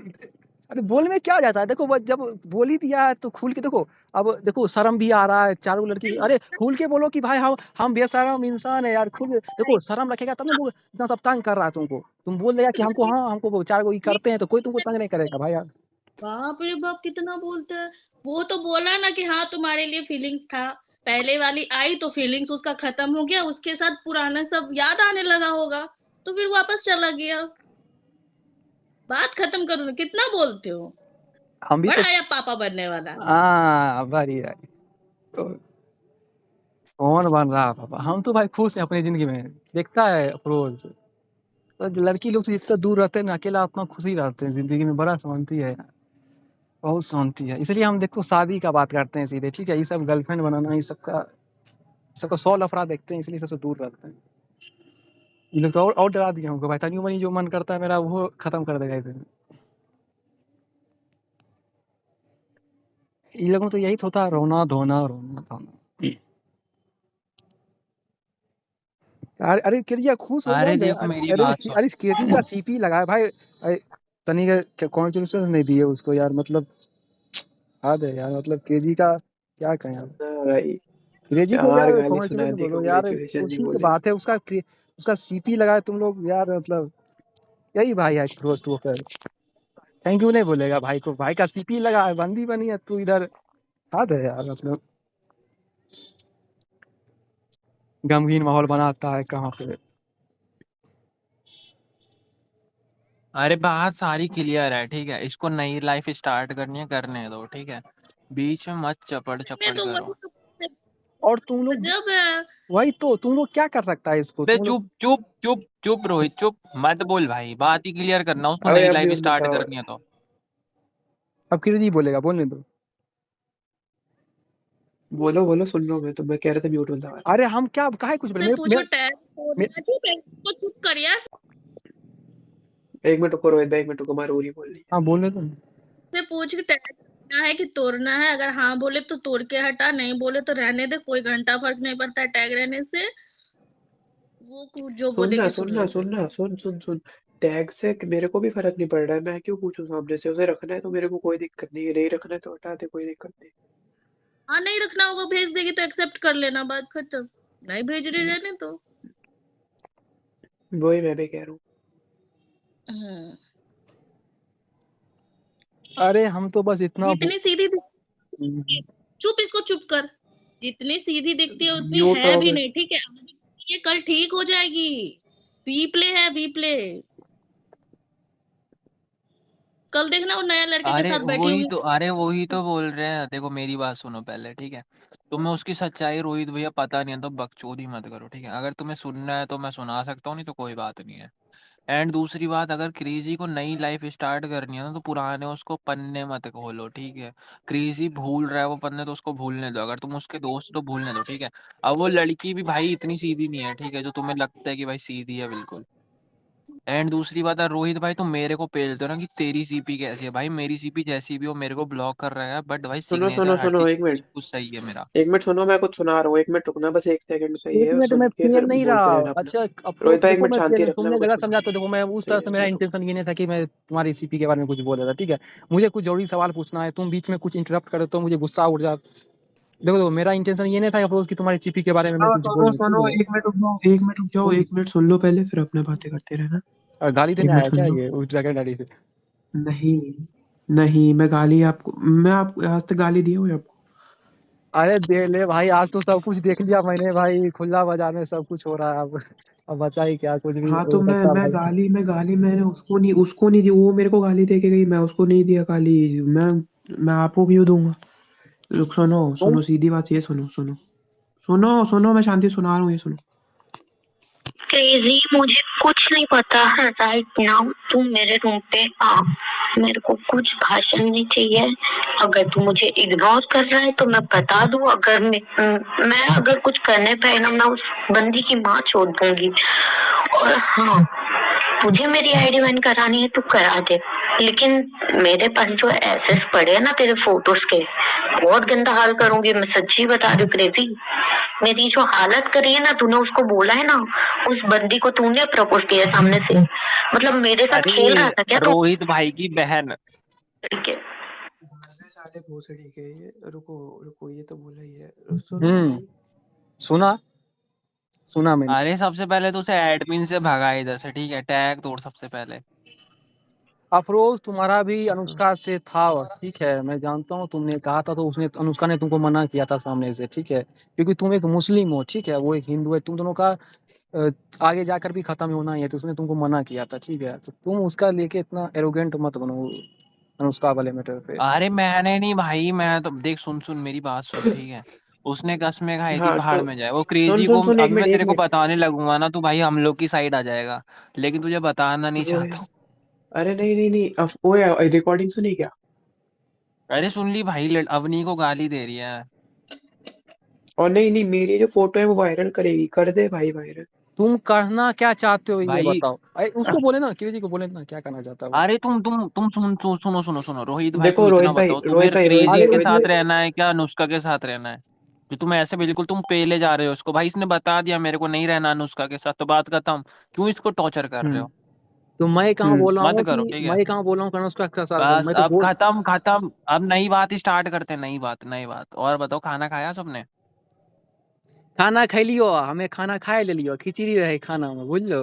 अरे बोल में क्या जाता है, देखो वो जब बोल ही दिया है तो खुल के देखो। अब देखो शर्म भी आ रहा है, चारों लड़की, अरे खुल के बोलो कि भाई हम बेशरम इंसान है यार, खुल के देखो, शर्म रखेगा तब ना लोग इतना सब तंग कर रहा है तुमको, तुम बोल देगा कि हमको, हाँ हमको वो चार गो ये करते हैं, तो कोई तुमको तंग नहीं करेगा भाई यार। बाप रे बाप कितना बोलते हैं। वो तो बोला ना कि हाँ तुम्हारे लिए फीलिंग्स था, पहले वाली आई तो फीलिंग्स उसका खत्म हो गया, उसके साथ पुराना सब याद आने लगा होगा, तो फिर वापस चला गया। बात खत्म करो ना, कितना बोलते हो? हम भी तो, बड़ा आया पापा बनने वाला। हाँ बढ़िया, तो कौन बन रहा है पापा, हम तो भाई खुश हैं अपनी जिंदगी में, देखता है अफरोज, तो लड़की लोग से जितना दूर रहते हैं ना, अकेला उतना खुश ही रहते हैं जिंदगी में, बड़ा शांति है, बहुत शांति है, इसलिए हम देखो शादी का बात करते हैं सीधे, ठीक है, ये सब गर्लफ्रेंड बनाना, ये सबका सबका 100 लफड़ा देखते हैं, इसलिए सबसे दूर रहते हैं। ये लोग तो और डरा दिया हमको भाई, तनी मनी जो मन करता है मेरा वो खत्म कर देगा इधर। इन लोगों को तो यही तो होता है, रोना धोना रोना धोना। अरे क्रिया खुश हो अरे बंद, देखो मेरी अरे बात सुन। अरे क्रिया का सीपी लगा है भाई, तनी का कॉन्ग्रेचुलेशन नहीं दिए उसको यार, मतलब हद है यार, मतलब केजी का क्या कहें यार, हाँ भाई, क्रेजी को चार यार गाली सुना कॉन्ग्रेचुलेशन दी, बोलो यार, कांग्रेचुलेशन नहीं उसी की बोले। बात है, उसका सीपी लगाए तुम लोग यार, मतलब यही भाई है दोस्त, वो कर थैंक यू नहीं बोलेगा भाई को, भाई का सीपी लगा है, बंदी बनी है तू इधर, हद है यार, मतलब गमगीन माहौल बनाता है कहाँ पे। अरे बात सारी क्लियर है, ठीक है, इसको नई लाइफ स्टार्ट करनी है, करने दो, ठीक है, बीच में मत चपड़ ने चपड़ तो करो। वही तो और तुम लोग, गजब है। वही तो तुम लोग क्या कर सकता है इसको, बे तुम लोग। चुप चुप चुप चुप रोहित चुप, मत बोल भाई, बात ही क्लियर करना, उसको अबे नई अब लाइफ म्यूट स्टार्ट बताओ। करनी है तो। अब क्रेजी बोलेगा, बोलने दो। बोलो बोलो, सुन रहा हूँ मैं, तो मैं कह रहा था म्यूट बताओ। अरे हम क्या काहे कुछ बोले, से पूछो टैग मे, तोड़ना, चुप है, इसको चुप कर यार। 1 मिनट रुको रोहित भाई, 1 मिनट रुको, मारूरी बोल रही हाँ बोलने दो। से पूछ के टैग करना है कि तोड़ना है, अगर हाँ बोले तो तोड़ के हटा, नहीं बोले तो रहने दे, कोई घंटा फर्क नहीं पड़ता है टैग रहने से। वो जो है। बोलेगी सुन लेते। सुन। टैग से मेरे को भी फर्क नहीं पड़ रहा है, मैं क्यों पूछूं सामने से? उसे रखना है तो मेरे को कोई दिक्कत नहीं है, नहीं रखना है तो हटा दे, कोई दिक्कत नहीं। हाँ नहीं रखना होगा भेज देगी तो एक्सेप्ट कर लेना, बात खत्म। नहीं भेज रहे रहने तो। वही मैं भी कह रहा हूँ। हम्म, अरे हम तो बस इतना जितनी सीधी चुप, इसको चुप कर। जितनी सीधी दिखती है उतनी म्यूट है हो भी गए। नहीं, ठीक है। ये कल ठीक हो जाएगी। बी प्ले है, बी प्ले। कल देखना वो नया लड़के के साथ बैठी होंगी। अरे वही तो बोल रहे हैं। देखो मेरी बात सुनो पहले, ठीक है। तुम्हें उसकी सच्चाई रोहित भैया पता नहीं है तो बकचोदी मत करो, ठीक है। अगर तुम्हें सुनना है तो मैं सुना सकता हूँ, नहीं तो कोई बात नहीं है। एंड दूसरी बात, अगर क्रेजी को नई लाइफ स्टार्ट करनी है ना तो पुराने उसको पन्ने मत खोलो, ठीक है। क्रेजी भूल रहा है वो पन्ने, तो उसको भूलने दो। अगर तुम उसके दोस्त तो भूलने दो, ठीक है। अब वो लड़की भी भाई इतनी सीधी नहीं है, ठीक है, जो तुम्हें लगता है कि भाई सीधी है बिल्कुल। एंड दूसरी बात है रोहित भाई, तुम मेरे को पेलते हो ना कि तेरी सीपी कैसी है। भाई मेरी सीपी जैसी भी हो मेरे को ब्लॉक कर रहा है, बट भाई सुनो सिग्नेचर सुनो हर सुनो, चीज एक मिनट, सब कुछ सही है मेरा। एक मिनट सुनो, मैं कुछ सुना रहा हूँ। एक मिनट रुकना, बस 1 सेकंड का ही एक है, मिनट, सुन मैं के पेल फिर नहीं रहा। बोलते रहना अपना। अच्छा अप्रोच, रोहित भाई एक देखो मिनट मैं शांति पेल, रखना, तुमने कुछ गलत सुन। समझा तो देखो, मैं उस तरह से, एक मेरा मिनट रुको। इंटेंशन ये नहीं था कि मैं तुम्हारी सीपी के बारे में कुछ बोल रहा था, ठीक है। मुझे कुछ जरूरी सवाल पूछना है, तुम बीच में कुछ इंटरप्ट करे तो मुझे गुस्सा उठ जाता। देखो मेरा इंटेंशन ये नहीं था अप्रोच कि तुम्हारी सीपी के बारे में मैं हाँ कुछ सुनो बोलूं, ठीक सुनो, है। 1 मिनट रुक जाओ, 1 मिनट रुक जाओ, तुम 1 मिनट सुन लो पहले, फिर अपने बातें करते रहना। गाली देने 1 मिनट आया सुन क्या लो। ये उस जगह डैडी से? नहीं, नहीं, मैं आपको आज तक गाली दी हूँ आपको? अरे दे ले भाई, आज तो सब कुछ देख लिया मैंने भाई, खुला बाजार में सब कुछ हो रहा है अब बचा ही क्या, कुछ भी हाँ तो हो सकता है भाई। मैं गाली मैंने उसको नहीं दी, वो मेरे को गाली दे के गई, मैं उसको नहीं दिया गाली। मैं आपको क्यों दूंगा? रुक, सुनो तुम सुनो, सीधी बात ये सुनो, सुनो सुनो सुनो, मैं शांति सुना रहा हूँ, ये सुनो। क्रेजी, मुझे कुछ नहीं पता है राइट नाउ। तुम मेरे रूम पे आ, मेरे को कुछ भाषण नहीं चाहिए। अगर तू मुझे इग्नोर कर रहा है तो मैं बता दूं, अगर मैं अगर कुछ करने पे ना, मैं उस बंदी की माँ छोड़ दूंगी। और हाँ, तुझे मेरी आईडी बैन करानी है तो करा दे, लेकिन मेरे पास जो एसेस पड़े हैं ना तेरे फोटोज के, बहुत गंदा हाल करूंगी, मैं सच्ची बता रही हूँ क्रेजी। मेरी जो हालत करी है ना, तूने उसको बोला है ना, उस बंदी को तूने प्रपोज किया है सामने से, मतलब मेरे साथ खेल रहा था क्या तू? रोहित भाई की बहन। ठीक है, साले भोसड़ी के ये। रुको रुको, ये तो बोला ही है, सुनो भाई। सुना मैंने। अरे सबसे पहले तो उसे एडमिन से भगा इधर से, ठीक है। टैग तोड़ सबसे पहले। अफरोज तुम्हारा भी हाँ अनुष्का से था, और ठीक है मैं जानता हूँ तुमने कहा था, तो उसने, अनुष्का ने तुमको मना किया था सामने से, ठीक है, क्योंकि तुम एक मुस्लिम हो, ठीक है, वो एक हिंदू है, तुम दोनों का आगे जाकर भी खत्म होना ही है, तो उसने तुमको मना किया था, ठीक है। तो तुम उसका लेके इतना एरोगेंट मत बनो अनुष्का वाले मैटर पे। अरे मैंने नहीं भाई, मैं तो देख, सुन सुन मेरी बात सुन, ठीक है। उसने कसमें खाई थी हाँ पहाड़ तो में जाए, वो सुन क्रेजी सुन को सुन, एक अभी मिनट मैं एक तेरे को मिनट बताने लगूंगा ना तो भाई हम लोग की साइड आ जाएगा, लेकिन तुझे बताना नहीं वो चाहता हूँ। अरे नहीं नहीं नहीं, अब वो रिकॉर्डिंग सुनी क्या? अरे सुन ली भाई, अवनी को गाली दे रही है। और नहीं नहीं, मेरी जो फोटो है वो वायरल करेगी, कर दे भाई वायरल। तुम करना क्या चाहते हो ये भाई बताओ, उसको बोले ना, क्रेजी को बोले ना क्या करना चाहता है वो। अरे सुनो रोहित भाई, देखो तुम इतना रोहित भाई, बताओ, तुम्हें क्रेजी अरे के उसने, साथ रहना है क्या अनुष्का के साथ रहना है? जो तुम ऐसे बिल्कुल तुम पेले जा रहे हो उसको, भाई इसने बता दिया मेरे को नहीं रहना अनुष्का के साथ, तो बात खत्म। क्यों इसको टॉर्चर कर रहे हो? तो मैं कहाँ बोल रहा मत हूँ करो, कि ठीक है। मैं कहाँ बोल रहा हूँ कि अनुष्का के साथ रहूं, बस मैं तो अब बोल, खत्म खत्म, अब नई बात स्टार्ट करते हैं, नई बात। और बताओ, खाना खाया सबने? खाना खाई लियो, हमें खाना खाए ले लियो, खिचड़ी रहे खाना में बुझलो,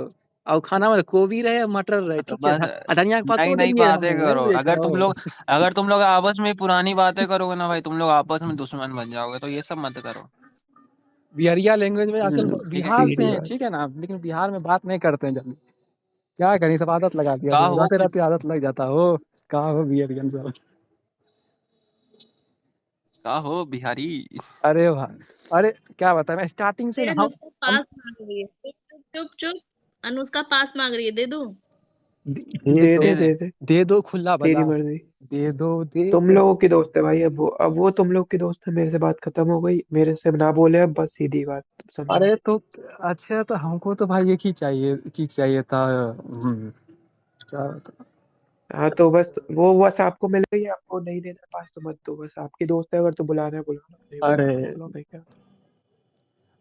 और खाना में गोभी रहे, मटर रहे, तो ठीक है, बस धनिया के नई पत्तों नई देलिए बातें हमें करो। बेच रहो। अगर तुम लोग आपस में पुरानी बातें करोगे ना भाई, तुम लोग आपस में दुश्मन बन जाओगे, तो ये सब मत करो। बिहारिया लैंग्वेज में आजकल ठीक है। बिहार से सीधी हैं, बात। ठीक है ना, लेकिन बिहार में बात नहीं करते हैं जल्दी, क्या करें, सब आदत लगा दिया, का सब हो रहते रहते आदत लग जाता हो। कहा हो बिहारियन सब। का हो बिहारी। अरे भाई, अरे क्या बताएं, मैं स्टार्टिंग से ना, अनुष्का हम पास मांग रही है, चुप चुप चुप चुप। अनुष्का पास मांग रही है, दे दूं? दे दे दो, दे दे दे। दे दे, दे दो खुला तेरी बाजार, मर्जी। दे दो दे तुम दो। लोगों की दोस्त है भाई, अब वो तुम लोग की दोस्त है, मेरे से बात खत्म हो गई, मेरे से ना बोले अब, बस सीधी बात, समझा? अरे तो अच्छा, तो हमको तो भाई एक ही चाहिए चीज चाहिए था, क्या बता। हाँ तो बस आपको मिल गई, आपको नहीं देना पास तो मत दो, बस आपकी दोस्त है, अगर तो बुलाना है बुलाना, नहीं अरे बुलाना मत बुलाओ भाई, क्या?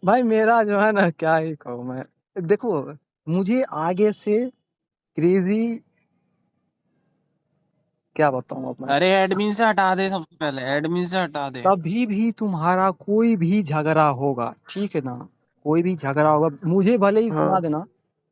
भाई मेरा जो है ना, क्या ही कहूँ मैं, देखो मुझे आगे से क्रेजी, क्या बताऊँ अब मैं, अरे एडमिन से हटा दे, सबसे पहले एडमिन से हटा दे। कभी भी तुम्हारा कोई भी झगड़ा होगा, ठीक है ना, कोई भी झगड़ा होगा मुझे भले ही सुना हाँ देना,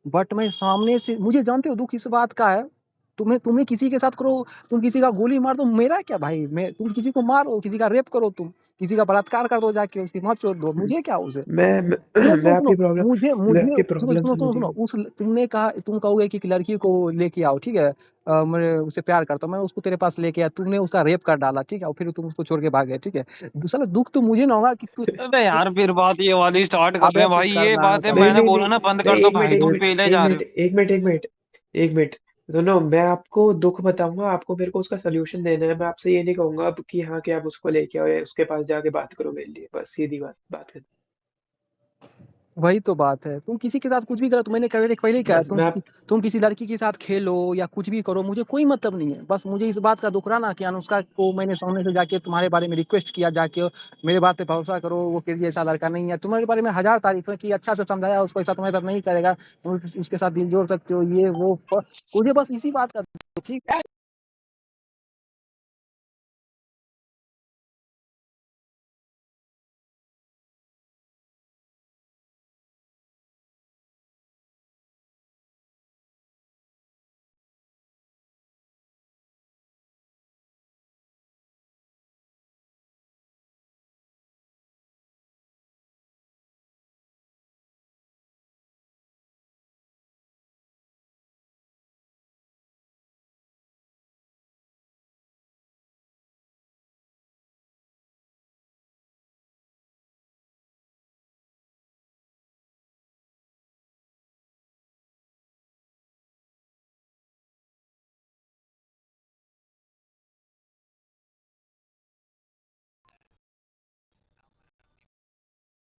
बट मैं सामने से, मुझे जानते हो दुख इस बात का है, तुम्हें किसी के साथ करो, तुम किसी का गोली मार दो, मेरा क्या भाई, मैं, तुम किसी को मारो, किसी का रेप करो, तुम किसी का बलात्कार कर दो जाके, उसकी मौत छोड़ दो, मुझे क्या उसे। मैं सुनो मैं सुनो सुनो, आपकी प्रॉब्लम मुझे मैं मुझे आपकी सुनो प्रॉब्लम सुनो सुनो सुनो, समझ गया। उस तुमने कहा, तुम कहोगे कि लड़की को लेके आओ, ठीक है, मैं उससे प्यार करता हूँ, मैं उसको तेरे पास लेके आया, तुमने उसका रेप कर डाला, ठीक है, और फिर तुम उसको छोड़ के भाग गए, ठीक है, दूसरा दुख तो मुझे ना होगा कि तू, अबे यार फिर बात ये वाली स्टार्ट कर रहे अबे हैं चुप भाई, कर ये रहा है बात है, साला। नहीं मैंने नहीं बोला नहीं ना बंद नहीं, कर दो एक मिनट भाई, एक तुम मिनट पेले एक जा रहे मिनट हो। एक मिनट एक मिनट एक मिनट सुनो, मैं आपको दुख बताऊंगा, आपको मेरे को उसका सोल्यूशन देना है। मैं आपसे ये नहीं कहूंगा अब कि हाँ कि आप उसको लेके आओ या उसके पास जाके बात करो मेरे लिए, बस सीधी बात है। वही तो बात है, तुम किसी के साथ कुछ भी करो, तो मैंने पहले ही कहा, बस मैं आप तुम किसी लड़की के साथ खेलो या कुछ भी करो, मुझे कोई मतलब नहीं है, बस मुझे इस बात का दुख रहा ना कि अनुष्का को मैंने सामने से जाके तुम्हारे बारे में रिक्वेस्ट किया, जाके मेरे बात पे भरोसा करो, वो क्रेजी ऐसा लड़का नहीं है, तुम्हारे बारे में हजार तारीफें की, अच्छा से समझाया उसको, ऐसा तुम्हारे साथ नहीं करेगा, तुम उसके साथ दिल जोड़ सकते हो, ये वो मुझे बस इसी बात का दुख, ठीक है।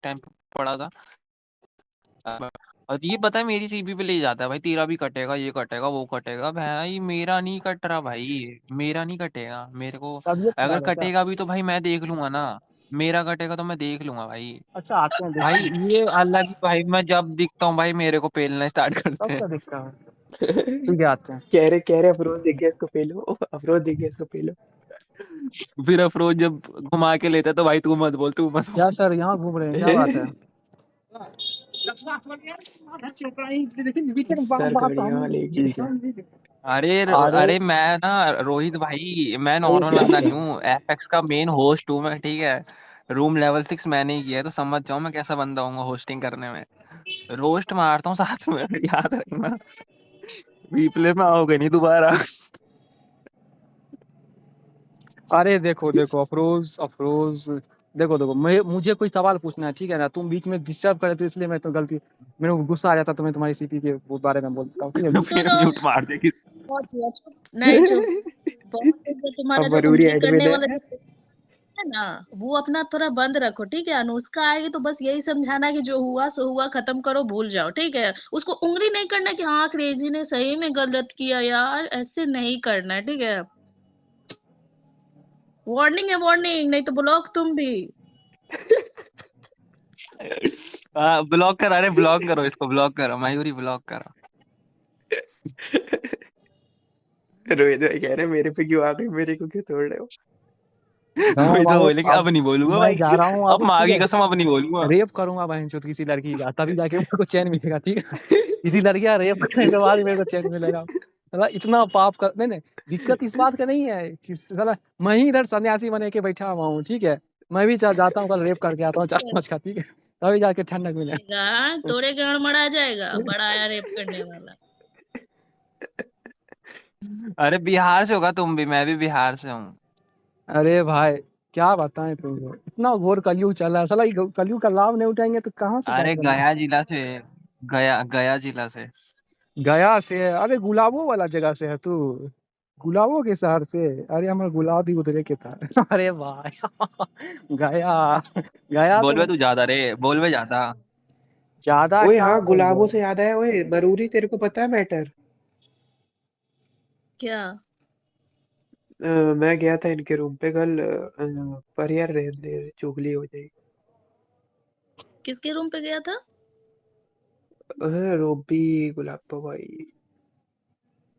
टाइम पड़ा था। अब- और ये पता है मेरी सीपी पे ले जाता है भाई, तेरा भी कटेगा, ये कटेगा, वो कटेगा, भाई मेरा नहीं कट रहा भाई, मेरा नहीं कटेगा, मेरे को तबीयत अगर खराब है क्या? कटेगा भी तो भाई मैं देख लूंगा ना, मेरा कटेगा तो मैं देख लूंगा भाई। अच्छा आते हैं देखते भाई हैं, ये अलग ही भाई, मैं जब दिखता हूँ भाई मेरे को पेलना स्टार्ट तब करते हैं। क्या दिक्कत है, ठीक है आते हैं। कह रहे अफरोज दिख गया इसको पे लो, अफरोज दिख गया इसको पे लो। फिर अफरोज जब घुमा के लेता है तो भाई तू मत बोल, तू मत क्या बोल। सर यहाँ घूम रहे हैं, क्या बात है? सर गाड़ी हाँ ले गया। ठीक है। अरे अरे अरे मैं ना रोहित भाई, मैं अरे नॉर्मल क्या, बंदा नहीं हूँ, एफएक्स का मेन होस्ट हूँ मैं, ठीक है, रूम लेवल 6 मैंने ही किया है, तो समझ जाओ मैं कैसा बंदा हूँ होस्टिंग करने में, रोस्ट मारता हूँ साथ में, याद रखना, रिप्ले में आओगे नहीं दोबारा। अरे देखो देखो अफरोज अफरोज, देखो देखो मुझे कोई सवाल पूछना है, ठीक है ना, तुम बीच में डिस्टर्ब करे तो इसलिए मैं तो गलती, मेरे को गुस्सा आ जाता तो मैं तुम्हारी सीपी के बारे में बोलता हूँ, ठीक है। फिर सुनो, म्यूट मार देगी। बहुत हुआ, चुप नहीं, चुप। बहुत हो गया तुम्हारा, अब जो मरूरी उंगली एडमिन करने वाला है। जो है ना, वो अपना थोड़ा बंद रखो, ठीक है। अनुष्का आएगी तो बस यही समझाना कि जो हुआ सो हुआ, खत्म करो, भूल जाओ, ठीक है। उसको उंगली नहीं करना कि हाँ क्रेजी ने सही में गलत किया यार, ऐसे नहीं करना है, ठीक है। वार्निंग है, वार्निंग, नहीं तो ब्लॉक तुम भी। हाँ ब्लॉक करो, अरे ब्लॉक करो, इसको ब्लॉक करो, मयूरी ब्लॉक करो। रोहित भाई कह रहे मेरे पे क्यों आ गई, मेरे को क्यों तोड़ रहे हो। मैं वही तो बाबू बोलेंगे, अब नहीं बोलूंगा मैं भाई, जा रहा हूँ अब अब, माँ ठीक की है, कसम अब नहीं बोलूंगा। रेप करूंगा बहनचोद किसी लड़की का, तभी जाके मेरे को चैन मिलेगा, ठीक है। किसी लड़की का रेप करने के बाद ही मेरे को चैन मिलेगा। साला इतना पाप कर, नहीं नहीं, दिक्कत इस बात का नहीं है कि साला मैं ही इधर सन्यासी बने के बैठा हुआ हूँ, ठीक है, मैं भी जाता हूँ कल रेप करके आता हूँ 4-5 का, ठीक है, तभी जाके ठंडक मिलेगा। तोड़े गाड़ मरा जाएगा, बड़ा आया रेप करने वाला। अरे बिहार से होगा तुम भी, मैं भी बिहार से हूँ। अरे भाई क्या बताएं तुमको, इतना घोर कलयुग चल रहा है, साला ये कलयुग का लाभ नहीं उठाएंगे तो कहाँ से अरे बात गया जिला से, गया गया जिला से। गया से है? अरे गुलाबो वाला जगह से है तू, गुलाबो के शहर से? अरे हमारा गुलाब भी उधरे के था। अरे भाई गया, गया बोल तो बे तू ज्यादा रे, बोल बे ज्यादा। ज्यादा ओए क्या हाँ, बोल गुलाबों रहे। से याद आया, ओए मरूरी तेरे को पता है मैटर। क्या? मैं गया था इनके रूम पे कल, पर यार रहने दे, चुगली हो जाएगी। किसके रूम पे गया था? रोबी, गुलाबो भाई।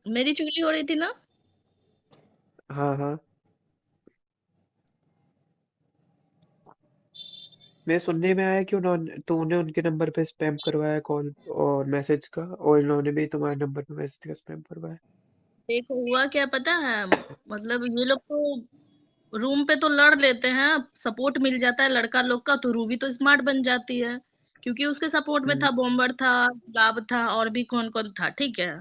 मेरी चुगली हो रही थी ना? हाँ हाँ। मैं सुनने में आया कि तूने उनके नंबर पे स्पैम करवाया कॉल और मैसेज का, और इन्होंने भी तुम्हारे नंबर पे मैसेज का स्पैम करवाया। देखो हुआ क्या पता है, मतलब ये लोग तो रूम पे तो लड़ लेते हैं, सपोर्ट मिल जाता है लड़का लोग का, तो रूबी तो स्मार्ट बन जाती है, क्योंकि उसके सपोर्ट में था बॉम्बर था, गुलाब था, और भी कौन कौन था, ठीक है।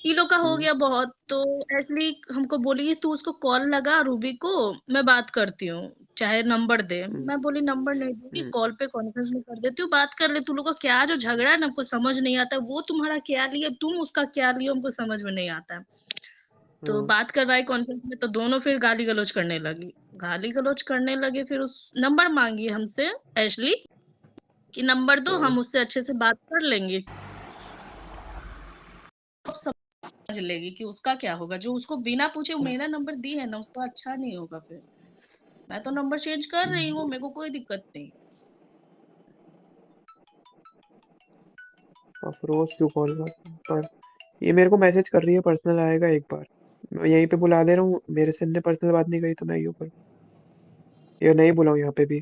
ये लोग का हो गया बहुत, तो एसली हमको बोली कि तू उसको कॉल लगा रूबी को, मैं बात करती हूँ, चाहे नंबर दे। मैं बोली नंबर नहीं दूंगी, कॉल पे कॉन्फ्रेंस में कर देती हूँ, बात कर ले। तू लोग का क्या जो झगड़ा है ना, हमको समझ नहीं आता, वो तुम्हारा क्या लिए, तुम उसका क्या लियो, हमको समझ में नहीं आता। तो बात करवाई कॉन्फ्रेंस में, तो दोनों फिर गाली गलौज करने लगी, गाली गलौज करने लगे। फिर उस नंबर मांगी हमसे एशली कि नंबर दो, हम उससे अच्छे से बात कर लेंगे, समझ लेगी कि उसका क्या होगा। जो उसको बिना पूछे मेरा नंबर दी है ना, उसको अच्छा नहीं होगा। फिर मैं तो नंबर चेंज कर रही हूँ, मेरे को कोई दिक्कत नहीं। अफरोज क्यों कॉल पर ये मेरे को मैसेज कर रही है, पर्सनल आएगा एक बार, मैं यहीं पे बुला दे रहा हूँ। मेरे से ने पर्सनल बात नहीं करी तो मैं यूँ कर, ये नहीं बुलाऊं यहाँ पे भी,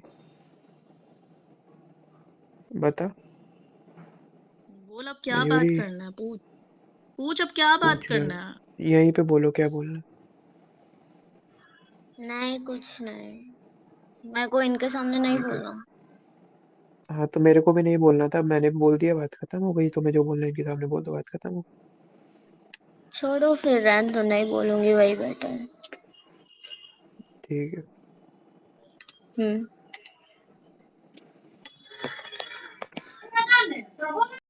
बता बोल अब क्या बात मयूरी, करना है, पूछ पूछ अब क्या बात पूछ ले, करना है। यहीं पे बोलो क्या बोलना है। नहीं कुछ नहीं, मेरे को इनके सामने नहीं ठीक है, बोलना। हाँ तो मेरे को भी नहीं बोलना था, मैंने बोल दिया, बात खत्म हो गई। तुम्हें जो बोलना है इनके सामने बोल दो, बात खत्म हो। छोड़ो फिर, रहने तो नहीं बोलूंगी, वही बेटर है। ठीक है।